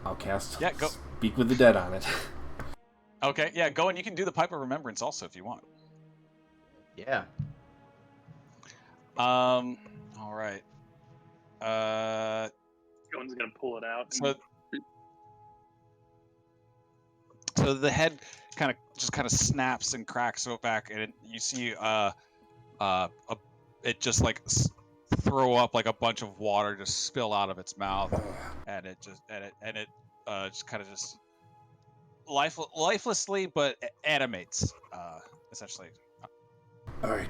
I'll cast Yeah, go. Speak with the Dead on it. Okay, yeah, Gowan, you can do the Pipe of Remembrance also if you want. Yeah. All right. Gowan's gonna pull it out. So the head kind of snaps and cracks back, and you see it just like throw up like a bunch of water just spill out of its mouth, and it just kind of just lifelessly but animates essentially. All right,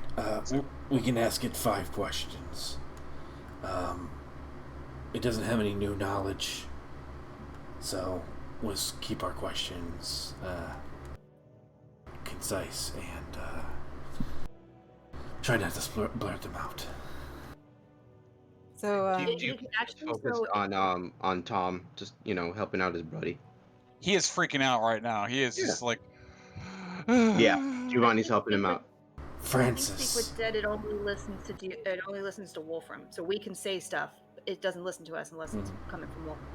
we can ask it 5 questions. It doesn't have any new knowledge, so let's keep our questions concise and try not to blurt them out. So, Do you focus on Tom, just helping out his buddy? He is freaking out right now. He is just like, yeah. Giovanni's helping him out. Francis. Speak with Dead. It only listens to Wolfram, so we can say stuff. It doesn't listen to us unless it's coming from Wolfram.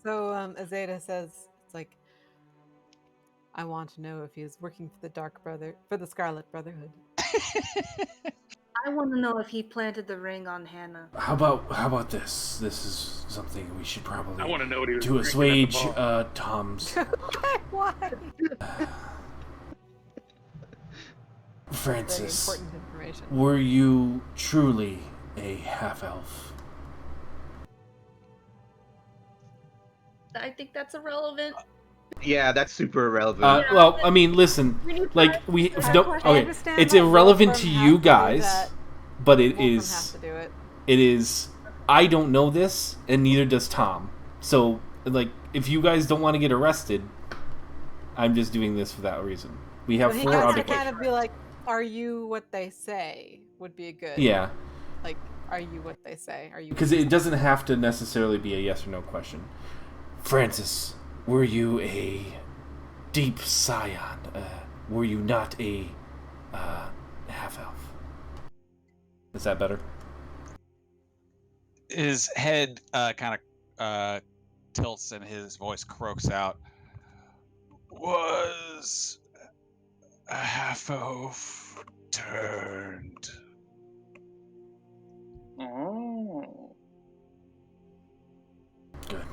So Azadeh says, it's like, I want to know if he is working for the Scarlet Brotherhood. I want to know if he planted the ring on Hannah. How about this? This is something we should probably I want to know what he was to assuage drinking at the bar. Tom's. Why? Francis, very important information. were you truly a half-elf? I think that's irrelevant. Yeah, that's super irrelevant. Well, I mean, listen, like it's irrelevant to you guys, but it is. It is. I don't know this, and neither does Tom. So, like, if you guys don't want to get arrested, I'm just doing this for that reason. We have 4 other. Kind of be like, "Are you what they say?" Would be a good. Yeah. Like, are you what they say? Are you? Because it doesn't have to necessarily be a yes or no question. Francis, were you a deep scion? Were you not a half-elf? Is that better? His head kind of tilts and his voice croaks out. Was a half-elf turned. Oh. Good.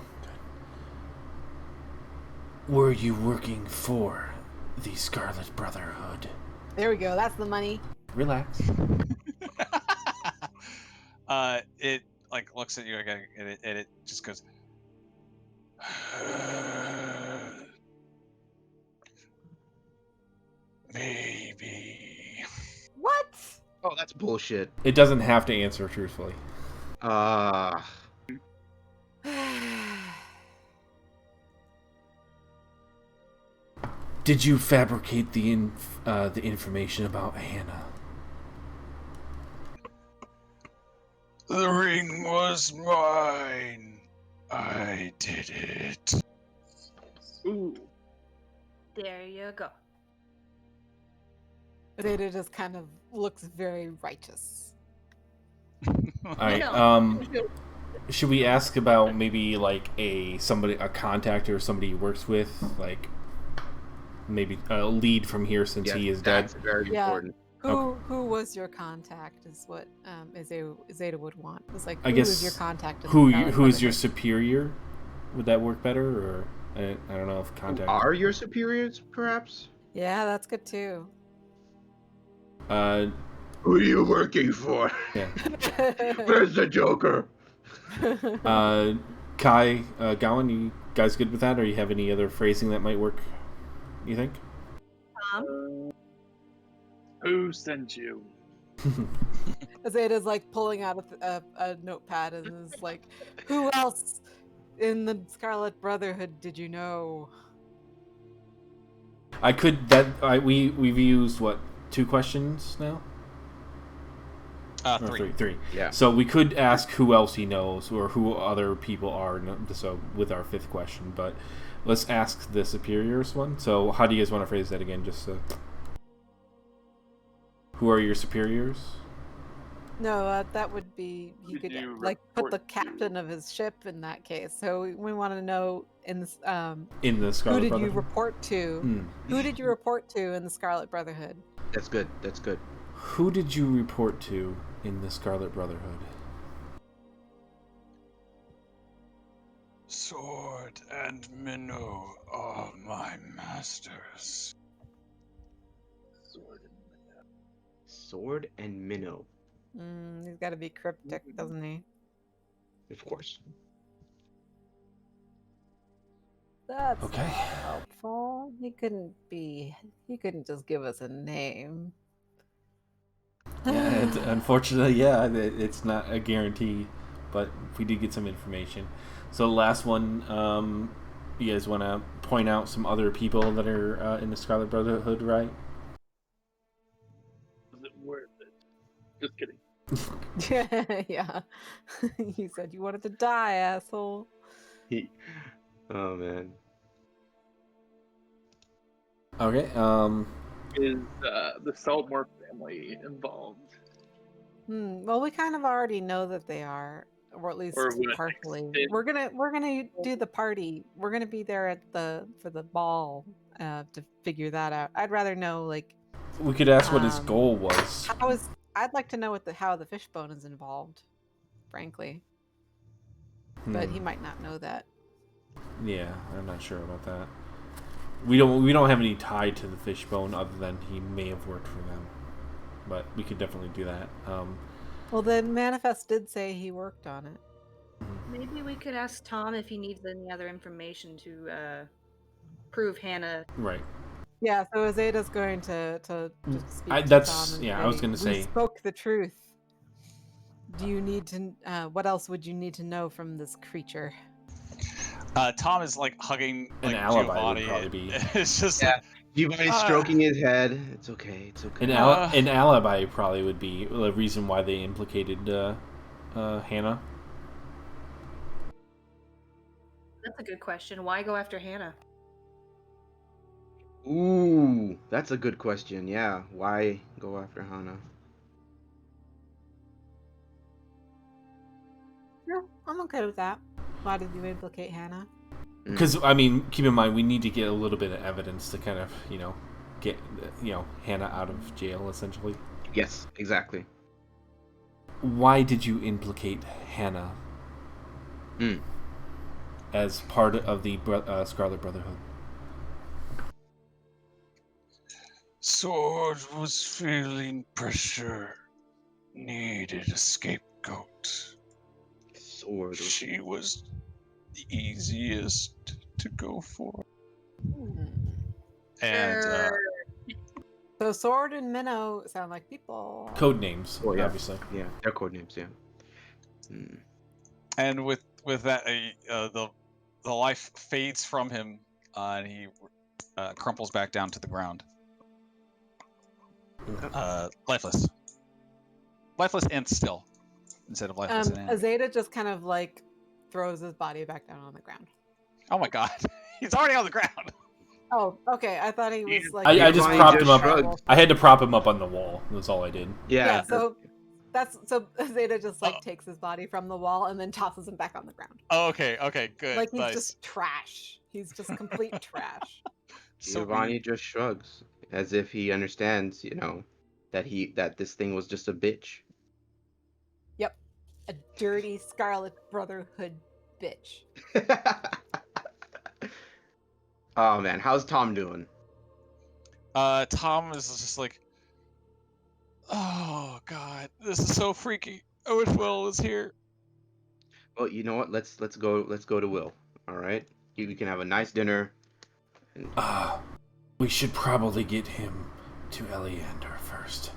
Were you working for the Scarlet Brotherhood? There we go. That's the money. Relax. It like looks at you again, and it just goes. Maybe. What? Oh, that's bullshit. It doesn't have to answer truthfully. Did you fabricate the information about Hannah? The ring was mine. I did it. Ooh. There you go. Azadeh just kind of looks very righteous. All right. Should we ask about maybe like a contact or somebody he works with, like maybe a lead from here since he is dead? That's very important. Who was your contact? Is what Azadeh would want. It's like, I who guess is your contact? Who is your superior? Would that work better, or I don't know if contact. Are your superiors, perhaps? Yeah, that's good too. Who are you working for? Yeah. Where's the Joker? Kai, Gowan, you guys good with that, or you have any other phrasing that might work? You think? Who sent you? Azadeh's like pulling out a notepad and is like, who else in the Scarlet Brotherhood did you know? I could we've used what, 2 questions now? 3. 3. Yeah. So we could ask who else he knows or who other people are. So with our 5th question, but let's ask the superiors one. So how do you guys want to phrase that again? Just who are your superiors? No, that would be he Did could you like put report the to- captain of his ship in that case. So we want to know in this In the who Scarlet did you Brotherhood? report to? Hmm. Who did you report to in the Scarlet Brotherhood? That's good. That's good. Who did you report to in the Scarlet Brotherhood? Sword and minnow are my masters. Sword and minnow, He's got to be cryptic, doesn't he? of course. That's Okay. not helpful. He couldn't just give us a name. Yeah, unfortunately, yeah, it's not a guarantee, but we did get some information. So the last one, you guys want to point out some other people that are in the Scarlet Brotherhood, right? Was it worth it? Just kidding. Yeah. You said you wanted to die, asshole. Oh man. Okay. Is the Saltmarsh family involved? Well, we kind of already know that they are, or at least Or what partially. extent? We're gonna do the party. We're gonna be there for the ball to figure that out. I'd rather know like We could ask what his goal was. I'd like to know how the fishbone is involved, frankly. But he might not know that. Yeah, I'm not sure about that. We don't have any tie to the fishbone other than he may have worked for them, but we could definitely do that. Well, the manifest did say he worked on it. Maybe we could ask Tom if he needs any other information to prove Hannah. Right. Yeah, so Azadeh's going to just speak to That's Tom and yeah. I was gonna we say. spoke the truth. Do you need to? What else would you need to know from this creature? Tom is like hugging An like alibi Giovanni. would probably be. It's just Yeah. like Giovanni's stroking his head. It's okay. It's okay. An alibi probably would be the reason why they implicated Hannah. That's a good question. Why go after Hannah? Ooh, that's a good question. Yeah. Why go after Hannah? Yeah, I'm okay with that. Why did you implicate Hannah? Because I mean, keep in mind we need to get a little bit of evidence to kind of get Hannah out of jail essentially. Yes, exactly. Why did you implicate Hannah as part of the Scarlet Brotherhood? Sword was feeling pressure, needed a scapegoat. Sword. She was the easiest to go for. And So Sword and Minnow sound like people. Code names, Oh, yeah. obviously. Yeah, their code names. Yeah. and with that, the life fades from him, and he crumples back down to the ground, lifeless and still, instead of lifeless and animate. Azadeh just kind of like throws his body back down on the ground. Oh my god, he's already on the ground. Oh, okay. I thought he was like. I just Giovanni propped just him up. shrugged. I had to prop him up on the wall. That's all I did. Yeah. So Azadeh just like takes his body from the wall and then tosses him back on the ground. Oh, okay, good. Like he's nice. just trash. He's just complete trash. Giovanni just shrugs as if he understands, that this thing was just a bitch. Yep. A dirty Scarlet Brotherhood bitch. Oh man, how's Tom doing? Tom is just like, oh god, this is so freaky. I wish Will was here. Well, you know what? Let's go to Will. All right, you can have a nice dinner. We should probably get him to Eleander first.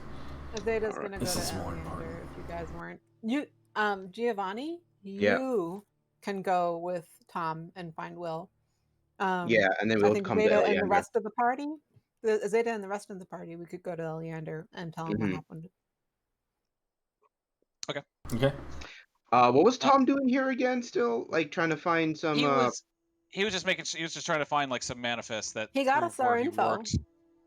Azadeh's gonna go This to is more Eleander important. if you guys weren't. Giovanni, Yeah. you can go with Tom and find Will. Yeah, and then I we'll think come to Azadeh and Eleander. the rest of the party. Azadeh and the rest of the party, we could go to Eleander and tell him what happened. Okay. What was Tom doing here again? Still, like trying to find some. He was just trying to find like some manifests that He got prove us our where he info. worked.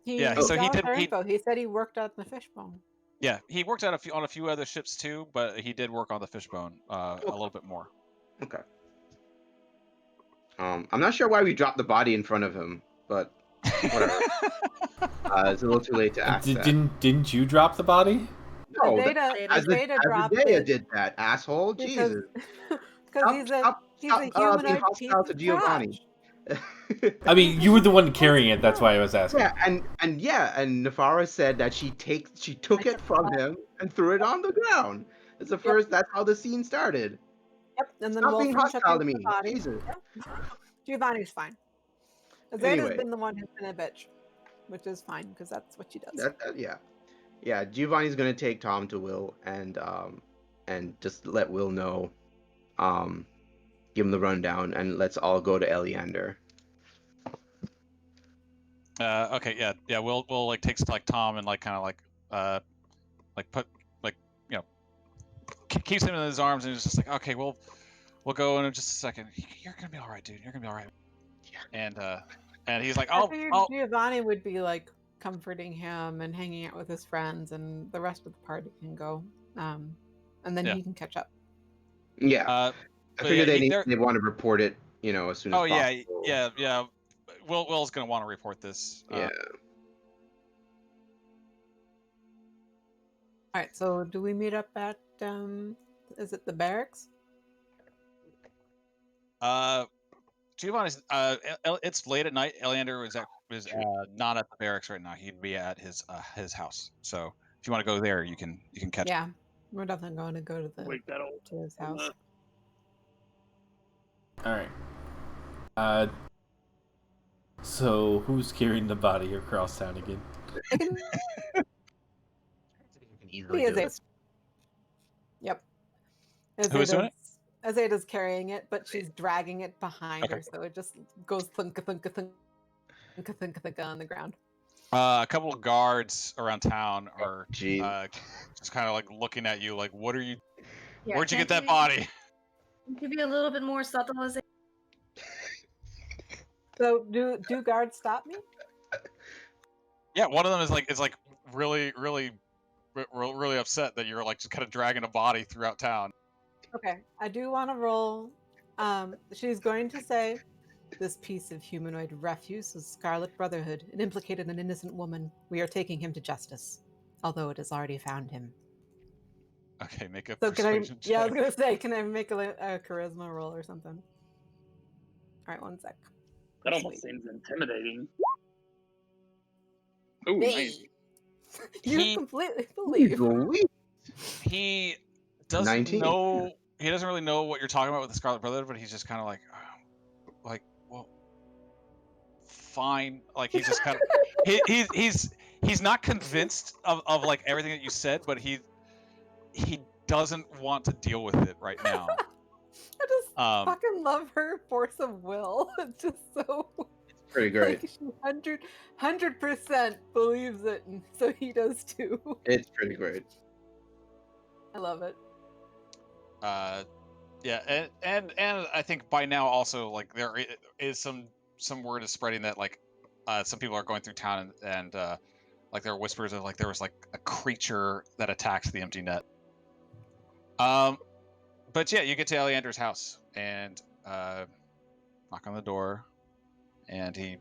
He Yeah, so he got us did. our info. He said he worked on the fishbone. Yeah, he worked on a few other ships too, but he did work on the Fishbone a little bit more. Okay. I'm not sure why we dropped the body in front of him, but whatever. It's a little too late to ask that. Didn't you drop the body? No, Azadeh dropped Azadeh it did that, asshole. because Jesus. he's a being humanoid piece hostile of to Giovanni. I mean, you were the one carrying it. That's why I was asking. Yeah, and Nefara said that she took it from him and threw it on the ground. It's the first. That's how the scene started. Yep, and then Stop being Wolfram hostile to the me. body. Jesus. Yep. Giovanni's fine. Azadeh's Anyway. been the one who's been a bitch, which is fine because that's what she does. Yeah. Giovanni's gonna take Tom to Will and just let Will know, give him the rundown, and let's all go to Eleander. Okay, yeah. Will like takes like Tom and like kind of like put like keeps him in his arms and he's just like, okay, we'll go in just a second. You're gonna be all right, dude. You're gonna be all right. And he's like, I figured Giovanni would be like comforting him and hanging out with his friends, and the rest of the party can go, and then he can catch up. Yeah, I figured they want to report it, as soon as possible. Yeah. Will's gonna want to report this. Yeah. All right, so do we meet up at is it the barracks? Giovanni's it's late at night. Eleander is not at the barracks right now. He'd be at his house. So if you want to go there, you can catch. Yeah, we're definitely going to go to his house. All right. So who's carrying the body across town again? Yep. Who's doing it? Azadeh's carrying it, but she's dragging it behind her, so it just goes thunk on the ground. A couple of guards around town are just kind of like looking at you, like, "What are you? Yeah, where'd you get that body?" Could be a little bit more subtle, as So do guards stop me? Yeah, one of them is like really upset that you're like just kind of dragging a body throughout town. Okay, I do want to roll. She's going to say, "This piece of humanoid refuse is Scarlet Brotherhood. It implicated an innocent woman. We are taking him to justice, although it has already found him." Okay, make a persuasion check. Yeah, I was gonna say, can I make a charisma roll or something? All right, one sec. That almost seems intimidating. Ooh, nice. You completely believe. He doesn't 19. know. He doesn't really know what you're talking about with the Scarlet Brotherhood, but he's just kind of like, well, fine. Like he's just kind of he's not convinced of like everything that you said, but he doesn't want to deal with it right now. I just fucking love her force of will. It's just so pretty great. Like she 100% believes it, and so he does too. It's pretty great. I love it. Yeah, and I think by now also like there is some word is spreading that like some people are going through town and like there are whispers of like there was like a creature that attacks the empty net. But yeah, you get to Eleander's house and knock on the door, and he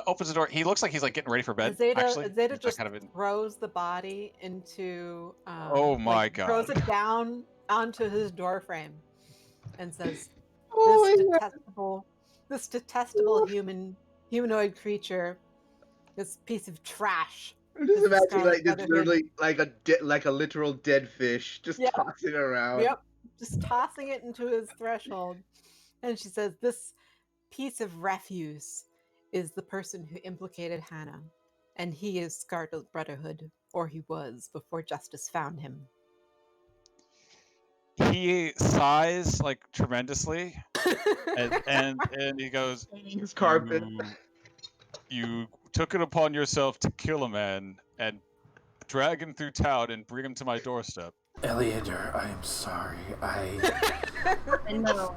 opens the door. He looks like he's like getting ready for bed. Azadeh just throws the body into. Oh my god! Throws it down onto his door frame, and says, "This detestable humanoid creature, this piece of trash." Just imagine like it's literally like a literal dead fish, just tossing around. Yep, just tossing it into his threshold. And she says, "This piece of refuse is the person who implicated Hannah, and he is Scarlet Brotherhood, or he was before justice found him." He sighs like tremendously, and he goes, "His carpet. You took it upon yourself to kill a man and drag him through town and bring him to my doorstep." Eleander, I am sorry. I know.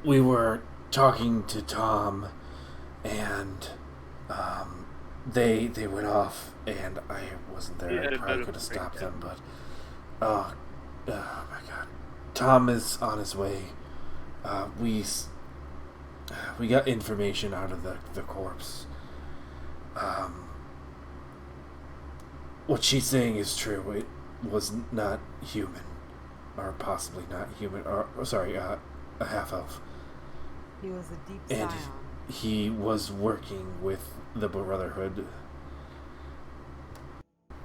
We were talking to Tom, and They went off, and I wasn't there. Yeah, I probably bit could have of stopped them, breakdown. but oh my god, Tom is on his way. We got information out of the corpse. What she's saying is true. It was not human, or possibly not human, or sorry, a half elf. He was a deep And scion. he was working with the Brotherhood.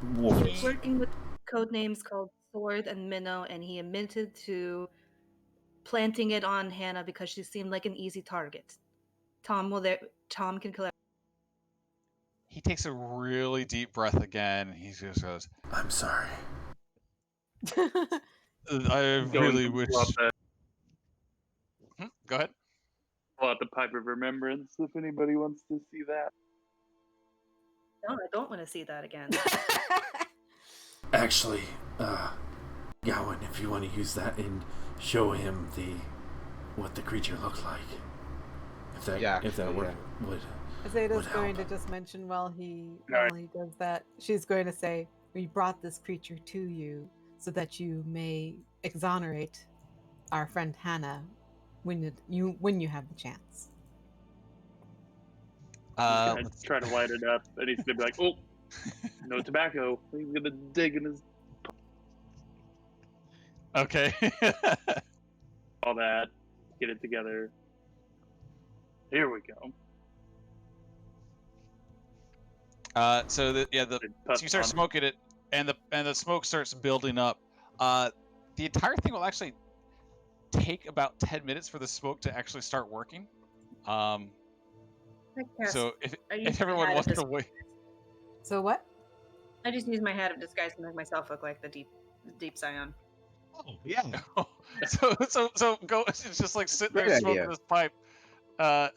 He was Wolves. working with code names called Sword and Minnow, and he admitted to planting it on Hannah because she seemed like an easy target. Tom can kill her. He takes a really deep breath again. He just goes, I'm sorry. I really wish. Go ahead. Pull out the Pipe of Remembrance if anybody wants to see that. No, I don't want to see that again. Actually, Gowan, if you want to use that and show him what the creature looked like, if that would Azadeh's would going to help. just mention while he Alright. does that, she's going to say, "We brought this creature to you so that you may exonerate our friend Hannah when you have the chance." He's gonna try to light it up, and he's gonna be like, "Oh, no tobacco." He's gonna dig in his Okay. all that, get it together. Here we go. So you start smoking it, and the smoke starts building up. The entire thing will actually take about 10 minutes for the smoke to actually start working. So if everyone wants to wait. So what? I just use my hat of disguise to make myself look like the deep scion. Oh yeah. so go. It's just like sitting there Great smoking idea. this pipe, and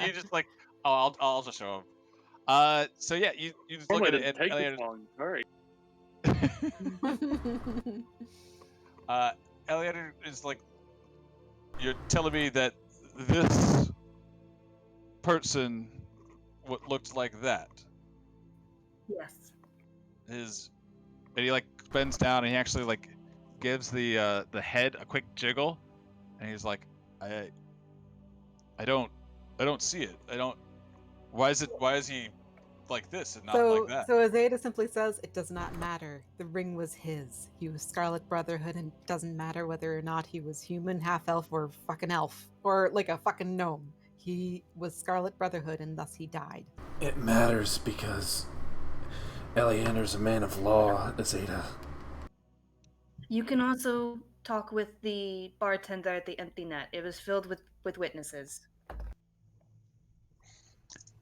you just like, oh, I'll just show him. So yeah, you just look Normally at it it. doesn't take this long. Sorry. Eliander is like, you're telling me that this person what looked like that Yes. and he like bends down and he actually like gives the head a quick jiggle, and he's like, I don't see it. I don't. Why is he like this and not like that? So Azadeh simply says, "It does not matter. The ring was his. He was Scarlet Brotherhood, and it doesn't matter whether or not he was human, half elf, or fucking elf, or like a fucking gnome. He was Scarlet Brotherhood, and thus he died." It matters because Eliander's a man of law, Azadeh. You can also talk with the bartender at the Empty Net. It was filled with witnesses.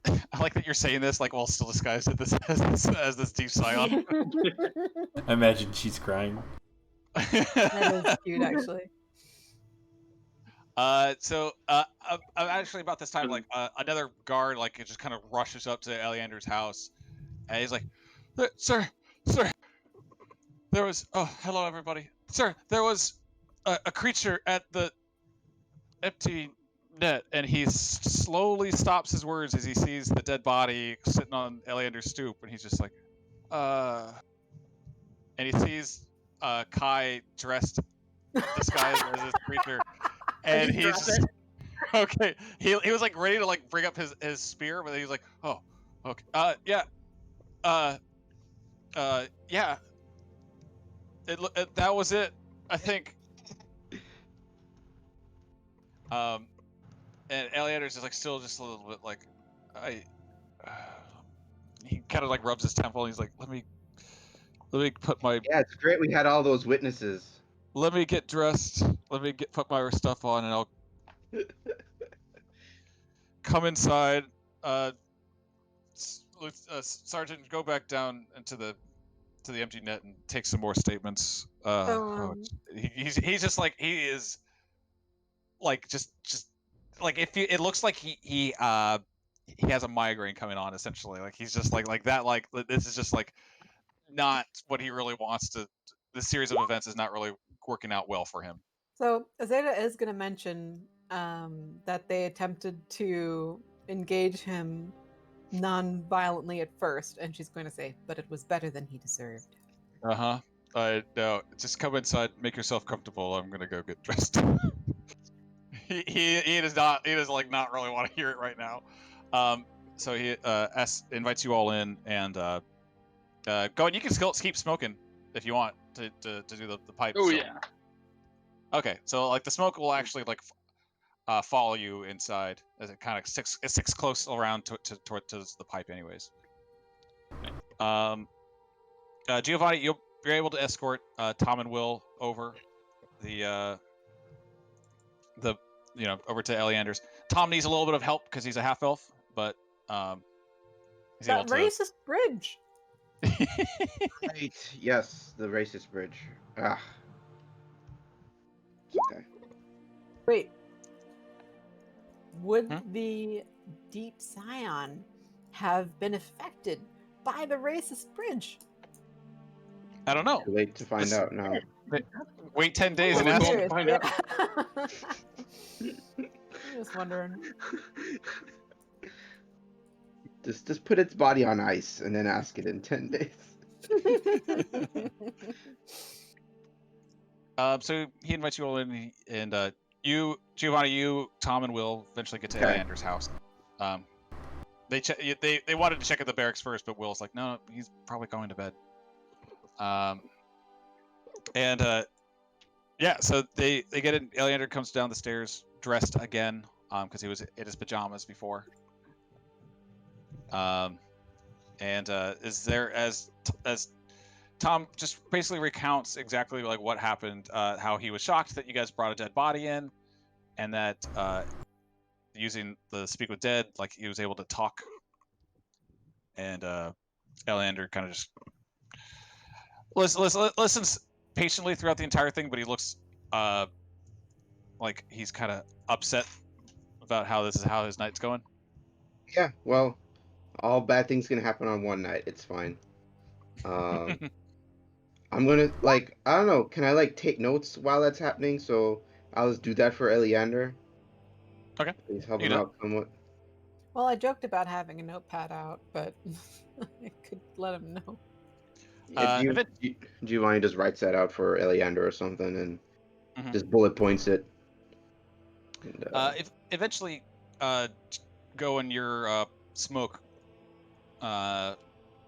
I like that you're saying this like while still disguised as this deep scion. I imagine she's crying. That is cute, actually. So actually about this time, like another guard like it just kind of rushes up to Eliander's house, and he's like, "Sir, there was hello everybody, sir. There was a creature at the empty net," and he slowly stops his words as he sees the dead body sitting on Eliander's stoop, and he's just like, and he sees Kai dressed, disguised as this creature, and he's just, okay. He was like ready to like bring up his spear, but then he was like, oh, okay, yeah, yeah. That was it, I think. And Eliander's just like still just a little bit like, he kind of like rubs his temple, and he's like, let me put my. Yeah, it's great we had all those witnesses. Let me get dressed. Let me put my stuff on, and I'll come inside. Sergeant, go back down into the empty net and take some more statements. He's just like, he is like just like, if it looks like he has a migraine coming on, essentially. Like he's just like that. Like this is just like not what he really wants to. This series of events is not really working out well for him. So Azadeh is going to mention that they attempted to engage him non-violently at first, and she's going to say, "But it was better than he deserved." Uh-huh. No, just come inside, make yourself comfortable. I'm gonna go get dressed. he does like not really want to hear it right now. So he invites you all in, and Gowan, you can still keep smoking if you want to do the pipe. Oh still. yeah. Okay, so like the smoke will actually like follow you inside as it kind of sticks close around to the pipe, anyways. Giovanni, you're able to escort Tom and Will over the over to Eleander's. Tom needs a little bit of help because he's a half elf, but he's That able to. racist bridge. Right. Yes, the racist bridge. Ah. It's okay. Wait. Would the Deep Scion have been affected by the racist bridge? I don't know. Too late to find out now. Wait 10 days and Well, ask. we won't find out. I'm just wondering. Just put its body on ice and then ask it in 10 days. So he invites you all in, and you, Giovanni, Tom, and Will eventually get to Okay. Eleander's house. They wanted to check at the barracks first, but Will's like, no, he's probably going to bed. So they get in. Eleander comes down the stairs dressed again, because he was in his pajamas before. Is there as Tom just basically recounts exactly like what happened, how he was shocked that you guys brought a dead body in, and that using the speak with dead, like he was able to talk. And Eleander kind of just listens patiently throughout the entire thing, but he looks like he's kind of upset about how his night's going. Yeah, well, all bad things can happen on one night. It's fine. I'm gonna I don't know. Can I take notes while that's happening? So I'll just do that for Eleander. Okay. Please help him out somewhat. Well, I joked about having a notepad out, but I could let him know. Giovanni just writes that out for Eleander or something and just bullet points it. And, if eventually, go in your smoke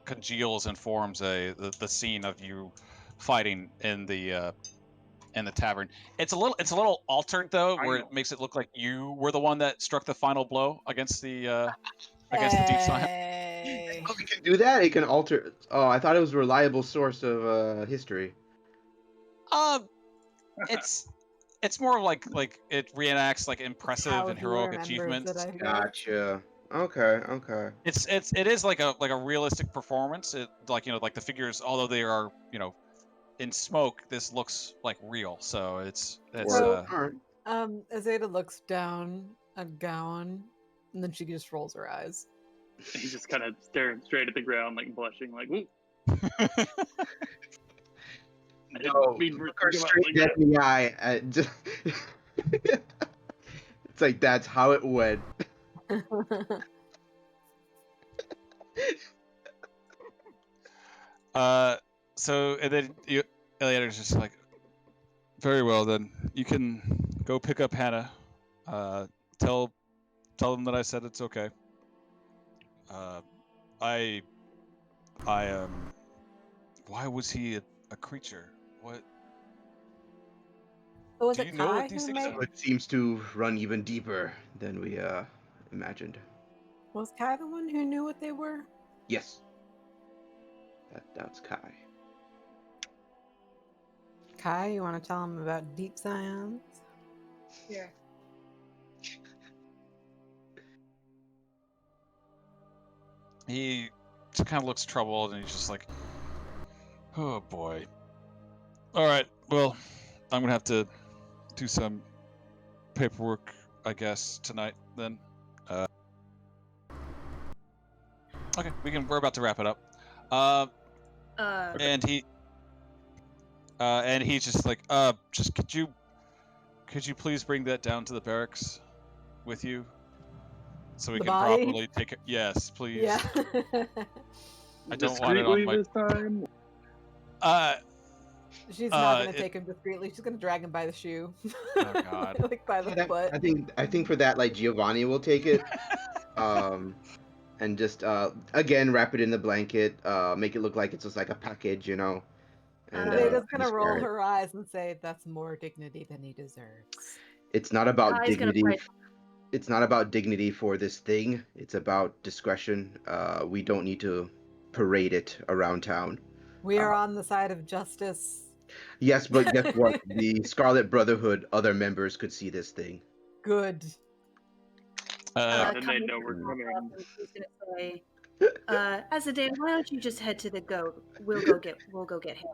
congeals and forms the scene of you fighting in the tavern. It's a little altered though, where it makes it look like you were the one that struck the final blow against the Deep Scion. Oh, we can do that. It can alter. Oh, I thought it was a reliable source of history. It's more like it reenacts like impressive How and he heroic remembers achievements. that I lived. Gotcha. Okay. It is like a realistic performance. It like the figures, although they are in smoke, this looks like real. So it's Alright. Azadeh looks down at Gowan, and then she just rolls her eyes. He's just kind of staring straight at the ground, like blushing, like, ooh. No, look her straight dead in the eye. It's like that's how it went. So and then Eleanor's just like, very well then, you can go pick up Hannah. Tell them that I said it's okay. I why was he a creature? What? So was Do it you know Kai what these who things made? are? It seems to run even deeper than we imagined. Was Kai the one who knew what they were? Yes. That's Kai. Kai, you want to tell him about Deep Science? Yeah. He just kind of looks troubled, and he's just like, oh boy. All right, well, I'm gonna have to do some paperwork, I guess, tonight then. Okay, we're about to wrap it up. And he's just like, just could you please bring that down to the barracks with you? so we The can body? properly take it. Yes, please. Yeah. I don't want it on Discreetly my. this time. She's not gonna It- take him discreetly. She's gonna drag him by the shoe. Oh, God. Like by the foot. I think for that, like Giovanni will take it, and just again wrap it in the blanket, make it look like it's just like a package, you know. And Zeta's and gonna just roll wear it. her eyes and say, "That's more dignity than he deserves." It's not about Kai's gonna dignity. fight. It's not about dignity for this thing. It's about discretion. We don't need to parade it around town. We are on the side of justice. Yes, but guess what? The Scarlet Brotherhood other members could see this thing. Good. Then Kai they know we're comes coming. up and she's gonna say, Azadeh, why don't you just head to the goat? We'll go get him.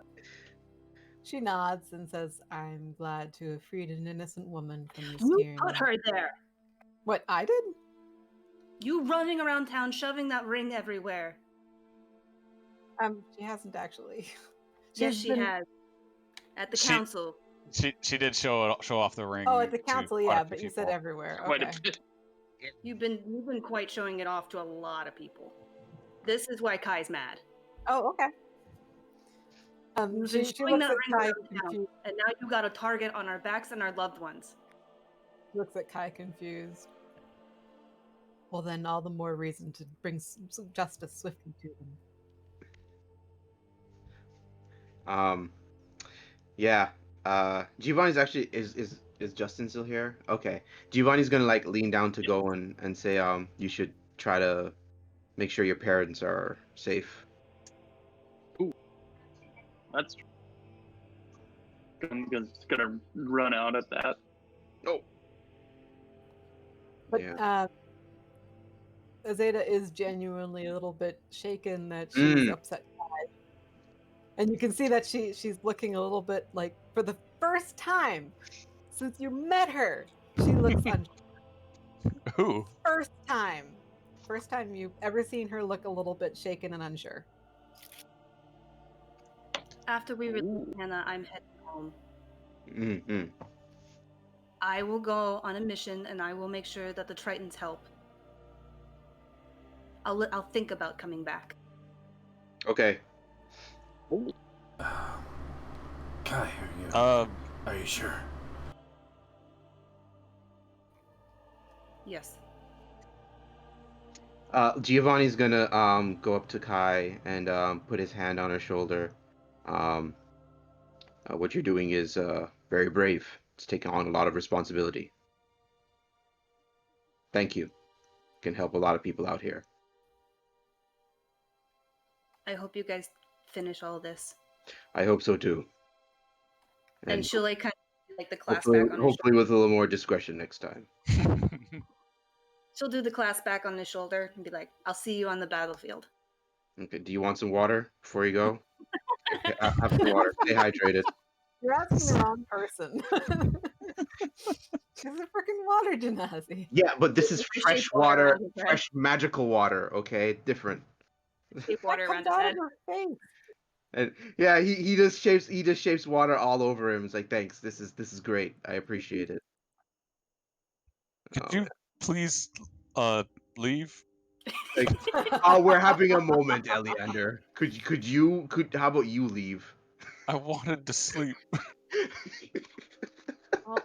She nods and says, "I'm glad to have freed an innocent woman from this You tyranny." put her there. What, I did? You running around town shoving that ring everywhere. She hasn't actually. Yes, She's she been- has. At the She- council. She did show off the ring. Oh, at the to council, quite a yeah, few but you said people. everywhere. Quite Okay. a bit. You've been quite showing it off to a lot of people. This is why Kai's mad. Oh, okay. You've She been showing looks that at ring Kai around town, confused. and now you got a target on our backs and our loved ones. Looks at Kai confused. Well, then, all the more reason to bring some justice swiftly to them. Yeah. Giovanni's actually is Justin still here? Okay. Giovanni's gonna like lean down to Gowan and say, you should try to make sure your parents are safe. That's true. I'm just gonna run out at that. But Yeah. Azadeh is genuinely a little bit shaken that she's upset Kai. And you can see that she's looking a little bit like, for the first time since you met her, she looks unsure. Who? First time you've ever seen her look a little bit shaken and unsure. After we release Hannah, I'm heading home. Mm-hmm. I will go on a mission, and I will make sure that the Tritons help. I'll think about coming back. Okay. Kai, are you sure? Yes. Giovanni's gonna go up to Kai and put his hand on her shoulder. What you're doing is very brave. It's taking on a lot of responsibility. Thank you. Can help a lot of people out here. I hope you guys finish all this. I hope so too. And she'll like kind of do, like the clasp hopefully, back on his hopefully with a little more discretion next time. She'll do the clasp back on his shoulder and be like, "I'll see you on the battlefield." Okay. Do you want some water before you go? Okay, have some water. Stay hydrated. You're asking the wrong person. She's a freaking water genasi. Yeah, but this is Just fresh shake water water, around his head. fresh magical water. Okay, different. Take water That around comes his out head. of her face. And yeah, he just shapes water all over him. It's like, thanks. This is great. I appreciate it. Could you please leave? Like, oh, we're having a moment, Eliander. How about you leave? I wanted to sleep. Well,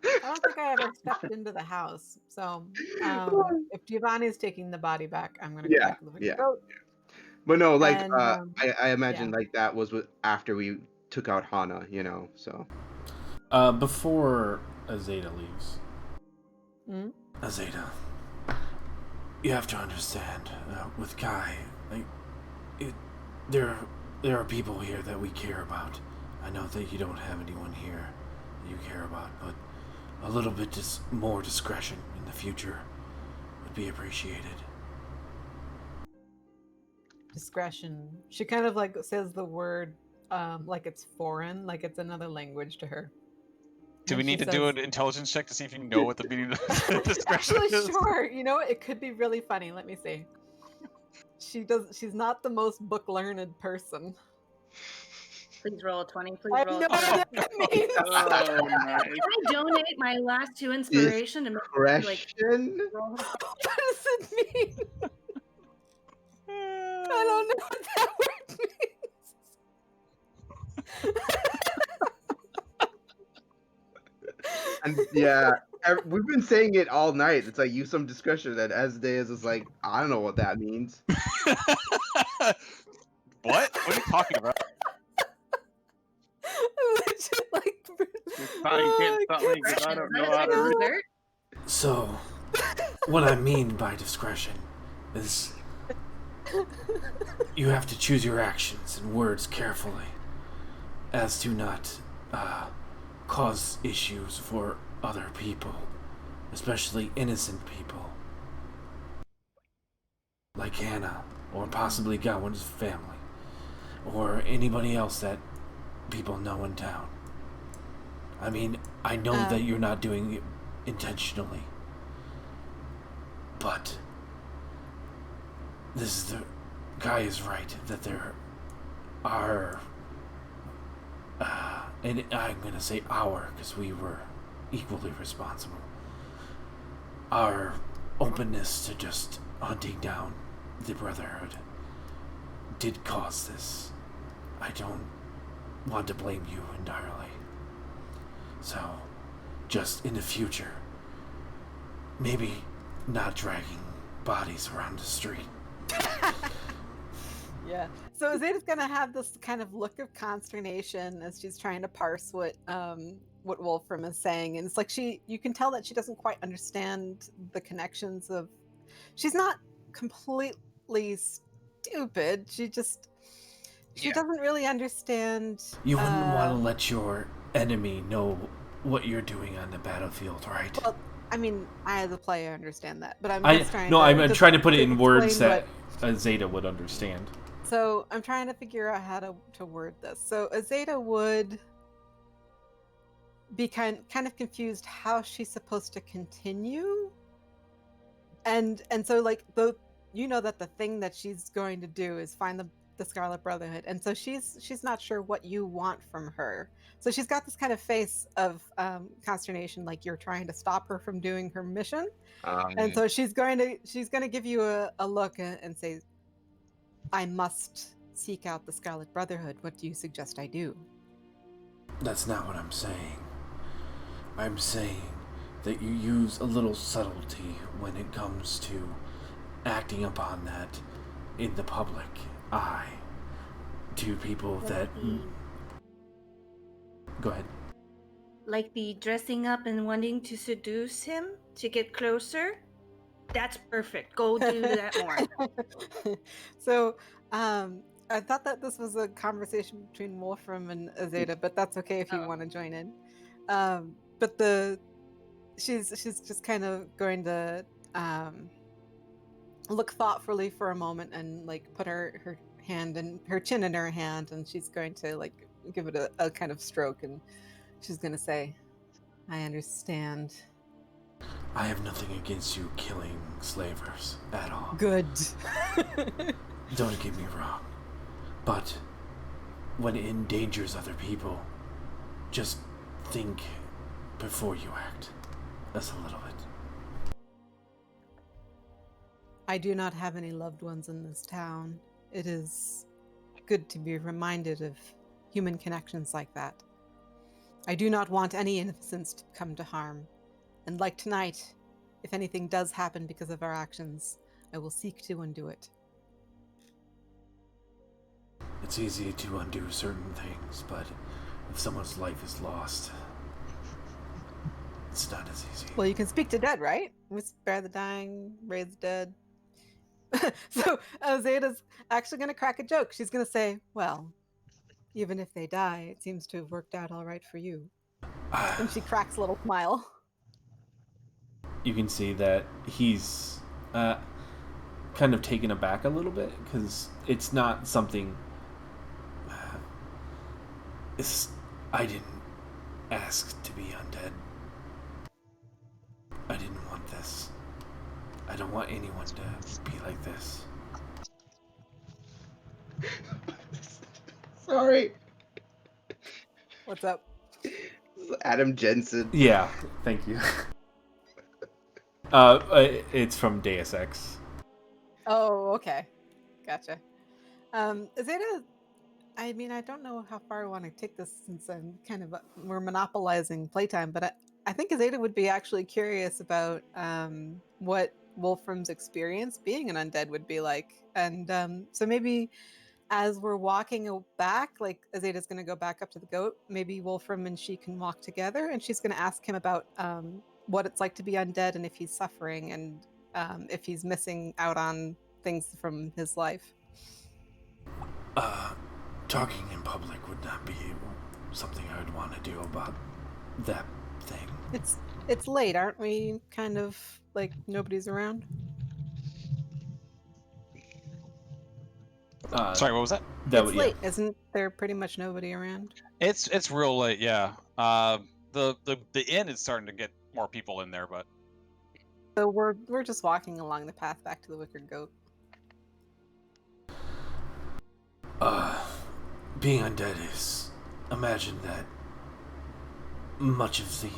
I don't think I ever stepped into the house. So if Giovanni's taking the body back, I'm gonna go Yeah, back to the yeah. goat. But no, like And, I imagine like that was after we took out Hana, you know. So Before Azadeh leaves. Hmm? Azadeh, you have to understand, with Kai, there are people here that we care about. I know that you don't have anyone here that you care about, but a little bit more discretion in the future would be appreciated. Discretion. She kind of like says the word like it's foreign, like it's another language to her. Do we And need she to do says- an intelligence check to see if you know what the meaning of discretion Actually, is? sure. You know what? It could be really funny. Let me see. She's not the most book learned person. Please roll a 20. Please I have roll no a 20. idea what that means. Oh, nice. Can I donate my last 2 inspiration to make like Discretion? roll? What does it mean? I don't know what that word means. And yeah, we've been saying it all night. It's like use some discretion. And Azadeh is just like, I don't know what that means. What? What are you talking about? Legit, like, Fine, can't stop me because I don't know how to read. Dessert? So, what I mean by discretion is you have to choose your actions and words carefully as to not cause issues for other people, especially innocent people like Hannah or possibly Gowan's family or anybody else that people know in town. I mean, I know that you're not doing it intentionally, but the guy is right that there are, and I'm gonna say our, because we were equally responsible, our openness to just hunting down the Brotherhood did cause this. I don't want to blame you entirely. So, just in the future, maybe not dragging bodies around the street. Yeah. So Azadeh's gonna have this kind of look of consternation as she's trying to parse what Wolfram is saying, and it's like you can tell that she doesn't quite understand the connections of. She's not completely stupid. She doesn't really understand. You wouldn't want to let your enemy know what you're doing on the battlefield, right? Well, I mean, I as a player understand that, but I'm trying to put it in words that what, Azadeh would understand. So I'm trying to figure out how to word this. So Azadeh would be kind of confused how she's supposed to continue, and so like you know that the thing that she's going to do is find the Scarlet Brotherhood, and so she's not sure what you want from her. So she's got this kind of face of consternation, like you're trying to stop her from doing her mission, and so she's going to give you a look and say, I must seek out the Scarlet Brotherhood. What do you suggest I do? That's not what I'm saying. I'm saying that you use a little subtlety when it comes to acting upon that in the public eye to people that... Go ahead. Like the dressing up and wanting to seduce him to get closer? That's perfect. Go do that more. So, I thought that this was a conversation between Wolfram and Azadeh, but that's okay if you want to join in. But she's just kind of going to look thoughtfully for a moment and like put her hand and her chin in her hand, and she's going to like give it a kind of stroke, and she's going to say, I understand. I have nothing against you killing slavers at all. Good. Don't get me wrong. But when it endangers other people, just think before you act. That's a little bit. I do not have any loved ones in this town. It is good to be reminded of human connections like that. I do not want any innocents to come to harm. And like tonight, if anything does happen because of our actions, I will seek to undo it. It's easy to undo certain things, but if someone's life is lost, it's not as easy. Well, you can speak to dead, right? We spare the dying, raise the dead. So Azadeh's actually going to crack a joke. She's going to say, well, even if they die, it seems to have worked out all right for you. And she cracks a little smile. You can see that he's kind of taken aback a little bit, because it's not something... I didn't ask to be undead. I didn't want this. I don't want anyone to be like this. Sorry. What's up? Adam Jensen. Yeah, thank you. It's from Deus Ex. Oh, okay. Gotcha. Azadeh, I mean, I don't know how far I want to take this since I'm kind of we're monopolizing playtime, but I think Azadeh would be actually curious about what Wolfram's experience being an undead would be like, and so maybe as we're walking back, like Azadeh's going to go back up to the goat. Maybe Wolfram and she can walk together, and she's going to ask him about what it's like to be undead and if he's suffering and if he's missing out on things from his life. Talking in public would not be something I would want to do about that thing. It's late, aren't we? Kind of like nobody's around. Sorry, what was that? It's late, isn't there? Pretty much nobody around. It's real late, yeah. The inn is starting to get more people in there, but So we're just walking along the path back to the Wicker Goat. Being undead is, imagine that much of the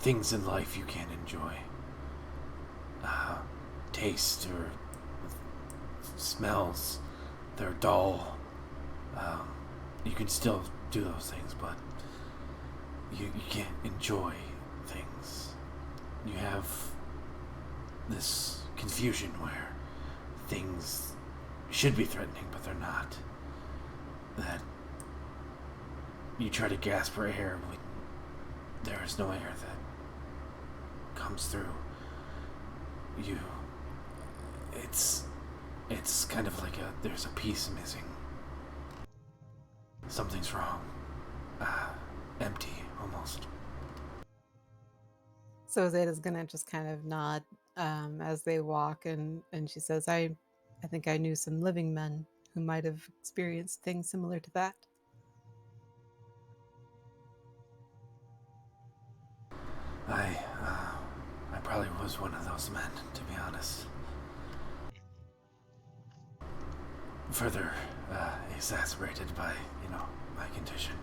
things in life you can't enjoy, taste or smells, they're dull. You can still do those things, but you can't enjoy things. You have this confusion where things should be threatening, but they're not. That you try to gasp for air when there is no air that comes through. It's kind of like there's a piece missing. Something's wrong. Empty, almost. So Zeta's gonna just kind of nod as they walk, and she says, I think I knew some living men who might have experienced things similar to that. I probably was one of those men, to be honest. Further exacerbated by, my condition.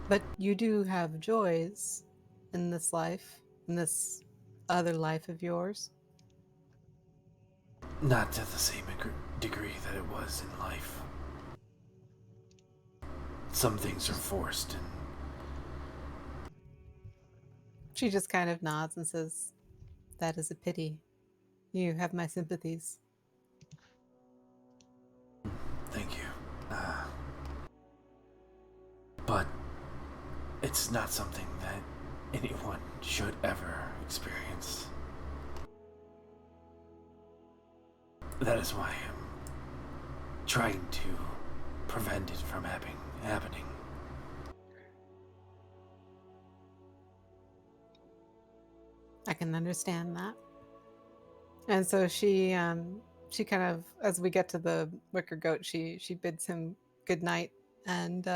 But you do have joys in this life, in this other life of yours. Not to the same degree that it was in life. Some things are forced, and she just kind of nods and says, that is a pity. You have my sympathies. Thank you. But it's not something that anyone should ever experience. That is why I'm trying to prevent it from happening. I can understand that. And so she kind of, as we get to the Wicker Goat, she bids him good night and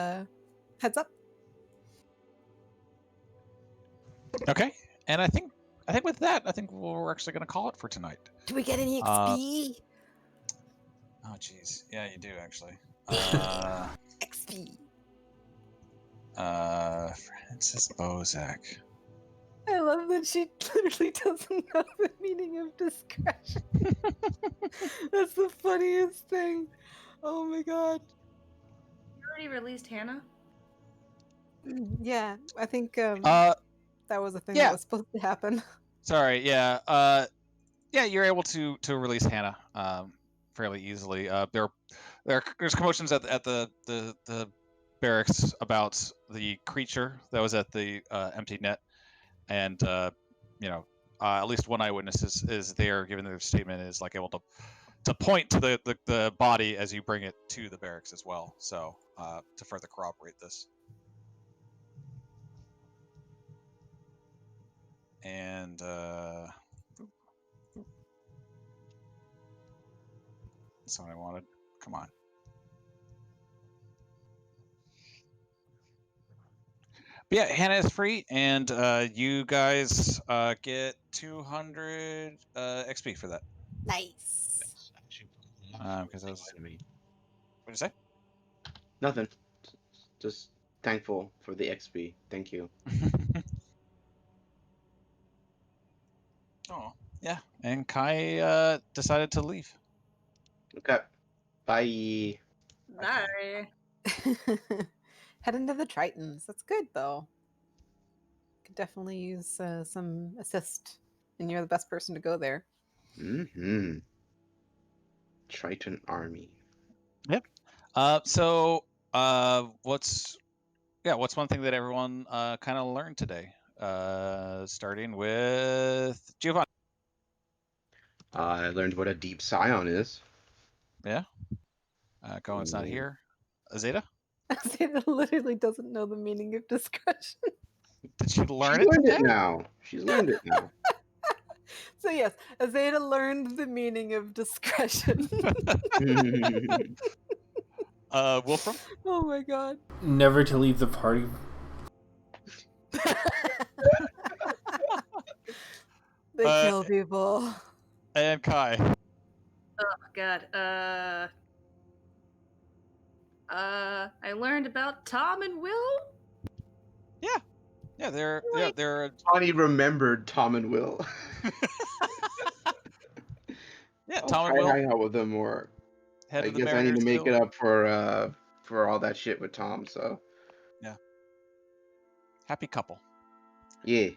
heads up. okay. And I think with that, I think we're actually going to call it for tonight. Do we get any XP? Oh, jeez. Yeah, you do actually. XP. Francis Bozak. I love that she literally doesn't know the meaning of discretion. That's the funniest thing. Oh my god. You already released Hannah? Yeah, I think that was a thing that was supposed to happen. Sorry, yeah. Yeah, you're able to release Hannah fairly easily. There's commotions at the barracks about the creature that was at the empty net, and at least one eyewitness is there giving their statement, is like able to point to the body as you bring it to the barracks as well. So to further corroborate this. And that's what I wanted. Come on. But yeah, Hannah is free, and you guys get 200 XP for that. Nice. Because I was. What did you say? Nothing. just thankful for the XP. Thank you. Oh, yeah. And Kai decided to leave. Okay. Bye. Bye. Head into the Tritons. That's good though. Could definitely use some assist, and you're the best person to go there. Mm-hmm. Triton army. Yep. So what's one thing that everyone kind of learned today? Starting with Giovanni. I learned what a deep scion is. Yeah. Gowan's not here. Azadeh? Azadeh literally doesn't know the meaning of discretion. Did you learn She it learned today? it now. She's learned it now. So yes, Azadeh learned the meaning of discretion. Wolfram? Oh my god. Never to leave the party. They kill people. And Kai. Oh god. I learned about Tom and Will. Yeah, they're Johnny remembered Tom and Will. yeah, I'll Tom and try Will. hang out with them more. Head I of the guess I need to Mariners make Guild. it up for all that shit with Tom. So Happy couple. yeah.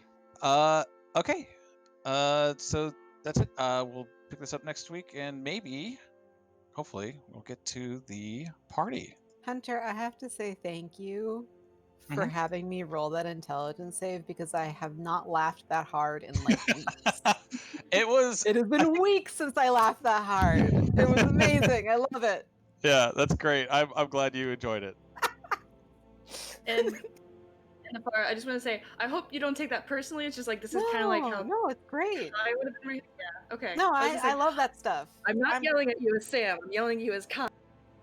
Okay. So that's it. We'll pick this up next week, and maybe, hopefully, we'll get to the party. Hunter, I have to say thank you for having me roll that intelligence save, because I have not laughed that hard in like weeks. It has been weeks since I laughed that hard. It was amazing. I love it. Yeah, that's great. I'm glad you enjoyed it. And I just want to say, I hope you don't take that personally. It's just like, this is kind of like how No, it's great. I would have been. Yeah, okay. No, was just I like, love that stuff. I'm not yelling at you as Sam. I'm yelling at you as Kai.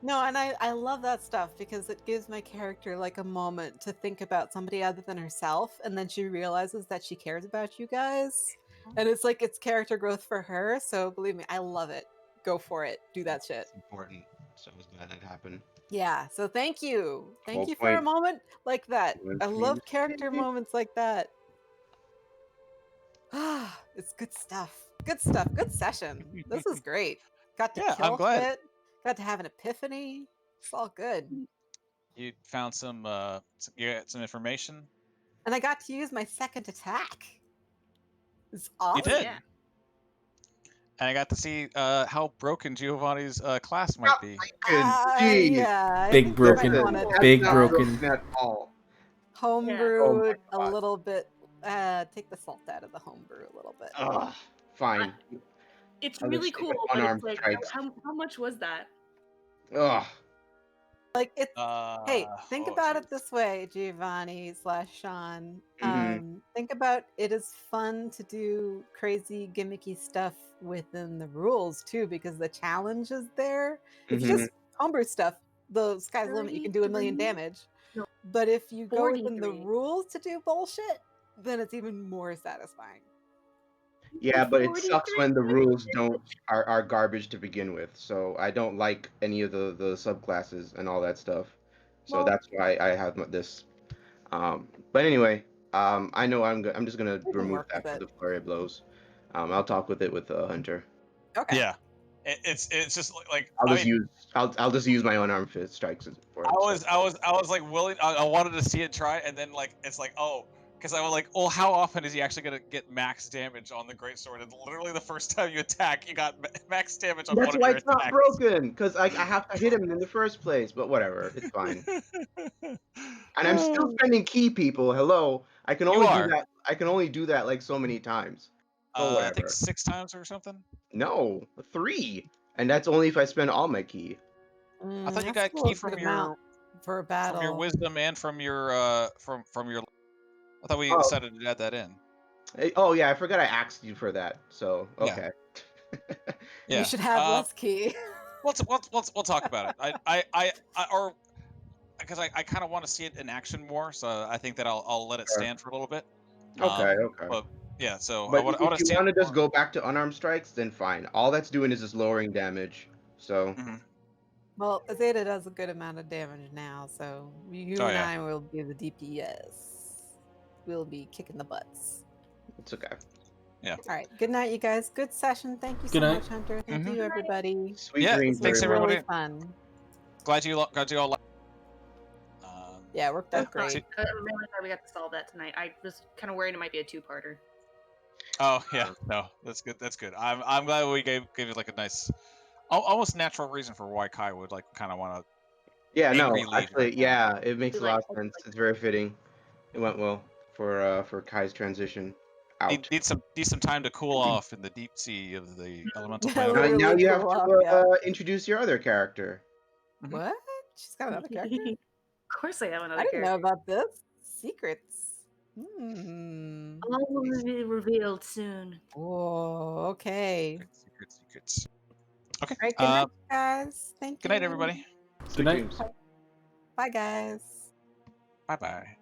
No, and I love that stuff because it gives my character like a moment to think about somebody other than herself, and then she realizes that she cares about you guys. And it's like it's character growth for her. So believe me, I love it. Go for it. Do that shit. It's important. So I was glad that happened. Yeah. So thank you. Thank Well you for a played. moment like that. I Well love played. character moments like that. Ah, it's good stuff. Good stuff. Good session. This is great. Got to Yeah, kill I'm glad. shit. Got to have an epiphany. It's all good. You found some you got some information. And I got to use my second attack. It's awesome. You did. Yeah. And I got to see how broken Giovanni's class might be. Yeah. I Big think broken. I wanted Big Not broken. at all. homebrew Oh my a God. little bit. Take the salt out of the homebrew a little bit. Ugh, fine. It's I'll really just stick cool, with but unarmed it's like, strikes. how much was that? Ugh. Like it's hey, think oh, about geez. it this way, Giovanni / Sean. Mhm. Think about it is fun to do crazy gimmicky stuff within the rules too, because the challenge is there. If you Mhm. just homebrew stuff, the sky's the limit. You can do 1,000,000 damage. No, But if you go within the 43. rules to do bullshit, then it's even more satisfying. Yeah, but it sucks 43 when the rules are garbage to begin with. So I don't like any of the subclasses and all that stuff. So Well, that's why I have this. But anyway, I know I'm just gonna We can remove work that with for it. the flurry of blows. I'll talk with it with Hunter. Okay. Yeah, it's just like I'll just use my unarmed fist strikes for it. I was like willing. I wanted to see it try, and then like it's like because I was like, well, how often is he actually gonna get max damage on the greatsword? And literally the first time you attack, you got max damage on That's one of why your it's not attacks. broken, because I have to hit him in the first place. But whatever, it's fine. And I'm still spending key, people. Hello, I can You only do are. that. I can only do that like so many times. But I think whatever. 6 times or something. No, 3, and that's only if I spend all my key. I thought you That's got a key good from amount for a battle. your wisdom and from your from your. I thought we Oh. decided to add that in. Oh yeah, I forgot I asked you for that. So Yeah. okay. Yeah. You should have less key. We'll talk about it. I or because I kind of want to see it in action more, so I think that I'll let it Sure. stand for a little bit. Okay. But yeah, so But I want if to you see want to it just more. go back to unarmed strikes, then fine. All that's doing is just lowering damage. So. Mhm. Well, Azadeh does a good amount of damage now, so you Oh, and yeah. I will be the DPS. We'll be kicking the butts. It's okay. All right. Good night, you guys. Good session. Thank you Good so night. much, Hunter. Thank Mhm. you, everybody. Sweet Yeah, dreams, This was thanks, everyone. really everybody. fun. Glad you all. Yeah, it worked That out was great. fun. I'm really glad we got to solve that tonight. I was kind of worried it might be a two-parter. Oh yeah, no, that's good. That's good. I'm glad we gave it like a nice, almost natural reason for why Kai would like kind of want to. Yeah, no, Angry Legion actually, right now. yeah, it makes Be a lot like, of sense. It's very fitting. It went well for Kai's transition out. Need some time to cool off in the deep sea of the elemental Yeah, planet. Now literally you have cool off, to yeah. introduce your other character. What? She's got another character? of course I have another I didn't know character. about this. Secrets. Hmm. All will be revealed soon. Oh, okay. Secrets. Okay. All right, good night, guys. Thank Good you. night, everybody. Sweet Good night. dreams. Bye, guys. Bye bye.